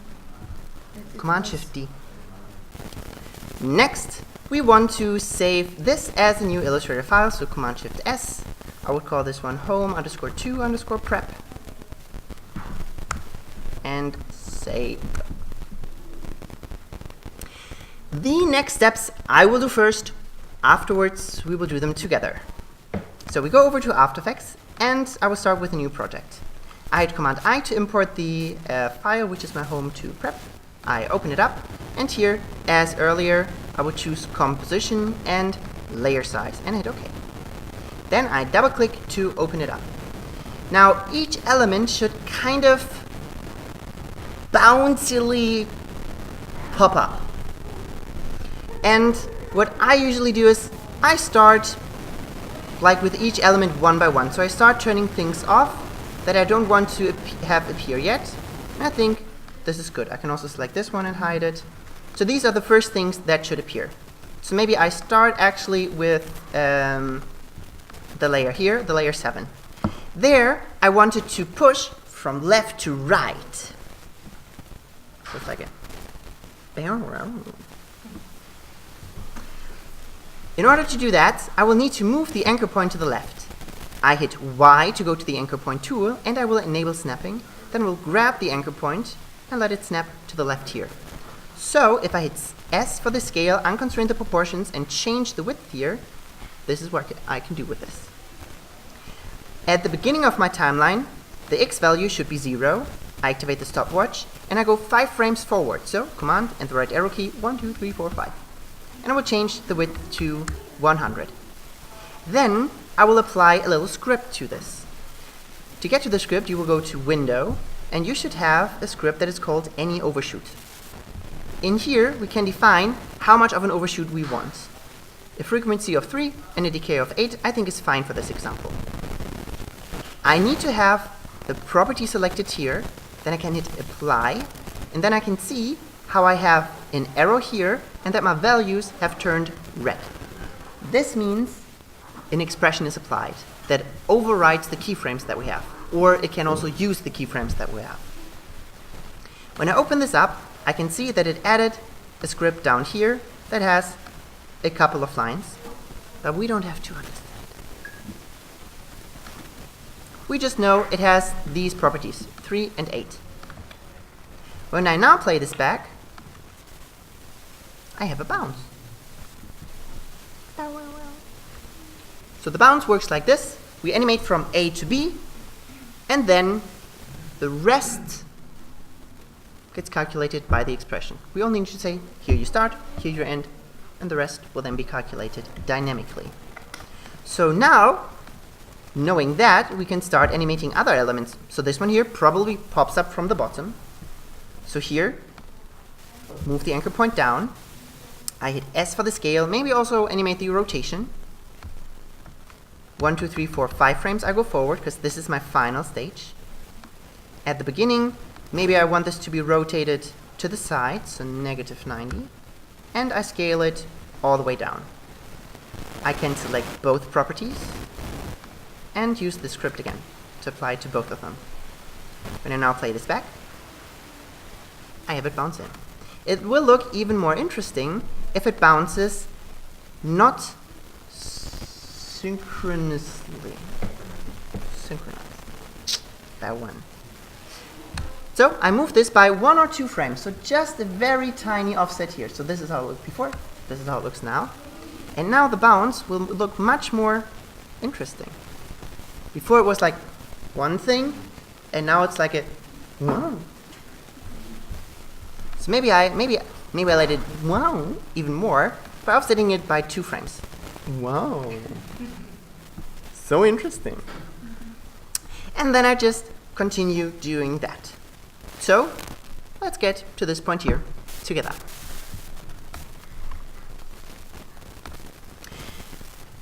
That it Command was- Shift D. Next, we want to save this as a new Illustrator file, so Command Shift S. I would call this one home_2_prep. And save. The next steps I will do first. Afterwards, we will do them together. So we go over to After Effects, and I will start with a new project. I hit Command I to import the file, which is my home_2_prep. I open it up, and here, as earlier, I will choose Composition and Layer Size, and hit OK. Then I double-click to open it up. Now, each element should kind of bouncily pop up. And what I usually do is I start like with each element one by one. So I start turning things off that I don't want to have appear yet. And I think this is good. I can also select this one and hide it. So these are the first things that should appear. So maybe I start actually with the layer here, the layer 7. There, I wanted to push from left to right. Just like it. In order to do that, I will need to move the anchor point to the left. I hit Y to go to the anchor point tool, and I will enable snapping. Then we'll grab the anchor point and let it snap to the left here. So if I hit S for the scale, unconstrain the proportions, and change the width here, this is what I can do with this. At the beginning of my timeline, the X value should be 0. I activate the stopwatch, and I go 5 frames forward. So Command and the right arrow key, 1, 2, 3, 4, 5. And I will change the width to 100. Then I will apply a little script to this. To get to the script, you will go to Window, and you should have a script that is called any overshoot. In here, we can define how much of an overshoot we want. A frequency of 3 and a decay of 8, I think is fine for this example. I need to have the property selected here, then I can hit Apply, and then I can see how I have an arrow here and that my values have turned red. This means an expression is applied that overrides the keyframes that we have, or it can also use the keyframes that we have. When I open this up, I can see that it added a script down here that has a couple of lines, but we don't have to understand. We just know it has these properties, 3 and 8. When I now play this back, I have a bounce. So the bounce works like this. We animate from A to B, and then the rest gets calculated by the expression. We only need to say, here you start, here you end, and the rest will then be calculated dynamically. So now, knowing that, we can start animating other elements. So this one here probably pops up from the bottom. So here, move the anchor point down. I hit S for the scale, maybe also animate the rotation. 1, 2, 3, 4, 5 frames I go forward, because this is my final stage. At the beginning, maybe I want this to be rotated to the side, so -90. And I scale it all the way down. I can select both properties and use the script again to apply to both of them. When I now play this back, I have it bounce in. It will look even more interesting if it bounces not synchronously. Synchronized. That one. So I move this by 1 or 2 frames, so just a very tiny offset here. So this is how it looked before, this is how it looks now. And now the bounce will look much more interesting. Before it was like one thing, and now it's like a whoa. So maybe Maybe I'll edit wow even more by offsetting it by 2 frames. Wow. So interesting. And then I just continue doing that. So let's get to this point here together.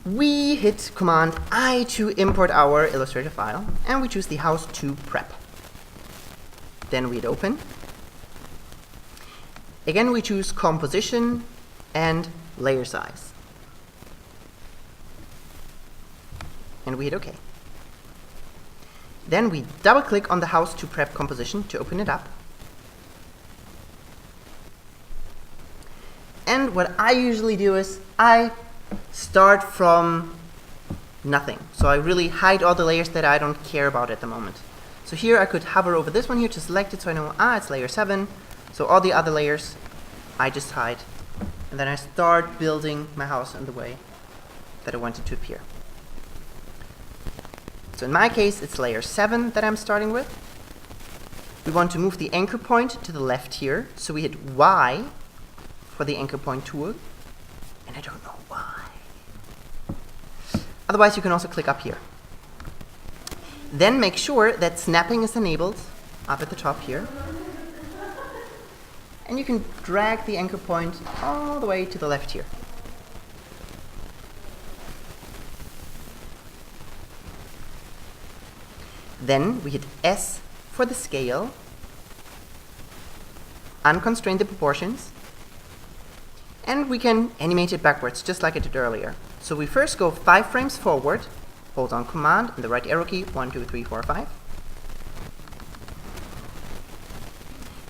We hit Command I to import our Illustrator file, and we choose the house to prep. Then we hit open. Again, we choose composition and layer size. And we hit OK. Then we double click on the house to prep composition to open it up. And what I usually do is I start from nothing. So I really hide all the layers that I don't care about at the moment. So here I could hover over this one here to select it so I know, it's layer 7. So all the other layers I just hide. And then I start building my house in the way that I want it to appear. So in my case, it's layer 7 that I'm starting with. We want to move the anchor point to the left here. So we hit Y for the anchor point tool. And I don't know why. Otherwise, you can also click up here. Then make sure that snapping is enabled up at the top here. And you can drag the anchor point all the way to the left here. Then we hit S for the scale, unconstrain the proportions, and we can animate it backwards just like I did earlier. So we first go 5 frames forward, hold down Command and the right arrow key, 1, 2, 3, 4, 5.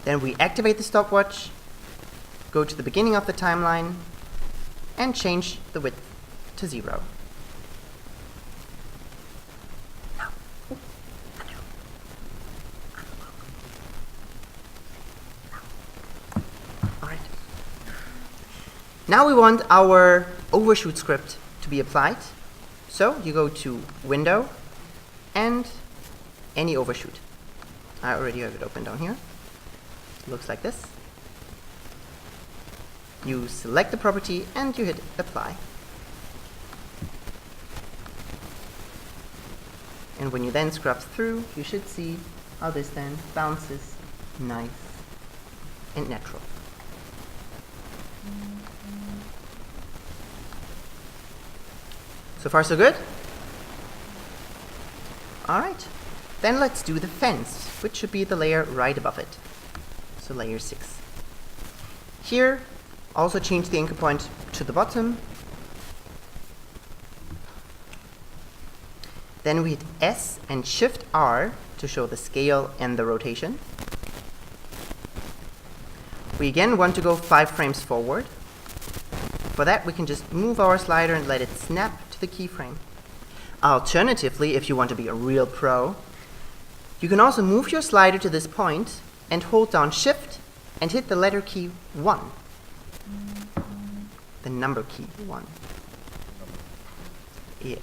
Then we activate the stopwatch, go to the beginning of the timeline, and change the width to 0. Alright. Now we want our overshoot script to be applied. So you go to Window and any overshoot. I already have it open down here. Looks like this. You select the property and you hit apply. And when you then scrub through, you should see how this then bounces nice and natural. So far so good? Alright, then let's do the fence, which should be the layer right above it. So layer 6. Here, also change the anchor point to the bottom. Then we hit S and Shift R to show the scale and the rotation. We again want to go 5 frames forward. For that, we can just move our slider and let it snap to the keyframe. Alternatively, if you want to be a real pro, you can also move your slider to this point and hold down Shift and hit the letter key 1. The number key 1.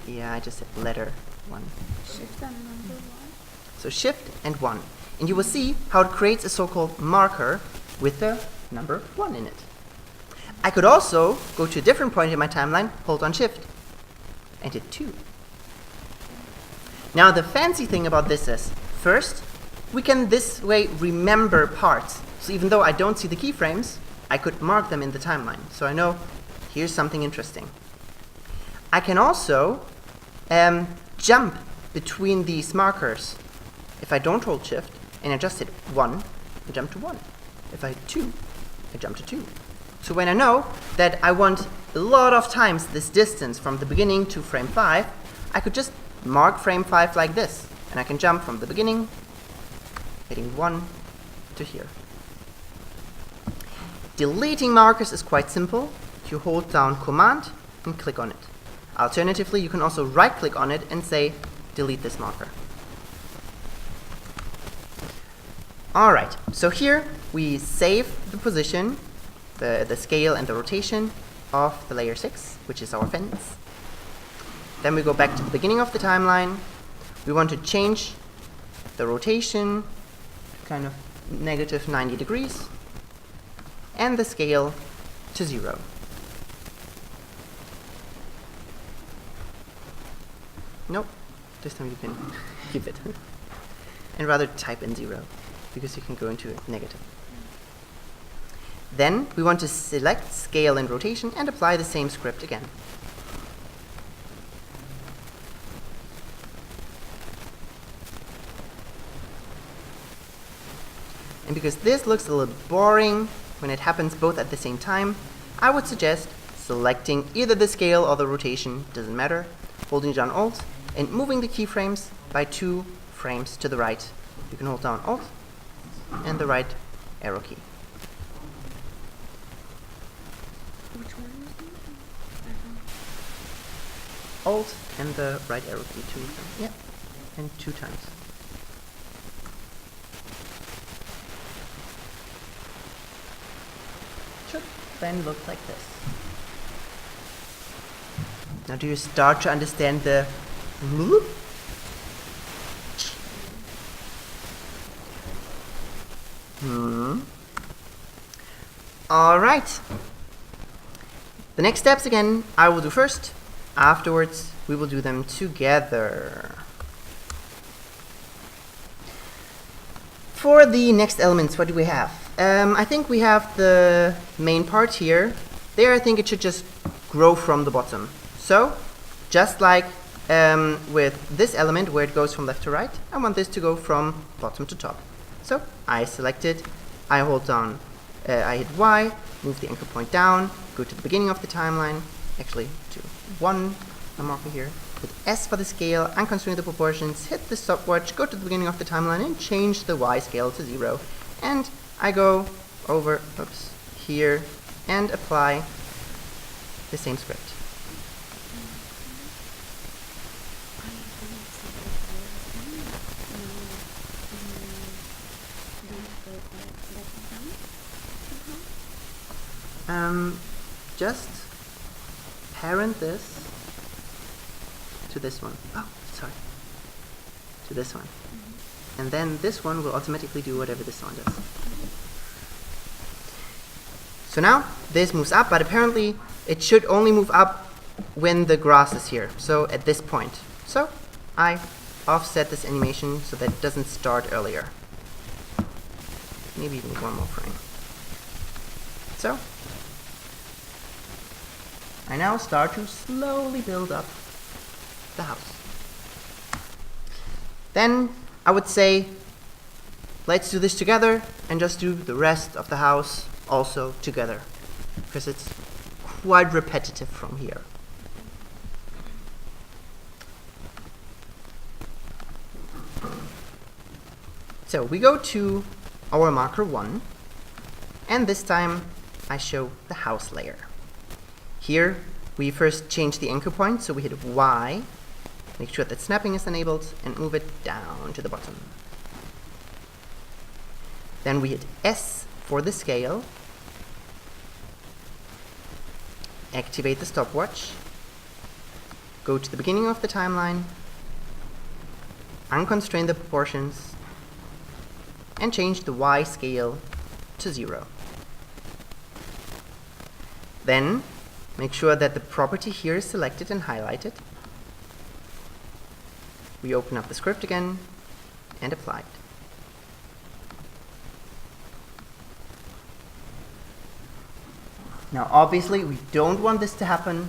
Yeah, I just hit letter 1. Shift and number 1. So Shift and 1. And you will see how it creates a so-called marker with the number 1 in it. I could also go to a different point in my timeline, hold on Shift, and hit 2. Now the fancy thing about this is, first, we can this way remember parts. So even though I don't see the keyframes, I could mark them in the timeline. So I know here's something interesting. I can also jump between these markers. If I don't hold Shift and I just hit 1, I jump to 1. If I hit 2, I jump to 2. So when I know that I want a lot of times this distance from the beginning to frame 5, I could just mark frame 5 like this. And I can jump from the beginning, hitting 1 to here. Deleting markers is quite simple. You hold down Command and click on it. Alternatively, you can also right-click on it and say, delete this marker. Alright, so here we save the position, the scale and the rotation of the layer 6, which is our fence. Then we go back to the beginning of the timeline. We want to change the rotation to kind of negative 90 degrees. and the scale to 0. Nope, this time you can keep it. And rather type in 0, because you can go into negative. Then we want to select scale and rotation and apply the same script again. And because this looks a little boring when it happens both at the same time, I would suggest selecting either the scale or the rotation, doesn't matter, holding down Alt, and moving the keyframes by 2 frames to the right. You can hold down Alt and the right arrow key. Which one is it? Alt and the right arrow key 2 times. Yeah, and 2 times. Should then look like this. Now do you start to understand the whoop? Alright. The next steps again I will do first. Afterwards we will do them together. For the next elements, what do we have? I think we have the main part here. There I think it should just grow from the bottom. So, just like with this element where it goes from left to right, I want this to go from bottom to top. So, I select it, I hold down, I hit Y, move the anchor point down, go to the beginning of the timeline, actually to 1, a marker here. Hit S for the scale, unconstrain the proportions, hit the stopwatch, go to the beginning of the timeline and change the Y scale to 0. And I go over, here and apply the same script. Just parent this to this one. Oh, sorry. To this one. And then this one will automatically do whatever this one does. So now this moves up, but apparently it should only move up when the grass is here. So at this point. So I offset this animation so that it doesn't start earlier. Maybe even 1 more frame. So I now start to slowly build up the house. Then I would say, let's do this together and just do the rest of the house also together, because it's quite repetitive from here. So we go to our marker 1, and this time I show the house layer. Here we first change the anchor point, so we hit Y, make sure that snapping is enabled, and move it down to the bottom. Then we hit S for the scale, activate the stopwatch, go to the beginning of the timeline, unconstrain the proportions, and change the Y scale to 0. Then make sure that the property here is selected and highlighted. We open up the script again and apply it. Now obviously we don't want this to happen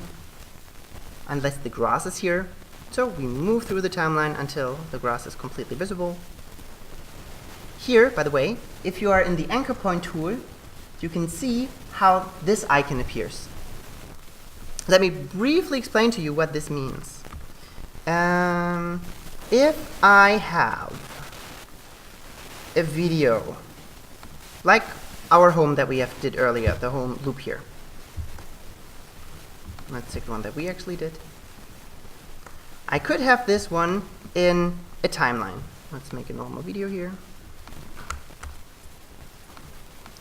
unless the grass is here, so we move through the timeline until the grass is completely visible. Here, by the way, if you are in the anchor point tool, you can see how this icon appears. Let me briefly explain to you what this means. If I have a video, like our home that we did earlier, the home loop here. Let's take the one that we actually did. I could have this one in a timeline. Let's make a normal video here.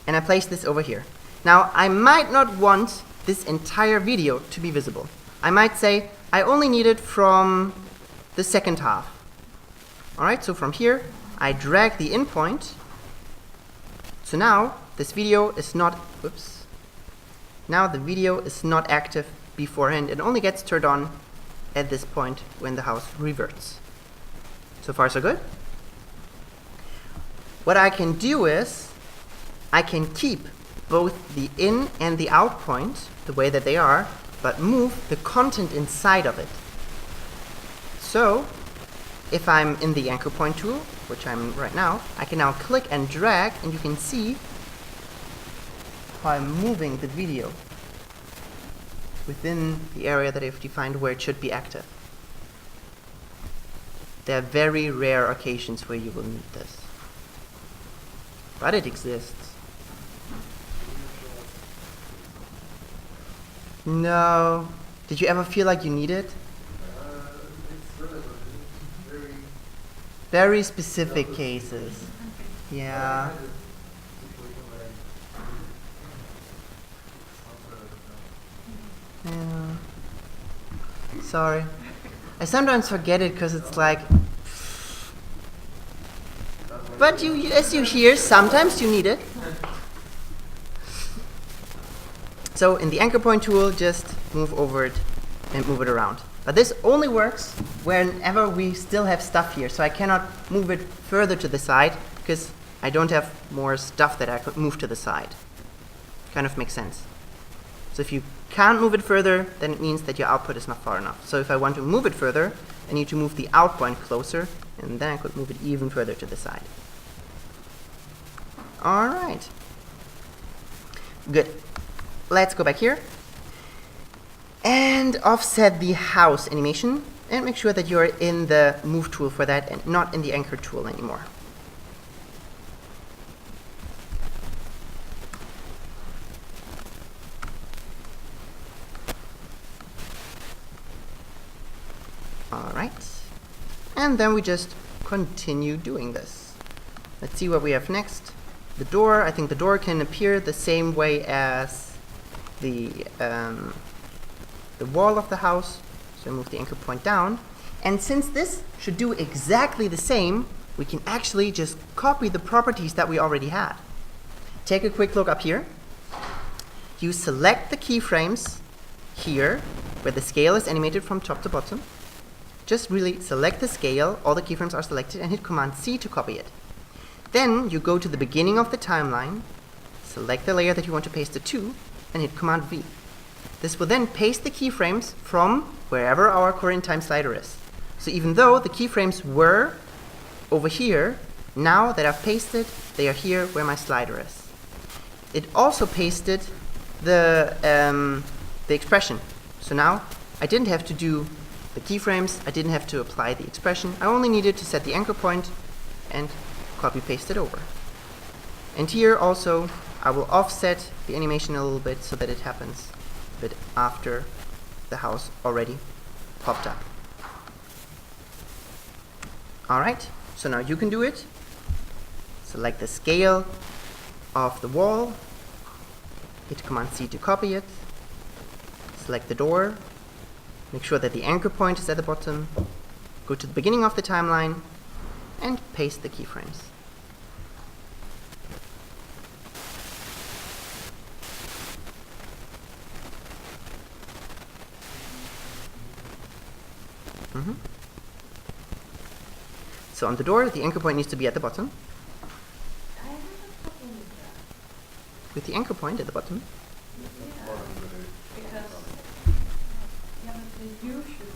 And I place this over here. Now, I might not want this entire video to be visible. I might say, I only need it from the second half. Alright, so from here, I drag the in point. So now, this video is not, oops, now the video is not active beforehand. It only gets turned on at this point when the house reverts. So far so good? What I can do is, I can keep both the in and the out point the way that they are, but move the content inside of it. So, if I'm in the anchor point tool, which I'm right now, I can now click and drag, and you can see how I'm moving the video within the area that I've defined where it should be active. There are very rare occasions where you will need this, but it exists. No. Did you ever feel like you need it? It's relatively Very specific cases. Yeah. Yeah. Sorry. I sometimes forget it because it's like. But as you hear, sometimes you need it. So in the anchor point tool, just move over it and move it around. But this only works whenever we still have stuff here. So I cannot move it further to the side because I don't have more stuff that I could move to the side. Kind of makes sense. So if you can't move it further, then it means that your output is not far enough. So if I want to move it further, I need to move the out point closer, and then I could move it even further to the side. All right. Good. Let's go back here and offset the house animation and make sure that you're in the move tool for that and not in the anchor tool anymore. All right. And then we just continue doing this. Let's see what we have next. The door, I think the door can appear the same way as the wall of the house. So move the anchor point down. And since this should do exactly the same, we can actually just copy the properties that we already had. Take a quick look up here. You select the keyframes here, where the scale is animated from top to bottom. Just really select the scale, all the keyframes are selected, and hit Command C to copy it. Then you go to the beginning of the timeline, select the layer that you want to paste it to, and hit Command V. This will then paste the keyframes from wherever our current time slider is. So even though the keyframes were over here, now that I've pasted, they are here where my slider is. It also pasted the expression. So now I didn't have to do the keyframes, I didn't have to apply the expression. I only needed to set the anchor point and copy paste it over. And here also I will offset the animation a little bit so that it happens a bit after the house already popped up. Alright, so now you can do it. Select the scale of the wall, hit Command C to copy it, select the door, make sure that the anchor point is at the bottom, go to the beginning of the timeline, and paste the keyframes. So on the door, the anchor point needs to be at the bottom. I have a problem with that. With the anchor point at the bottom. Because, yeah, but the U should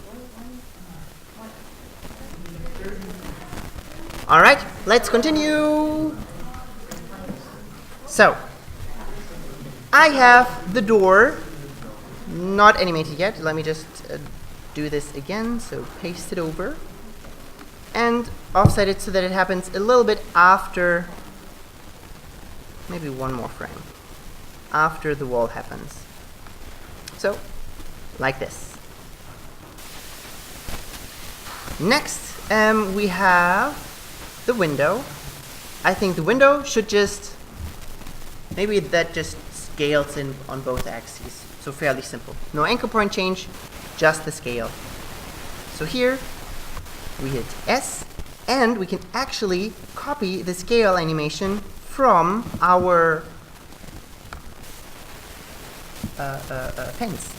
work. Alright, let's continue. So, I have the door not animated yet. Let me just do this again. So paste it over and offset it so that it happens a little bit after, maybe one more frame, after the wall happens. So, like this. Next, we have the window. I think the window should just, maybe that just scales in on both axes. So fairly simple. No anchor point change, just the scale. So here, we hit S, and we can actually copy the scale animation from our fence.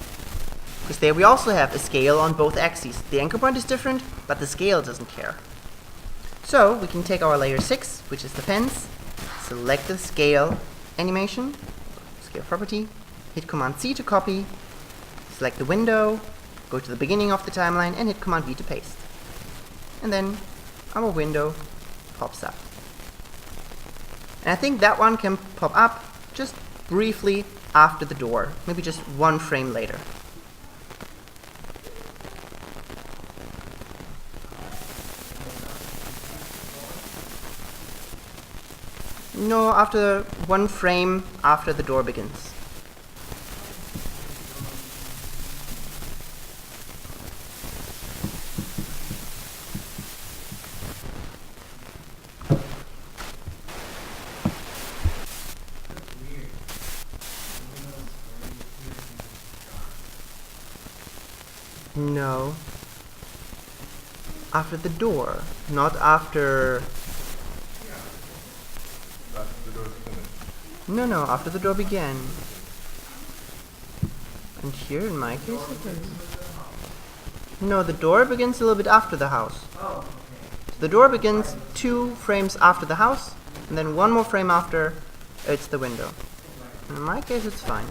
Because there we also have a scale on both axes. The anchor point is different, but the scale doesn't care. So we can take our layer 6, which is the fence, select the scale animation, scale property, hit Command C to copy, select the window, go to the beginning of the timeline, and hit Command V to paste. And then our window pops up. And I think that one can pop up just briefly after the door, maybe just one frame later. No, after one frame after the door begins. No. After the door, not after... After the door's finished. No, after the door began. And here, in my case, it is. No, the door begins a little bit after the house. So the door begins 2 frames after the house, and then 1 more frame after it's the window. In my case, it's fine.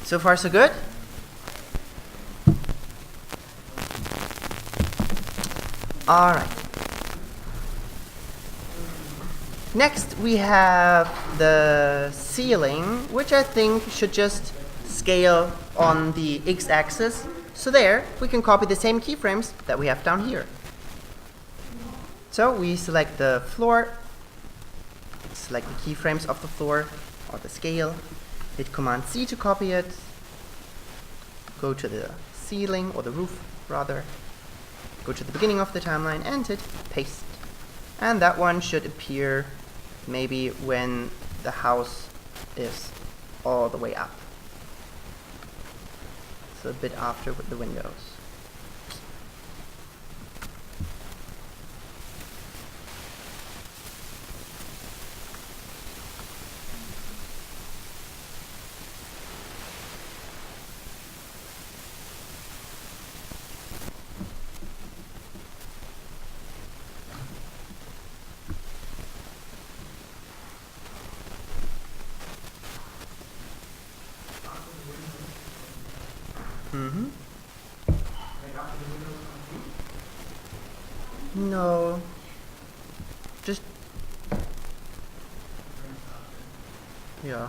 So far, so good? Alright. Next, we have the ceiling, which I think should just scale on the x-axis. So there, we can copy the same keyframes that we have down here. So we select the floor, select the keyframes of the floor, or the scale, hit Command C to copy it, go to the ceiling, or the roof rather, go to the beginning of the timeline and hit paste. And that one should appear maybe when the house is all the way up. So a bit after with the windows. No. Just... yeah.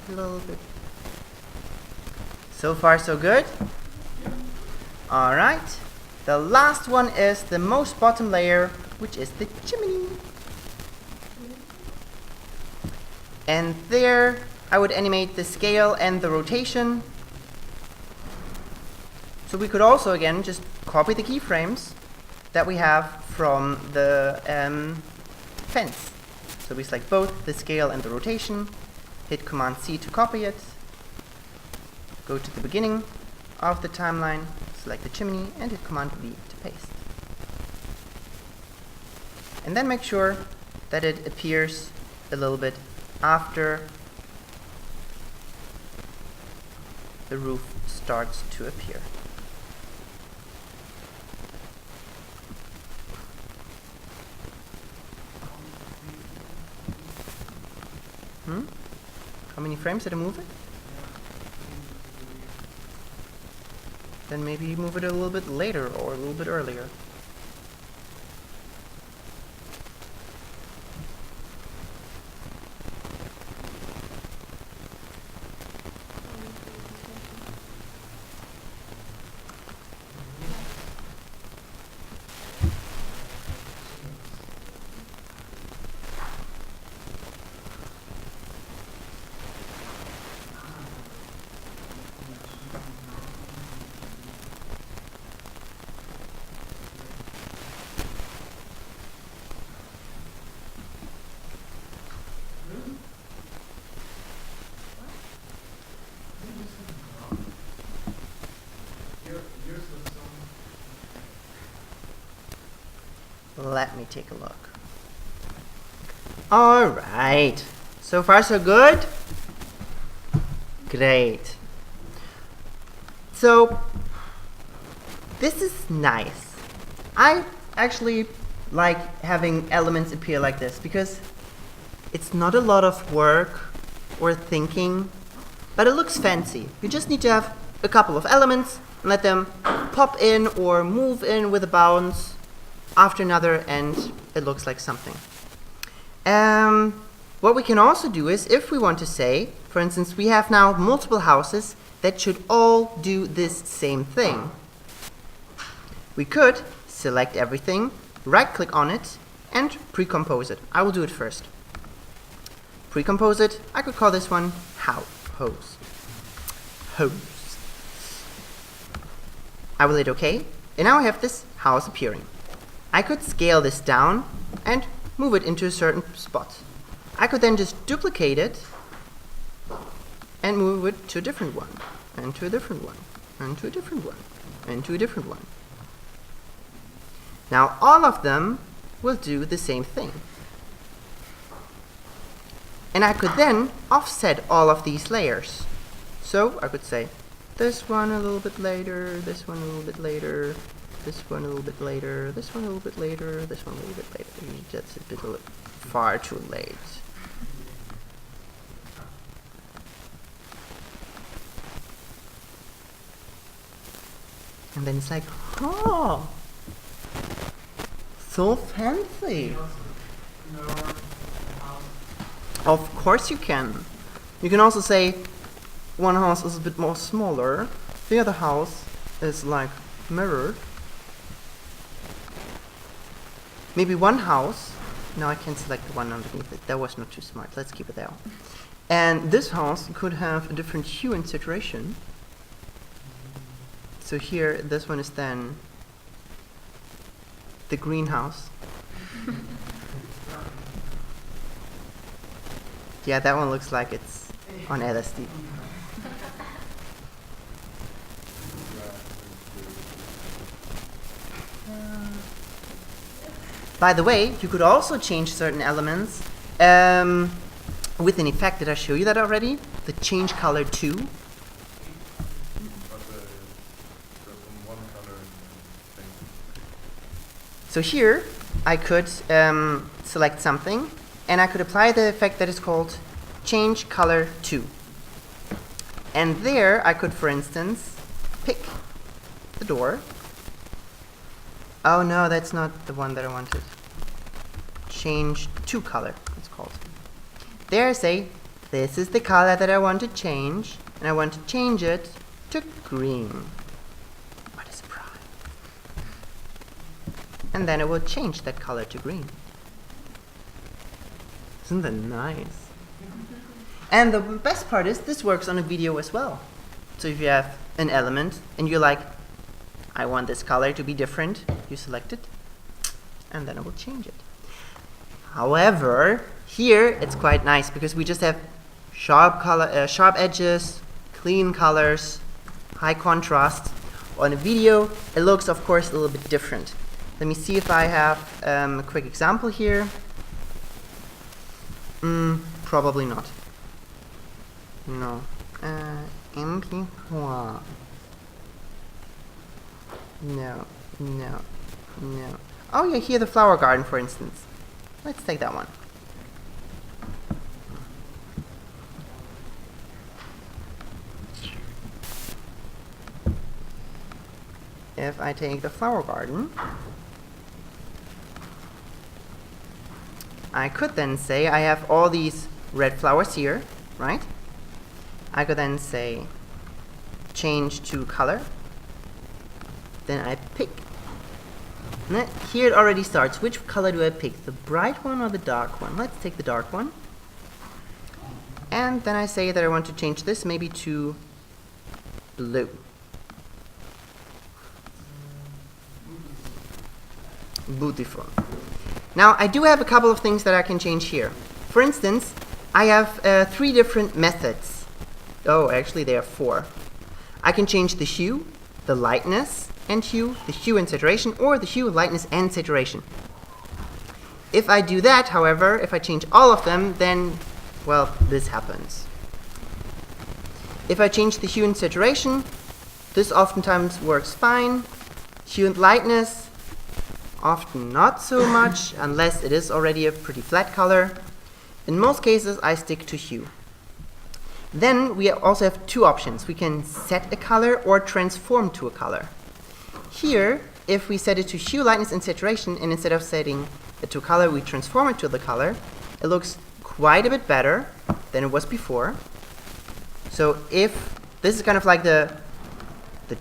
A little bit. So far, so good? Alright. The last one is the most bottom layer, which is the chimney. And there, I would animate the scale and the rotation. So we could also, again, just copy the keyframes that we have from the fence. So we select both the scale and the rotation, hit Command C to copy it, go to the beginning of the timeline, select the chimney, and hit Command V to paste. And then make sure that it appears a little bit after the roof starts to appear. How many frames did I move it? Then maybe move it a little bit later or a little bit earlier. Let me take a look. Alright. So far so good? Great. So, this is nice. I actually like having elements appear like this because it's not a lot of work or thinking, but it looks fancy. You just need to have a couple of elements and let them pop in or move in with a bounce after another, and it looks like something. What we can also do is, if we want to say, for instance, we have now multiple houses that should all do this same thing. We could select everything, right-click on it, and pre-compose it. I will do it first. Pre-compose it. I could call this one hose. I will hit OK, and now I have this house appearing. I could scale this down and move it into a certain spot. I could then just duplicate it and move it to a different one, and to a different one, and to a different one, and to a different one. Now all of them will do the same thing. And I could then offset all of these layers. So I could say this one a little bit later, this one a little bit later, this one a little bit later, this one a little bit later, this one a little bit later. That's a bit far too late. And then it's like, oh, so fancy. Of course you can. You can also say one house is a bit more smaller, the other house is like mirrored. Maybe one house, no, I can select the one underneath it, that was not too smart, let's keep it there. And this house could have a different hue and saturation. So here, this one is then the greenhouse. Yeah, that one looks like it's on LSD. By the way, you could also change certain elements with an effect. Did I show you that already? The change color to. So here, I could select something, and I could apply the effect that is called change color to. And there, I could, for instance, pick the door. Oh no, that's not the one that I wanted. Change to color, it's called. There I say, this is the color that I want to change, and I want to change it to green. What a surprise. And then it will change that color to green. Isn't that nice? And the best part is, this works on a video as well. So if you have an element, and you're like, I want this color to be different, you select it, and then it will change it. However, here it's quite nice because we just have sharp edges, clean colors, high contrast. On a video, it looks, of course, a little bit different. Let me see if I have a quick example here. Probably not. No. MP4. No, no, no. Oh yeah, here the flower garden, for instance. Let's take that one. If I take the flower garden, I could then say I have all these red flowers here, right? I could then say change to color. Then I pick. And here it already starts. Which color do I pick? The bright one or the dark one? Let's take the dark one. And then I say that I want to change this maybe to blue. Beautiful. Now I do have a couple of things that I can change here. For instance, I have 3 different methods. Oh, actually there are 4. I can change the hue, the lightness, and hue, the hue and saturation, or the hue, lightness, and saturation. If I do that, however, if I change all of them, then, well, this happens. If I change the hue and saturation, this oftentimes works fine. Hue and lightness, often not so much, unless it is already a pretty flat color. In most cases, I stick to hue. Then we also have two options. We can set a color or transform to a color. Here, if we set it to hue, lightness, and saturation, and instead of setting it to color, we transform it to the color, it looks quite a bit better than it was before. So if this is kind of like the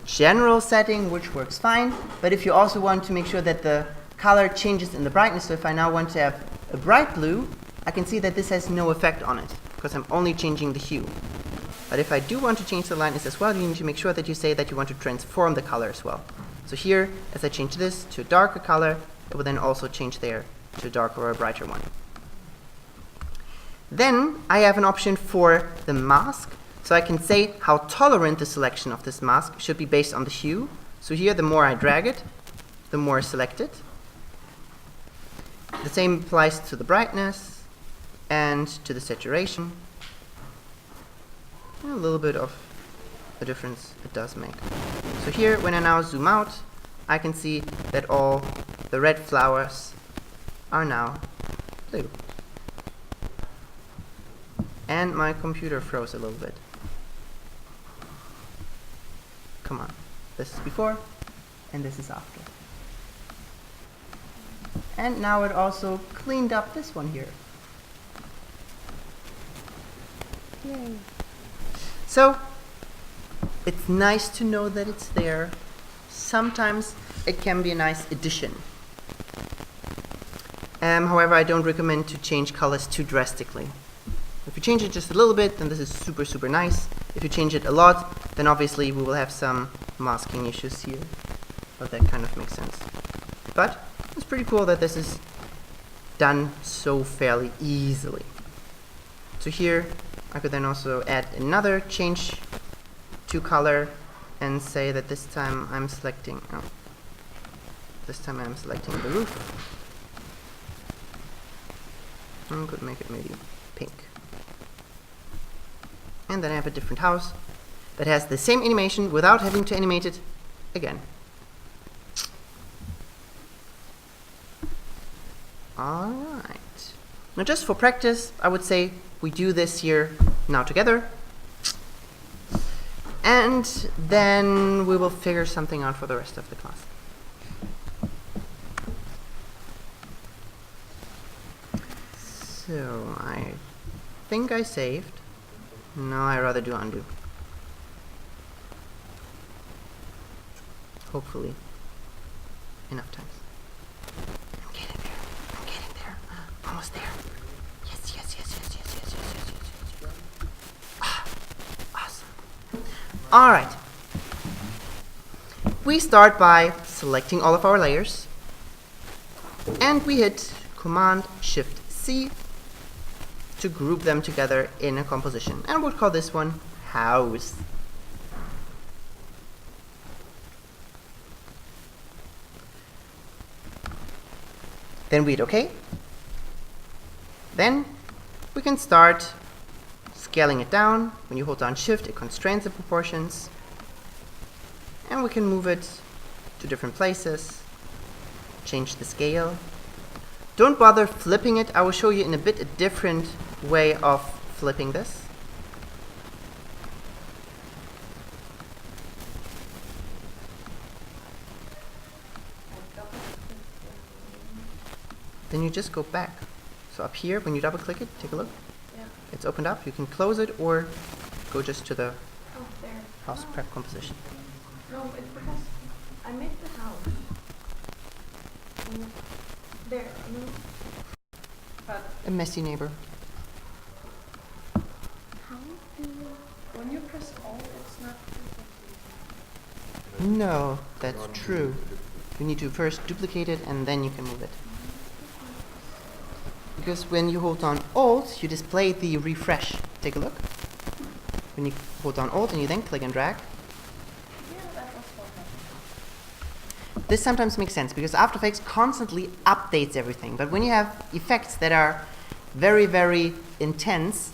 general setting, which works fine, but if you also want to make sure that the color changes in the brightness, so if I now want to have a bright blue, I can see that this has no effect on it, because I'm only changing the hue. But if I do want to change the lightness as well, you need to make sure that you say that you want to transform the color as well. So here, as I change this to a darker color, it will then also change there to a darker or a brighter one. Then I have an option for the mask. So I can say how tolerant the selection of this mask should be based on the hue. So here, the more I drag it, the more I select it. The same applies to the brightness and to the saturation. And a little bit of the difference it does make. So here, when I now zoom out, I can see that all the red flowers are now blue. And my computer froze a little bit. Come on. This is before, and this is after. And now it also cleaned up this one here. Yay. So, it's nice to know that it's there. Sometimes it can be a nice addition. However, I don't recommend to change colors too drastically. If you change it just a little bit, then this is super, super nice. If you change it a lot, then obviously we will have some masking issues here. But that kind of makes sense. But it's pretty cool that this is done so fairly easily. So here, I could then also add another change to color and say that this time I'm selecting, the roof. I could make it maybe pink. And then I have a different house that has the same animation without having to animate it again. Alright. Now just for practice, I would say we do this here now together. And then we will figure something out for the rest of the class. So I think I saved. No, I rather do undo. Hopefully. Enough times. I'm getting there. Almost there. Yes. Ah, awesome. Alright. We start by selecting all of our layers. And we hit Command-Shift-C to group them together in a composition. And we'll call this one house. Then we hit OK. Then we can start scaling it down. When you hold down Shift, it constrains the proportions. And we can move it to different places. Change the scale. Don't bother flipping it. I will show you in a bit a different way of flipping this. Then you just go back. So up here, when you double click it, take a look. Yeah. It's opened up. You can close it or go just to the Oh, there. house prep composition. No, it's because I made the house. And there, you know. But A messy neighbor. how do you, when you press Alt, it's not. No, that's true. You need to first duplicate it and then you can move it. Because when you hold down Alt, you display the refresh. Take a look. When you hold down Alt and you then click and drag, Yeah, that was what happened. this sometimes makes sense because After Effects constantly updates everything. But when you have effects that are very, very intense,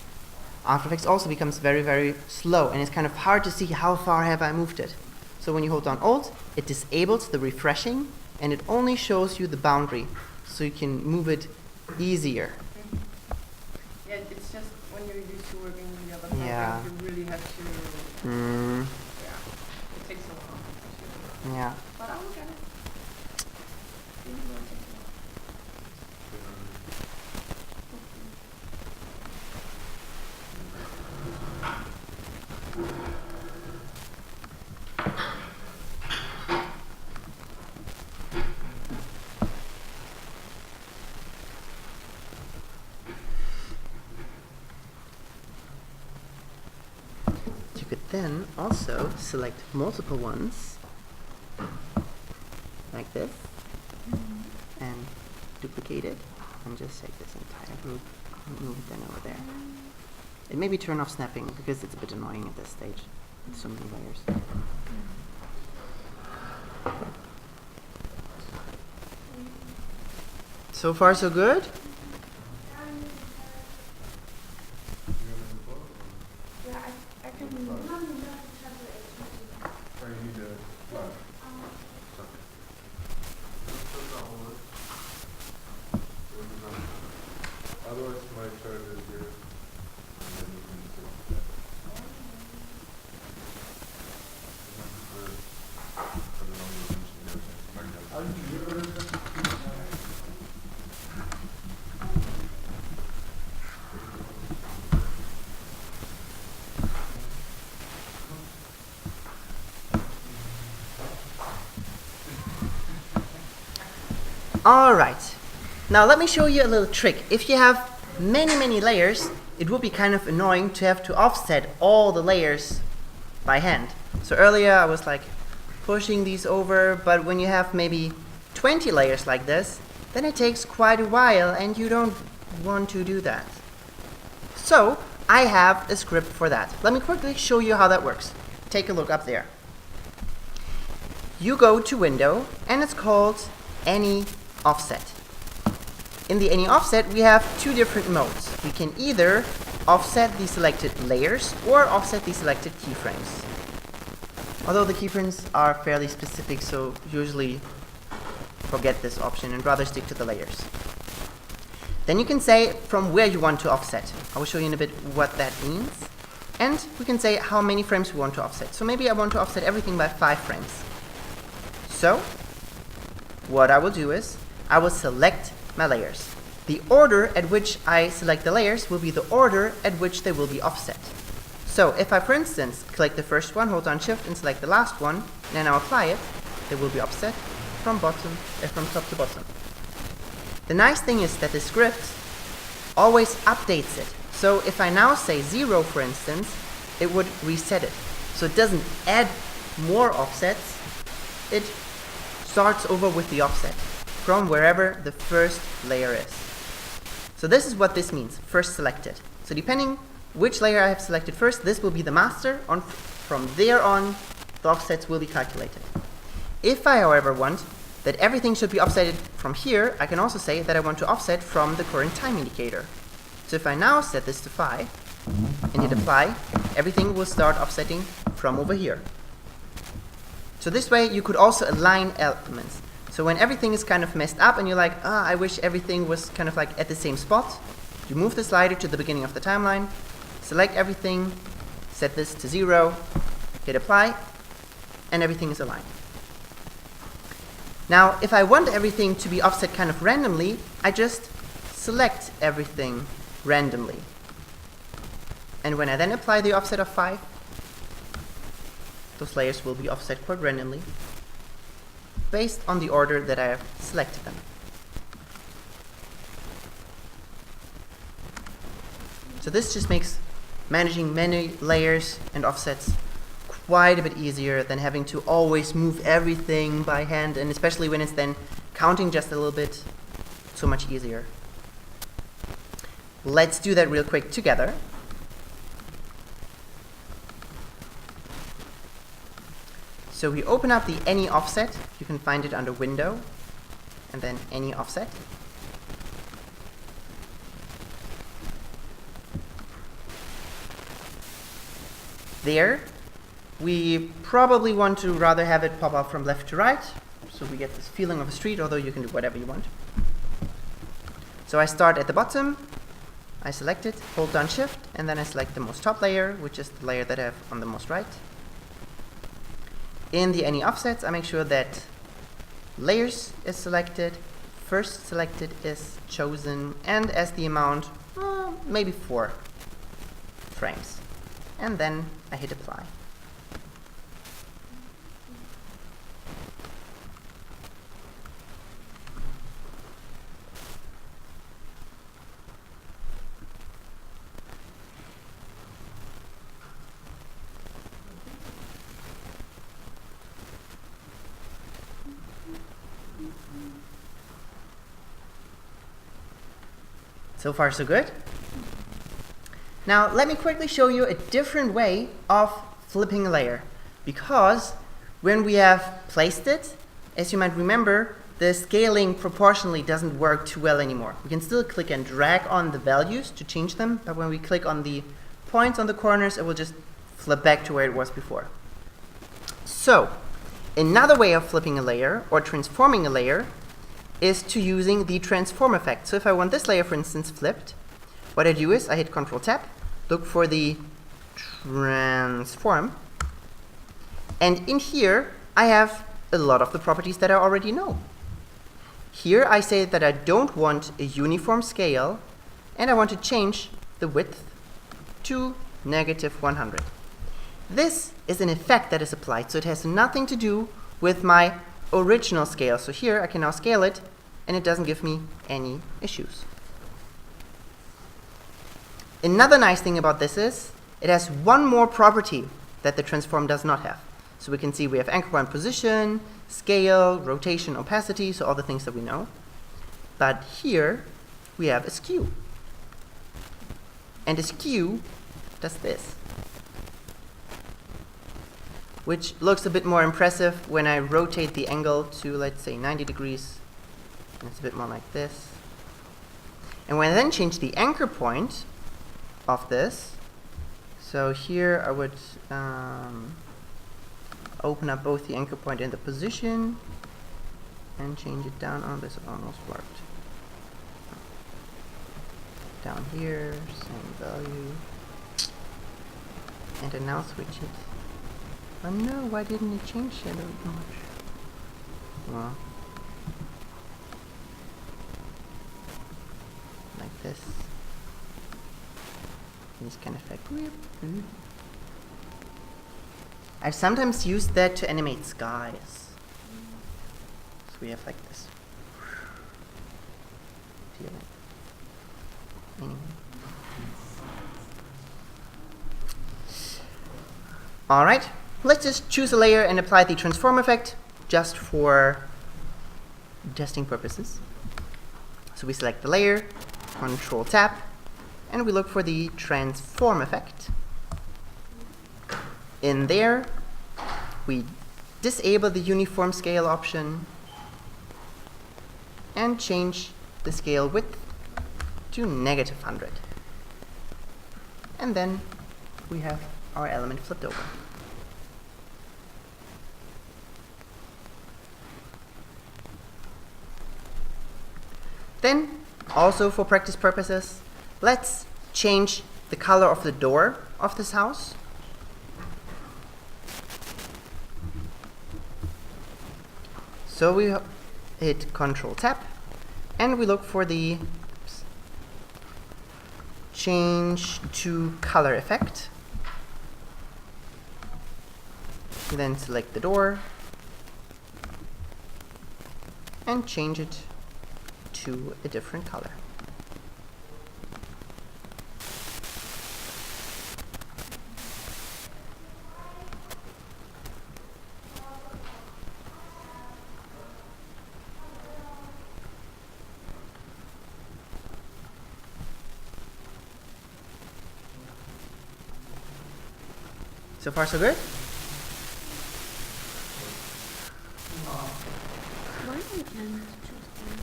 After Effects also becomes very, very slow, and it's kind of hard to see how far have I moved it. So when you hold down Alt, it disables the refreshing, and it only shows you the boundary, so you can move it easier. Yeah, it's just when you're used to working with the other program, Yeah. you really have to. Mm, Yeah, it takes a while. yeah. But I'll get it. Maybe it won't take a while. You could then also select multiple ones, like this, and duplicate it, and just take this entire group and move it then over there. It maybe turn off snapping because it's a bit annoying at this stage. It's so many layers. So far, so good? Otherwise, my chart is here. And then you can see Alright, now let me show you a little trick. If you have many, many layers, it would be kind of annoying to have to offset all the layers by hand. So earlier I was like pushing these over, but when you have maybe 20 layers like this, then it takes quite a while and you don't want to do that. So I have a script for that. Let me quickly show you how that works. Take a look up there. You go to Window and it's called Any Offset. In the Any Offset we have two different modes. We can either offset the selected layers or offset the selected keyframes. Although the keyframes are fairly specific, so usually forget this option and rather stick to the layers. Then you can say from where you want to offset. I will show you in a bit what that means. And we can say how many frames we want to offset. So maybe I want to offset everything by 5 frames. So what I will do is I will select my layers. The order at which I select the layers will be the order at which they will be offset. So if I, for instance, click the first one, hold down Shift and select the last one, and then I apply it, they will be offset from top to bottom. The nice thing is that the script always updates it. So if I now say 0, for instance, it would reset it. So it doesn't add more offsets, it starts over with the offset from wherever the first layer is. So this is what this means, first selected. So depending which layer I have selected first, this will be the master. From there on, the offsets will be calculated. If I, however, want that everything should be offsetted from here, I can also say that I want to offset from the current time indicator. So if I now set this to 5 and hit apply, everything will start offsetting from over here. So this way you could also align elements. So when everything is kind of messed up and you're like, I wish everything was kind of like at the same spot, you move the slider to the beginning of the timeline, select everything, set this to 0, hit apply, and everything is aligned. Now, if I want everything to be offset kind of randomly, I just select everything randomly. And when I then apply the offset of 5, those layers will be offset quite randomly based on the order that I have selected them. So this just makes managing many layers and offsets quite a bit easier than having to always move everything by hand, and especially when it's then counting just a little bit, so much easier. Let's do that real quick together. So we open up the any offset. You can find it under Window, and then any offset. There, we probably want to rather have it pop up from left to right, so we get this feeling of a street, although you can do whatever you want. So I start at the bottom, I select it, hold down Shift, and then I select the most top layer, which is the layer that I have on the most right. In the any offsets, I make sure that layers is selected, first selected is chosen, and as the amount, maybe 4 frames. And then I hit apply. So far, so good. Now, let me quickly show you a different way of flipping a layer. Because when we have placed it, as you might remember, the scaling proportionally doesn't work too well anymore. We can still click and drag on the values to change them, but when we click on the points on the corners, it will just flip back to where it was before. So, another way of flipping a layer, or transforming a layer, is to using the transform effect. So if I want this layer, for instance, flipped, what I do is I hit Control Tab, look for the transform, and in here I have a lot of the properties that I already know. Here I say that I don't want a uniform scale, and I want to change the width to -100. This is an effect that is applied, so it has nothing to do with my original scale. So here I can now scale it, and it doesn't give me any issues. Another nice thing about this is it has one more property that the transform does not have. So we can see we have anchor point position, scale, rotation, opacity, so all the things that we know. But here we have a skew. And a skew does this, which looks a bit more impressive when I rotate the angle to, let's say, 90 degrees. And it's a bit more like this. And when I then change the anchor point of this, so here I would open up both the anchor point and the position and change it down. Oh, this almost worked. Down here, same value. And I now switch it. Oh no, why didn't it change that much? Well, like this. This kind of effect. I've sometimes used that to animate skies. So we have like this. Anyway. Alright, let's just choose a layer and apply the transform effect just for testing purposes. So we select the layer, Control Tab, and we look for the transform effect. In there, we disable the uniform scale option and change the scale width to -100. And then we have our element flipped over. Then, also for practice purposes, let's change the color of the door of this house. So we hit Control Tab, and we look for the change to color effect. Then select the door and change it to a different color. So far, so good? And choose black.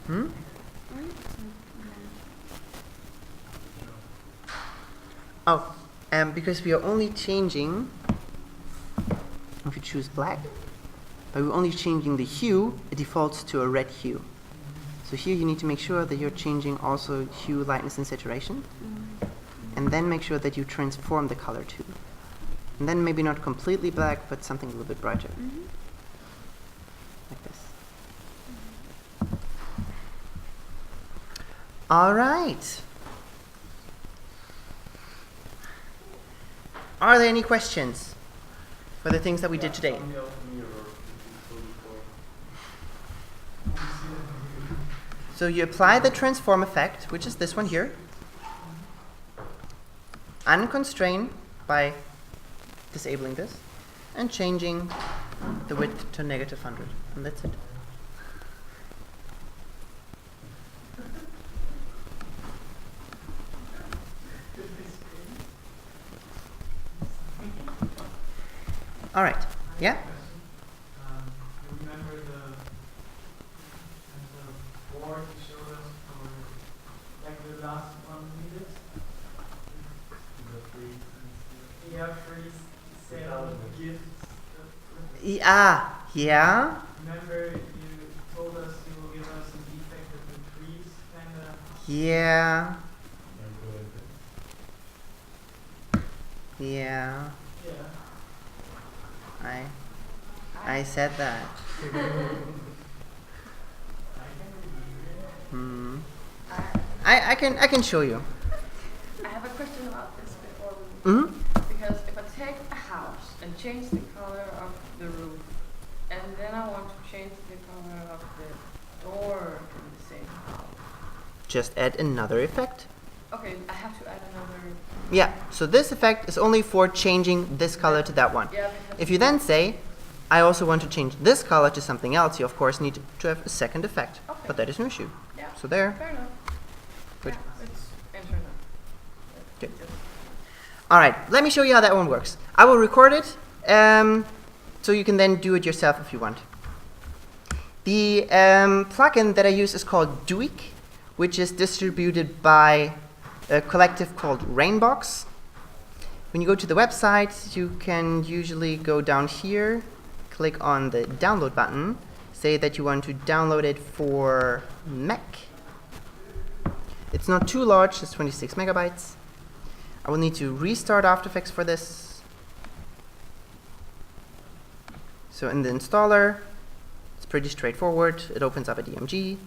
Hmm? Why is it black? Oh, because we are only changing, if you choose black, but we're only changing the hue, it defaults to a red hue. So here you need to make sure that you're changing also hue, lightness, and saturation. And then make sure that you transform the color too. And then maybe not completely black, but something a little bit brighter. Like this. All right. Are there any questions for the things that we did today? So you apply the transform effect, which is this one here, unconstrained by disabling this, and changing the width to -100, and that's it. All right. Yeah? You remember the board you showed us for like the last one we did? Yeah, freeze, sale, gifts. Yeah. Remember you told us you will give us an effect of the freeze kind of. Yeah. Yeah. I said that. I can show you. I have a question about this before we because if I take a house and change the color of the roof, and then I want to change the color of the door in the same house. Just add another effect. Okay, I have to add another. Yeah, so this effect is only for changing this color to that one. Yeah, If you then say, I also want to change this color to something else, you of course need to have a second effect. Okay. But that is no issue. Yeah. So there. Fair enough. Good. Yeah, it's internal. Good. All right, let me show you how that one works. I will record it, so you can then do it yourself if you want. The plugin that I use is called Duik, which is distributed by a collective called Rainbox. When you go to the website, you can usually go down here, click on the download button, say that you want to download it for Mac. It's not too large, it's 26 megabytes. I will need to restart After Effects for this. So in the installer, it's pretty straightforward. It opens up a DMG.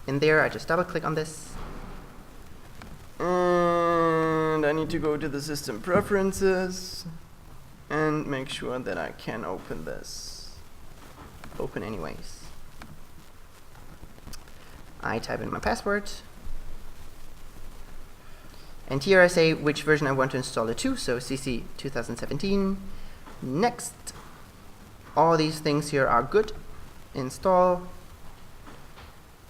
In there, I just double click on this. And I need to go to the system preferences and make sure that I can open this. Open anyways. I type in my password. And here I say which version I want to install it to, so CC 2017. Next. All these things here are good. Install.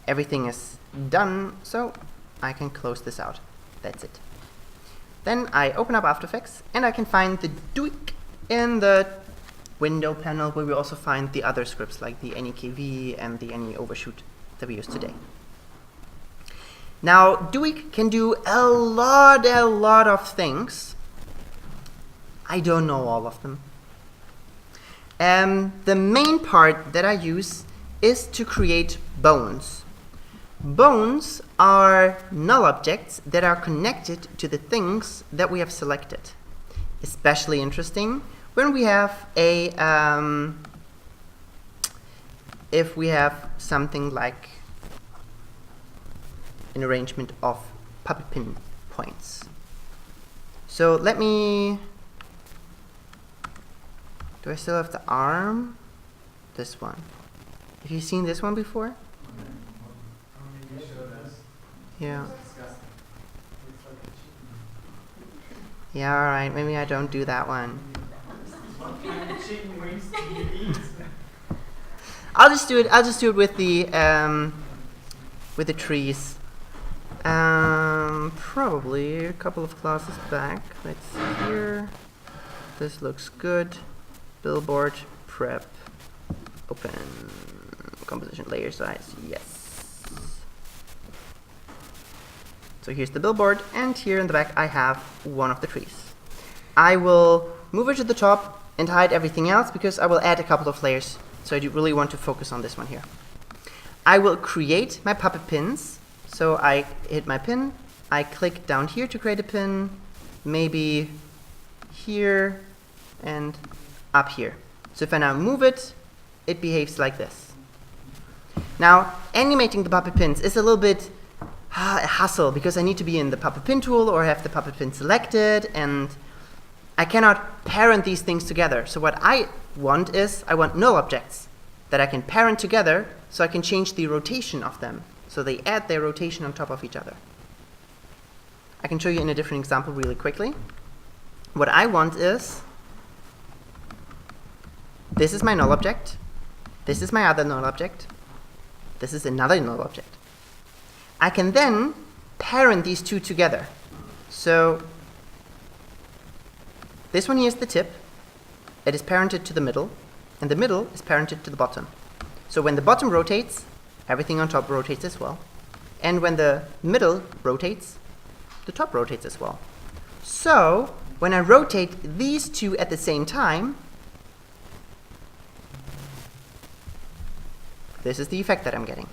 Everything is done, so I can close this out. That's it. Then I open up After Effects, and I can find the Duik in the window panel, where we also find the other scripts like the any.green and the any overshoot that we used today. Now, Duik can do a lot of things. I don't know all of them. The main part that I use is to create bones. Bones are null objects that are connected to the things that we have selected. Especially interesting when we have a, if we have something like an arrangement of puppet pin points. So let me, do I still have the arm? This one. Have you seen this one before? Yeah. Yeah, alright, maybe I don't do that one. I'll just do it with the trees. Probably a couple of classes back. Let's see here. This looks good. Billboard, prep, Open. Composition layer size. Yes. So here's the billboard, and here in the back I have one of the trees. I will move it to the top and hide everything else because I will add a couple of layers. So I do really want to focus on this one here. I will create my puppet pins. So I hit my pin, I click down here to create a pin, maybe here and up here. So if I now move it, it behaves like this. Now, animating the puppet pins is a little bit a hassle because I need to be in the puppet pin tool or have the puppet pin selected, and I cannot parent these things together. So what I want is, I want null objects that I can parent together so I can change the rotation of them. So they add their rotation on top of each other. I can show you in a different example really quickly. What I want is, this is my null object, this is my other null object, this is another null object. I can then parent these two together. So this one here is the tip, it is parented to the middle, and the middle is parented to the bottom. So when the bottom rotates, everything on top rotates as well. And when the middle rotates, the top rotates as well. So when I rotate these two at the same time, this is the effect that I'm getting.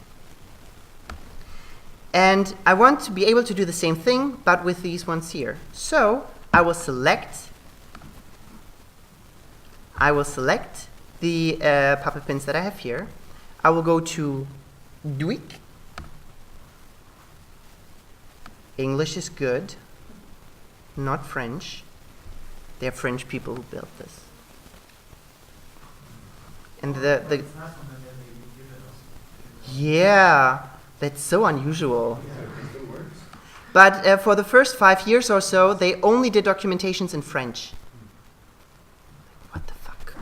And I want to be able to do the same thing, but with these ones here. So I will select the puppet pins that I have here. I will go to Duik. English is good, not French. They're French people who built this. And yeah, that's so unusual. But for the first 5 years or so, they only did documentations in French. What the fuck?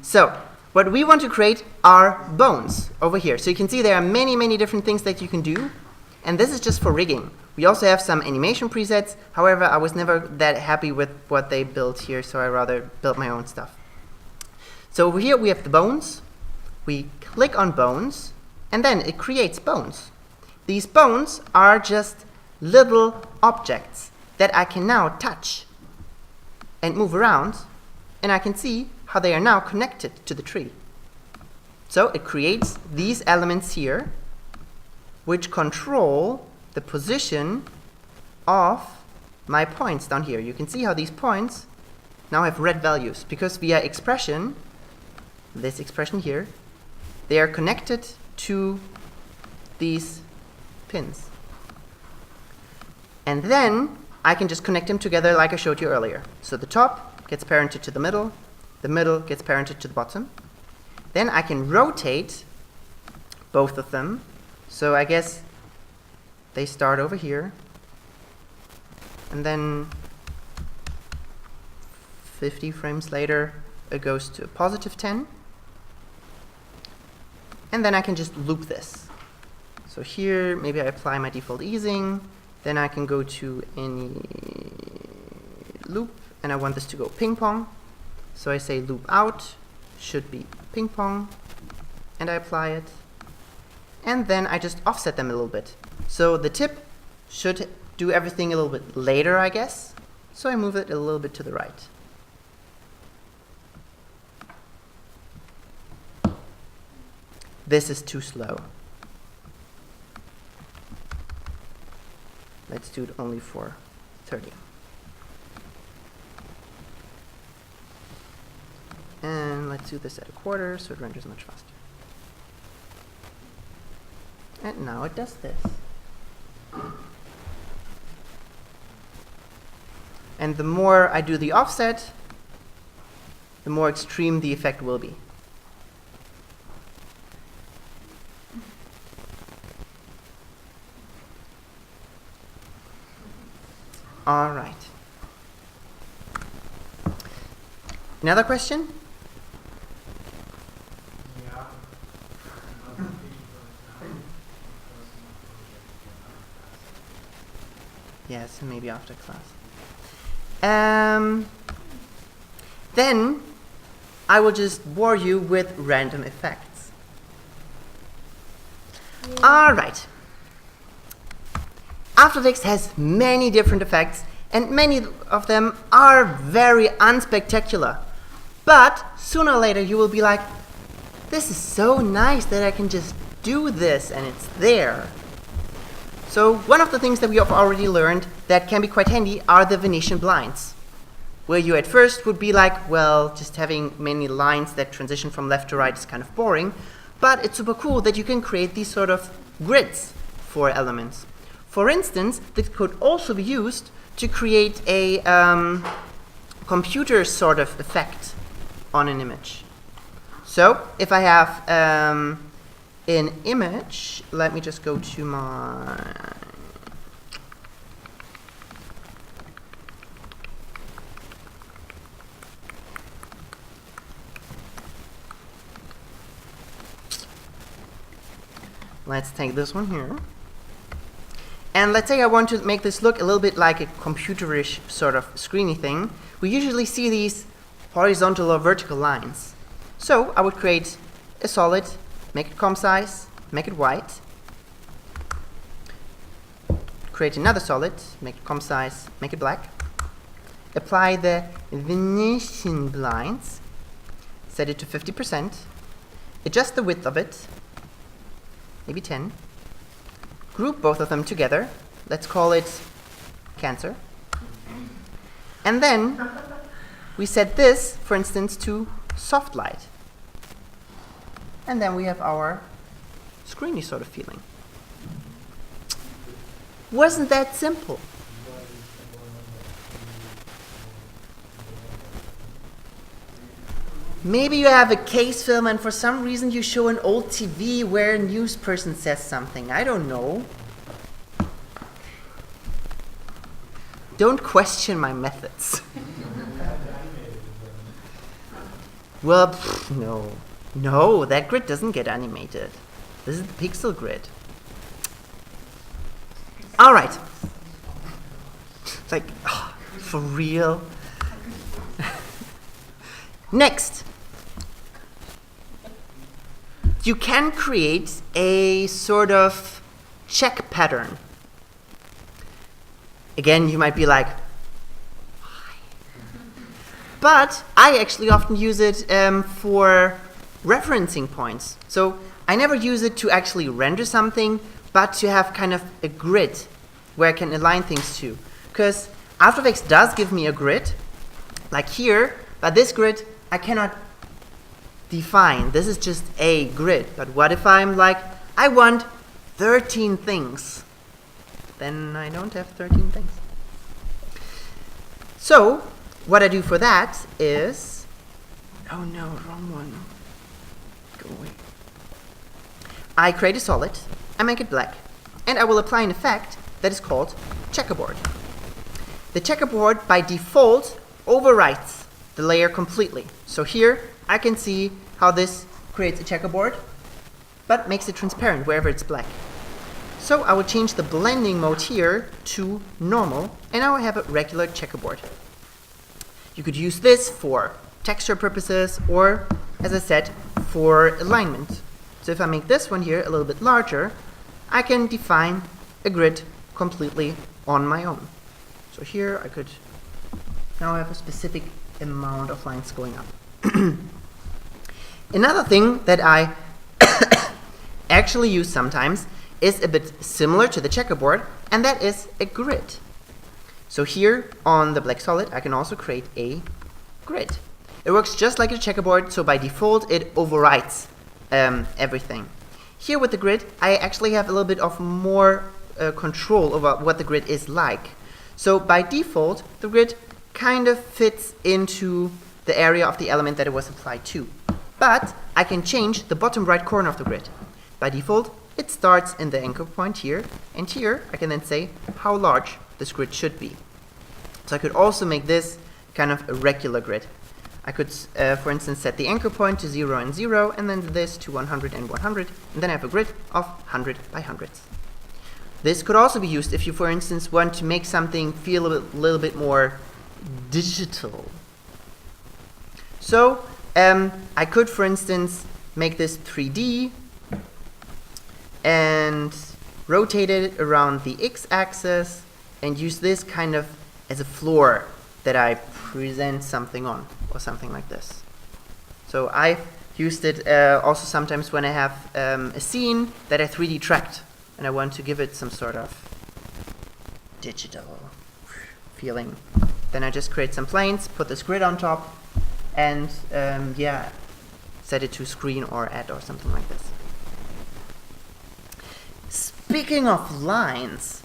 So, what we want to create are bones over here. So you can see there are many, many different things that you can do. And this is just for rigging. We also have some animation presets. However, I was never that happy with what they built here, so I rather built my own stuff. So over here we have the bones. We click on bones, and then it creates bones. These bones are just little objects that I can now touch and move around, and I can see how they are now connected to the tree. So it creates these elements here, which control the position of my points down here. You can see how these points now have red values, because via expression, this expression here, they are connected to these pins. And then I can just connect them together like I showed you earlier. So the top gets parented to the middle gets parented to the bottom. Then I can rotate both of them. So I guess they start over here, and then 50 frames later it goes to a positive 10. And then I can just loop this. So here, maybe I apply my default easing, then I can go to any loop, and I want this to go ping pong. So I say loop out should be ping pong, and I apply it. And then I just offset them a little bit. So the tip should do everything a little bit later, I guess. So I move it a little bit to the right. This is too slow. Let's do it only for 30. And let's do this at a quarter so it renders much faster. And now it does this. And the more I do the offset, the more extreme the effect will be. All right. Another question? Yes, maybe after class. Then I will just bore you with random effects. Alright. After Effects has many different effects, and many of them are very unspectacular. But sooner or later you will be like, this is so nice that I can just do this and it's there. So one of the things that we have already learned that can be quite handy are the Venetian blinds, where you at first would be like, well, just having many lines that transition from left to right is kind of boring, but it's super cool that you can create these sort of grids for elements. For instance, this could also be used to create a computer sort of effect on an image. So if I have an image, let me just go to my let's take this one here. And let's say I want to make this look a little bit like a computerish sort of screeny thing. We usually see these horizontal or vertical lines. So I would create a solid, make it comp size, make it white. Create another solid, make it comp size, make it black. Apply the Venetian blinds, set it to 50%, adjust the width of it, maybe 10. Group both of them together. Let's call it Cancer. And then we set this, for instance, to soft light. And then we have our screeny sort of feeling. Wasn't that simple? Maybe you have a case film and for some reason you show an old TV where a news person says something. I don't know. Don't question my methods. Well, no. No, that grid doesn't get animated. This is the pixel grid. Alright. Like, oh, for real? Next. You can create a sort of check pattern. Again, you might be like, why? But I actually often use it for referencing points. So I never use it to actually render something, but to have kind of a grid where I can align things to. Because After Effects does give me a grid, like here, but this grid I cannot define. This is just a grid. But what if I'm like, I want 13 things? Then I don't have 13 things. So what I do for that is, oh no, wrong one. Go away. I create a solid, I make it black, and I will apply an effect that is called checkerboard. The checkerboard by default overwrites the layer completely. So here I can see how this creates a checkerboard, but makes it transparent wherever it's black. So I will change the blending mode here to normal, and I will have a regular checkerboard. You could use this for texture purposes or, as I said, for alignment. So if I make this one here a little bit larger, I can define a grid completely on my own. So here I could now have a specific amount of lines going up. Another thing that I actually use sometimes is a bit similar to the checkerboard, and that is a grid. So here on the black solid I can also create a grid. It works just like a checkerboard, so by default it overwrites everything. Here with the grid I actually have a little bit of more control over what the grid is like. So by default the grid kind of fits into the area of the element that it was applied to. But I can change the bottom right corner of the grid. By default it starts in the anchor point here, and here I can then say how large this grid should be. So I could also make this kind of a regular grid. I could, for instance, set the anchor point to 0 and 0, and then this to 100 and 100, and then I have a grid of 100 by hundreds. This could also be used if you, for instance, want to make something feel a little bit more digital. So I could, for instance, make this 3D and rotate it around the x-axis and use this kind of as a floor that I present something on, or something like this. So I used it also sometimes when I have a scene that I 3D tracked and I want to give it some sort of digital feeling. Then I just create some planes, put this grid on top, and yeah, set it to screen or add or something like this. Speaking of lines,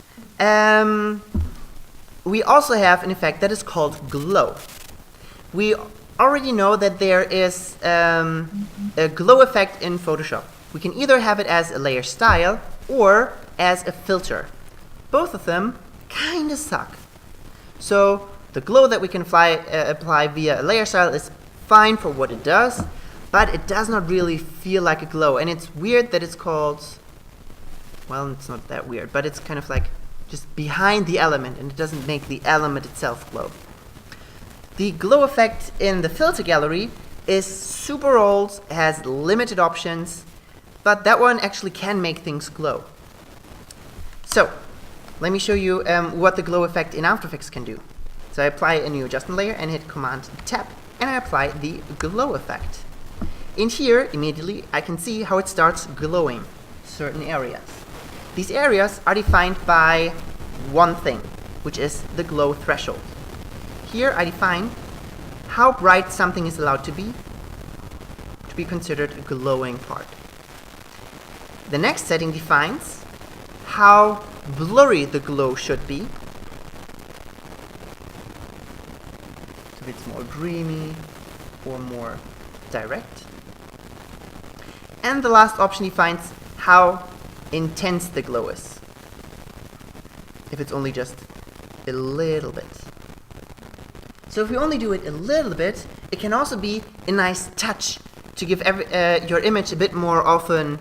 we also have an effect that is called glow. We already know that there is a glow effect in Photoshop. We can either have it as a layer style or as a filter. Both of them kind of suck. So the glow that we can apply via a layer style is fine for what it does, but it does not really feel like a glow. And it's weird that it's called, well, it's not that weird, but it's kind of like just behind the element, and it doesn't make the element itself glow. The glow effect in the filter gallery is super old, has limited options, but that one actually can make things glow. So let me show you what the glow effect in After Effects can do. So I apply a new adjustment layer and hit Command Tab, and I apply the glow effect. In here, immediately, I can see how it starts glowing certain areas. These areas are defined by one thing, which is the glow threshold. Here I define how bright something is allowed to be considered a glowing part. The next setting defines how blurry the glow should be. So if it's more dreamy or more direct. And the last option defines how intense the glow is. If it's only just a little bit. So if we only do it a little bit, it can also be a nice touch to give your image a bit more of an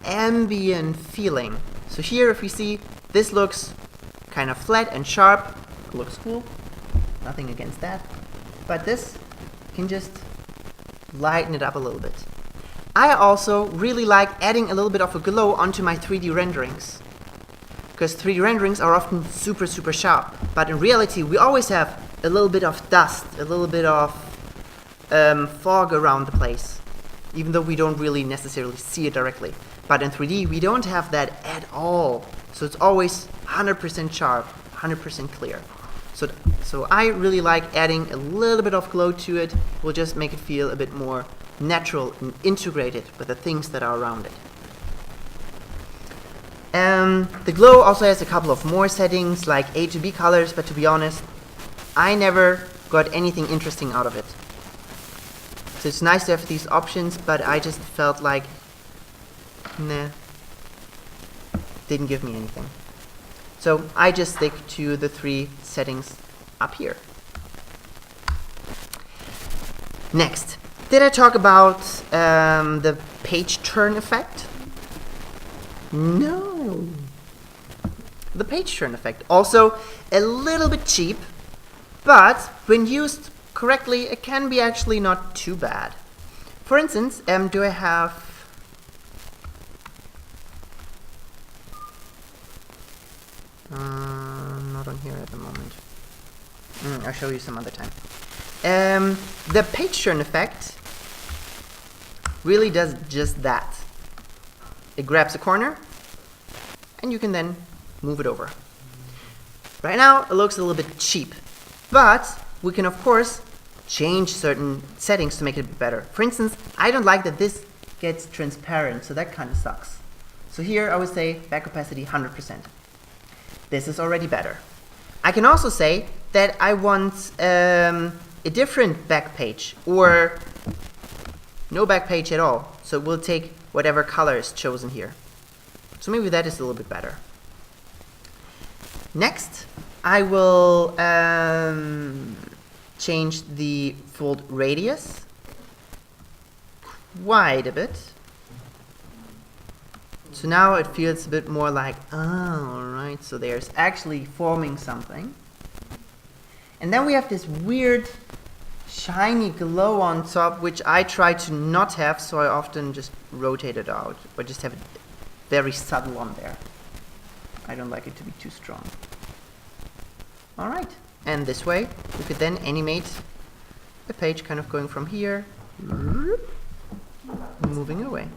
ambient feeling. So here, if we see, this looks kind of flat and sharp. It looks cool. Nothing against that. But this can just lighten it up a little bit. I also really like adding a little bit of a glow onto my 3D renderings. Because 3D renderings are often super, super sharp. But in reality, we always have a little bit of dust, a little bit of fog around the place. Even though we don't really necessarily see it directly. But in 3D, we don't have that at all. So it's always 100% sharp, 100% clear. So I really like adding a little bit of glow to it. Will just make it feel a bit more natural and integrated with the things that are around it. The glow also has a couple of more settings like A to B colors, but to be honest, I never got anything interesting out of it. So it's nice to have these options, but I just felt like, nah, didn't give me anything. So I just stick to the 3 settings up here. Next, did I talk about the page turn effect? No. The page turn effect, also a little bit cheap, but when used correctly, it can be actually not too bad. For instance, do I have not on here at the moment. I'll show you some other time. The page turn effect really does just that. It grabs a corner, and you can then move it over. Right now, it looks a little bit cheap, but we can, of course, change certain settings to make it a bit better. For instance, I don't like that this gets transparent, so that kind of sucks. So here, I would say back opacity 100%. This is already better. I can also say that I want a different back page, or no back page at all. So we'll take whatever color is chosen here. So maybe that is a little bit better. Next, I will change the fold radius quite a bit. So now it feels a bit more like, oh, alright, so there's actually forming something. And then we have this weird shiny glow on top, which I try to not have, so I often just rotate it out, or just have it very subtle on there. I don't like it to be too strong. Alright, and this way we could then animate a page kind of going from here, moving away.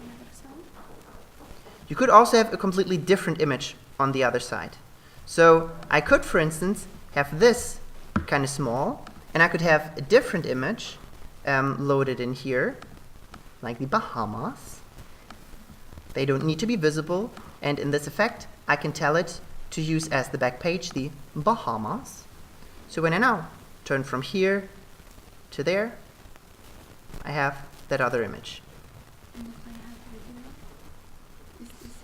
You could also have a completely different image on the other side. So I could, for instance, have this kind of small, and I could have a different image loaded in here, like the Bahamas. They don't need to be visible, and in this effect, I can tell it to use as the back page the Bahamas. So when I now turn from here to there, I have that other image.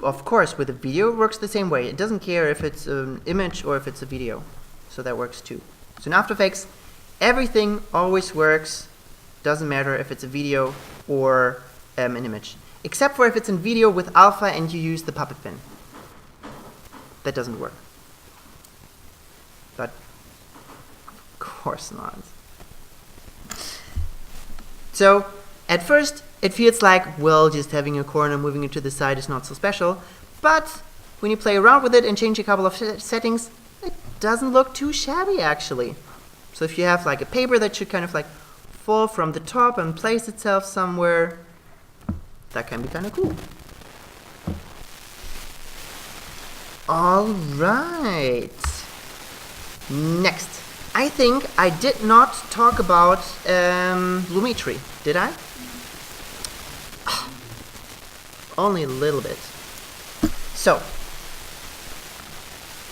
Of course, with a video it works the same way. It doesn't care if it's an image or if it's a video. So that works too. So in After Effects, everything always works. Doesn't matter if it's a video or an image. Except for if it's in video with alpha and you use the puppet pin. That doesn't work. But of course not. So at first it feels like, well, just having a corner moving it to the side is not so special. But when you play around with it and change a couple of settings, it doesn't look too shabby actually. So if you have like a paper that should kind of like fall from the top and place itself somewhere, that can be kind of cool. All right. Next, I think I did not talk about Lumetri, did I? Only a little bit. So,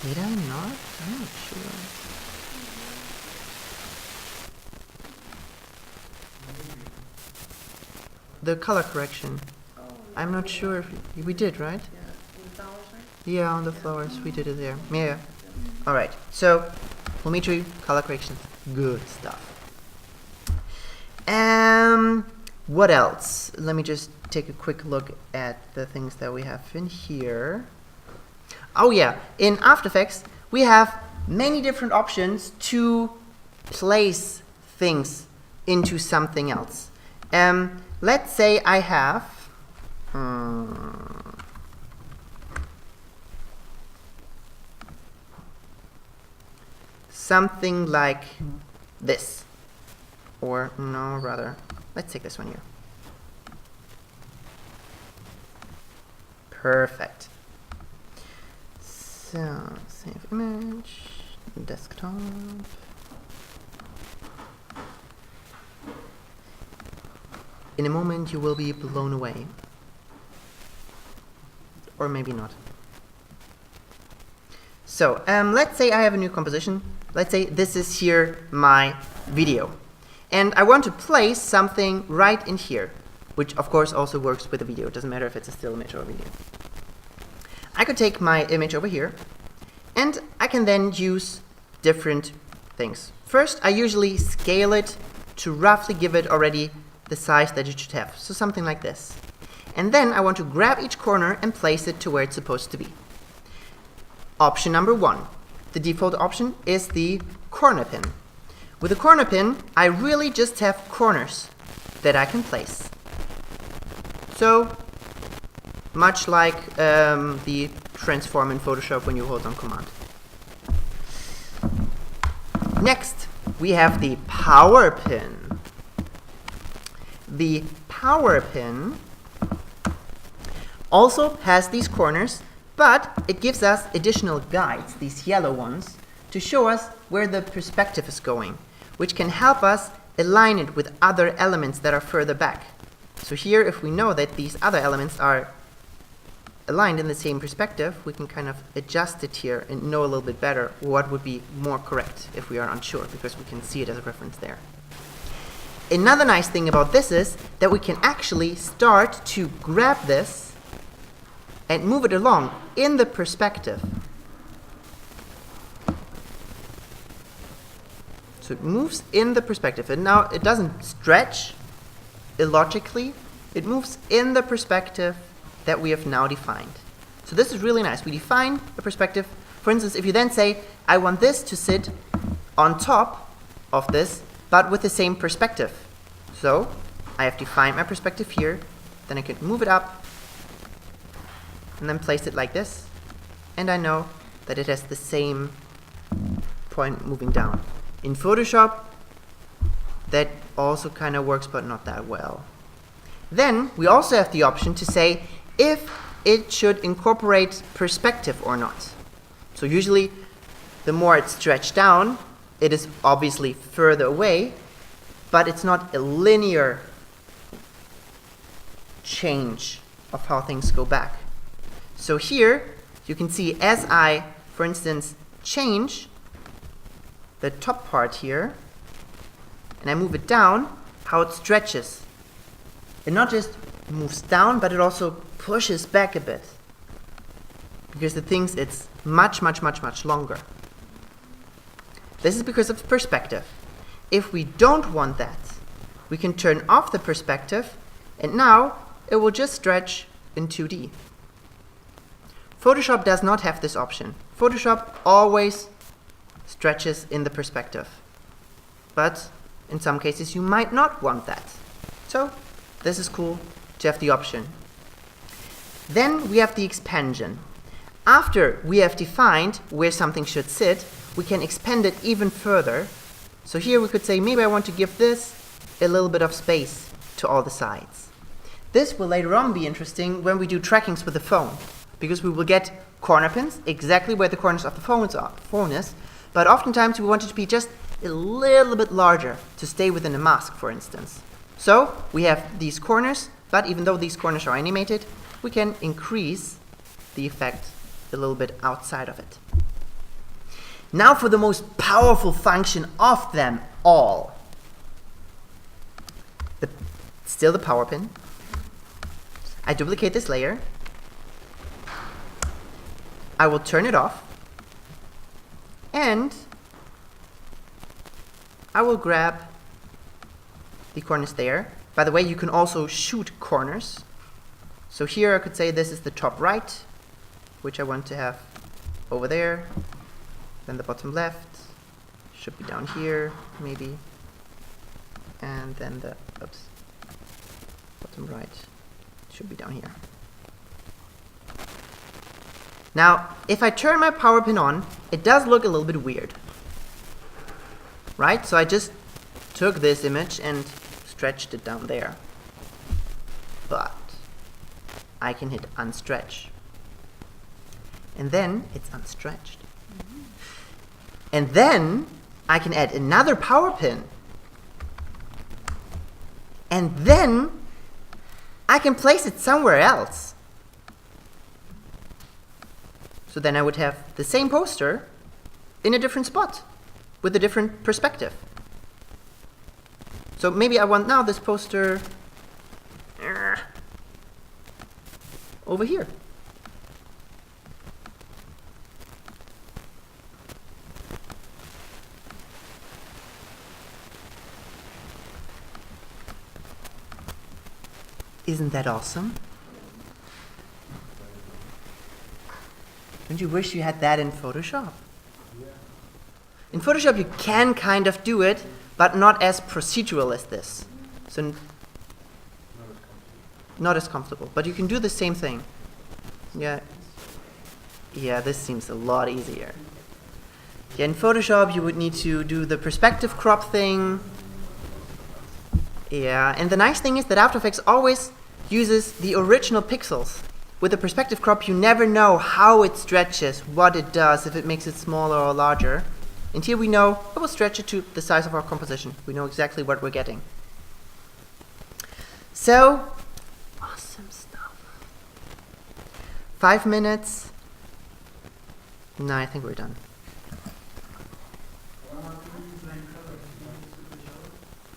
did I not? I'm not sure. The color correction. I'm not sure if we did, right? Yeah, on the flowers, we did it there. Yeah. Alright, so, Lumetri, color correction, good stuff. What else? Let me just take a quick look at the things that we have in here. Oh yeah, in After Effects, we have many different options to place things into something else. Let's say I have something like this. Or, no, rather, let's take this one here. Perfect. So, save image, desktop. In a moment you will be blown away. Or maybe not. So, let's say I have a new composition. Let's say this is here my video. And I want to place something right in here, which of course also works with a video. It doesn't matter if it's a still image or a video. I could take my image over here, and I can then use different things. First, I usually scale it to roughly give it already the size that it should have. So something like this. And then I want to grab each corner and place it to where it's supposed to be. Option number 1. The default option is the corner pin. With a corner pin, I really just have corners that I can place. So, much like the transform in Photoshop when you hold on Command. Next, we have the power pin. The power pin also has these corners, but it gives us additional guides, these yellow ones, to show us where the perspective is going, which can help us align it with other elements that are further back. So here, if we know that these other elements are aligned in the same perspective, we can kind of adjust it here and know a little bit better what would be more correct if we are unsure, because we can see it as a reference there. Another nice thing about this is that we can actually start to grab this and move it along in the perspective. So it moves in the perspective, and now it doesn't stretch illogically, it moves in the perspective that we have now defined. So this is really nice. We define a perspective. For instance, if you then say, I want this to sit on top of this, but with the same perspective. So I have defined my perspective here, then I can move it up and then place it like this, and I know that it has the same point moving down. In Photoshop, that also kind of works, but not that well. Then we also have the option to say if it should incorporate perspective or not. So usually the more it's stretched down, it is obviously further away, but it's not a linear change of how things go back. So here you can see as I, for instance, change the top part here and I move it down, how it stretches. It not just moves down, but it also pushes back a bit because it thinks it's much longer. This is because of perspective. If we don't want that, we can turn off the perspective and now it will just stretch in 2D. Photoshop does not have this option. Photoshop always stretches in the perspective. But in some cases you might not want that. So this is cool to have the option. Then we have the expansion. After we have defined where something should sit, we can expand it even further. So here we could say maybe I want to give this a little bit of space to all the sides. This will later on be interesting when we do trackings with the phone, because we will get corner pins exactly where the corners of the phone is, but oftentimes we want it to be just a little bit larger to stay within a mask, for instance. So we have these corners, but even though these corners are animated, we can increase the effect a little bit outside of it. Now for the most powerful function of them all. Still the power pin. I duplicate this layer. I will turn it off. And I will grab the corners there. By the way, you can also shoot corners. So here I could say this is the top right, which I want to have over there. Then the bottom left should be down here, maybe. And then the bottom right should be down here. Now, if I turn my power pin on, it does look a little bit weird. Right? So I just took this image and stretched it down there. But I can hit unstretch. And then it's unstretched. And then I can add another power pin. And then I can place it somewhere else. So then I would have the same poster in a different spot with a different perspective. So maybe I want now this poster over here. Isn't that awesome? Don't you wish you had that in Photoshop? Yeah. In Photoshop you can kind of do it, but not as procedural as this. So not as comfortable, but you can do the same thing. Yeah. Yeah, this seems a lot easier. Yeah, in Photoshop you would need to do the perspective crop thing. Yeah, and the nice thing is that After Effects always uses the original pixels. With the perspective crop, you never know how it stretches, what it does, if it makes it smaller or larger. And here we know it will stretch it to the size of our composition. We know exactly what we're getting. So, awesome stuff. 5 minutes. No, I think we're done.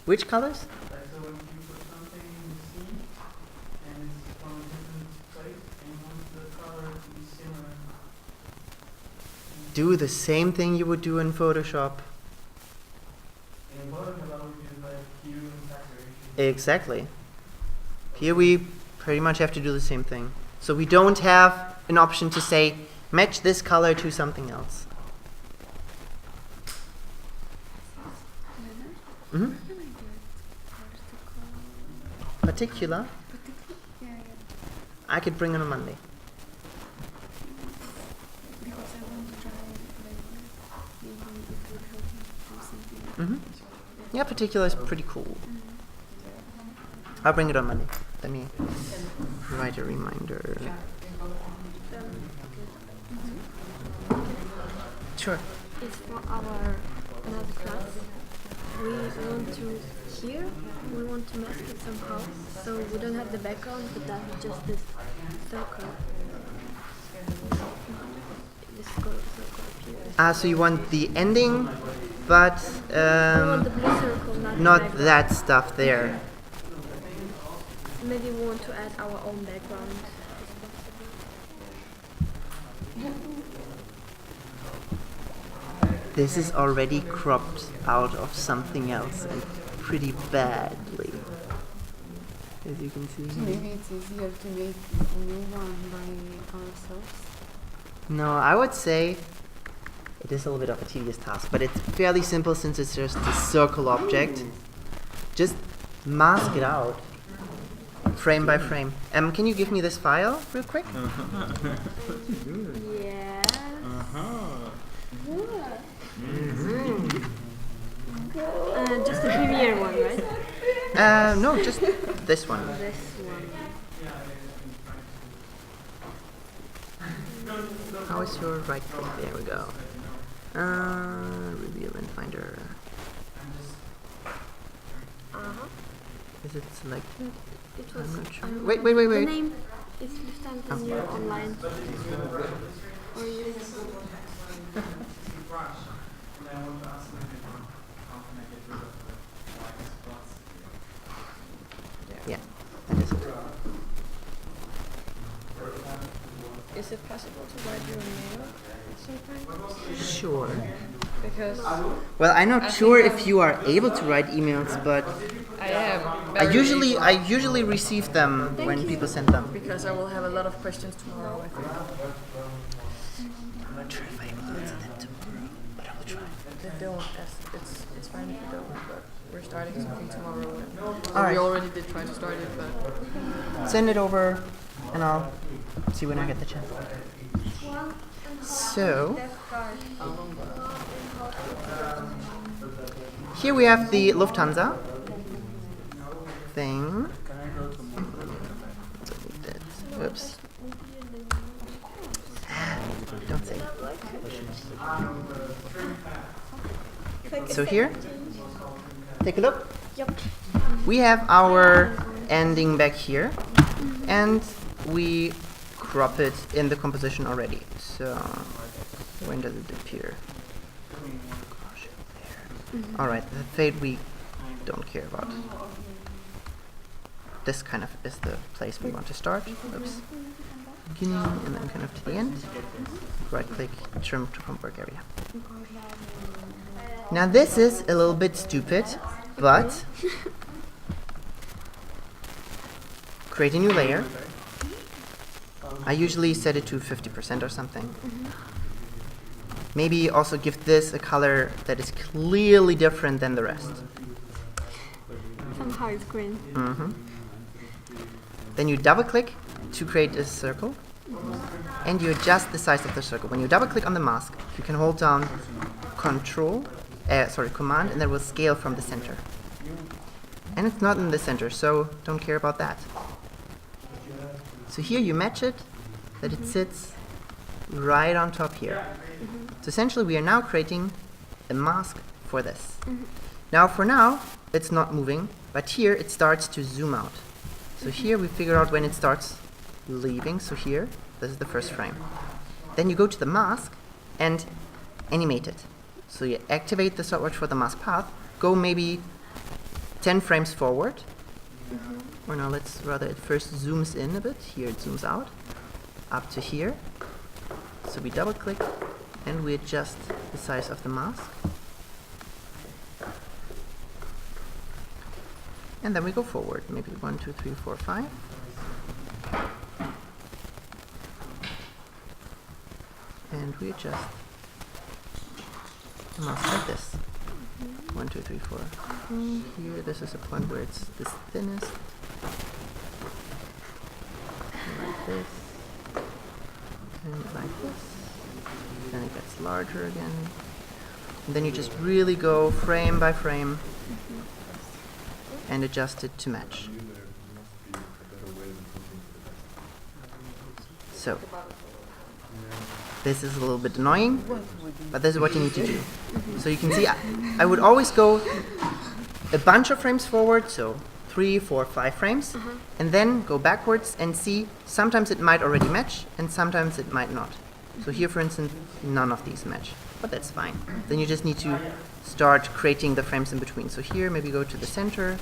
Which colors? Do the same thing you would do in Photoshop. In Photoshop, I would use like hue and saturation. Exactly. Here we pretty much have to do the same thing. So we don't have an option to say, match this color to something else. Mm-hmm. Where can I get vertical? Particular. Yeah, yeah. I could bring it on Monday. Because I want to try like maybe it would help me do something. Mm-hmm. Yeah, particular is pretty cool. I'll bring it on Monday. Let me write a reminder. Sure. It's for our another class. We want to here. We want to mask it somehow, so we don't have the background, but that's just this circle. This circle appears. So you want the ending, but We want the blue circle, not the not background. that stuff there. Maybe we want to add our own background. This is already cropped out of something else and pretty badly. As you can see. Maybe it's easier to make a new one by ourselves. No, I would say it is a little bit of a tedious task, but it's fairly simple since it's just a circle object. Just mask it out, frame by frame. Can you give me this file real quick? Yeah. Just the Premiere one, right? No, just this one. This one. How is your right click? There we go. Reveal and finder. Is it selected? It was. I'm not sure. don't Wait, know. wait, wait, The wait. name is Lufthansa Oh. New Online. Or you. Yeah, that is it. Is it possible to write your mail sometime? Sure. Because Well, I'm not I sure think if you are able to write emails, but I am. I usually receive them when people send them. Because I will have a lot of questions tomorrow, I think. I'm not sure if I will answer them tomorrow, but I will try. They don't. It's fine if you don't, but we're starting something tomorrow. And All right. We already did try to start it, but Send it over, and I'll see when I get the chance. So, here we have the Lufthansa thing. Delete that. Oops. Don't say. So here, take a look. Yep. We have our ending back here, and we crop it in the composition already. So, when does it appear? Gosh, there. Alright, the fade we don't care about. This kind of is the place we want to start. Oops. Beginning and then kind of to the end. Right click, trim to from work area. Now this is a little bit stupid, but create a new layer. I usually set it to 50% or something. Maybe also give this a color that is clearly different than the rest. Somehow it's green. Then you double click to create a circle, and you adjust the size of the circle. When you double click on the mask, you can hold down Command, and that will scale from the center. And it's not in the center, so don't care about that. So here you match it, that it sits right on top here. So essentially we are now creating a mask for this. Now for now, it's not moving, but here it starts to zoom out. So here we figure out when it starts leaving, so here, this is the first frame. Then you go to the mask and animate it. So you activate the stopwatch for the mask path, go maybe 10 frames forward, or no, let's rather, it first zooms in a bit, here it zooms out, up to here. So we double click and we adjust the size of the mask. And then we go forward, maybe 1, 2, 3, 4, 5. And we adjust the mask like this. 1, 2, 3, 4. Here, this is a point where it's the thinnest. Like this. And like this. Then it gets larger again. And then you just really go frame by frame and adjust it to match. So, this is a little bit annoying, but this is what you need to do. So you can see I would always go a bunch of frames forward, so 3, 4, 5 frames, and then go backwards and see sometimes it might already match and sometimes it might not. So here, for instance, none of these match, but that's fine. Then you just need to start creating the frames in between. So here, maybe go to the center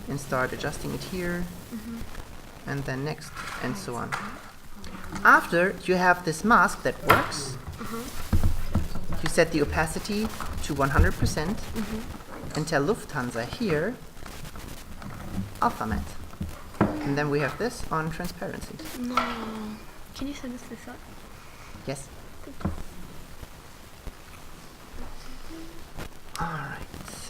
and start adjusting it here, and then next, and so on. After you have this mask that works, you set the opacity to 100% and tell Lufthansa here, alpha matte. And then we have this on transparency. No. Can you send us this up? Yes. Alright.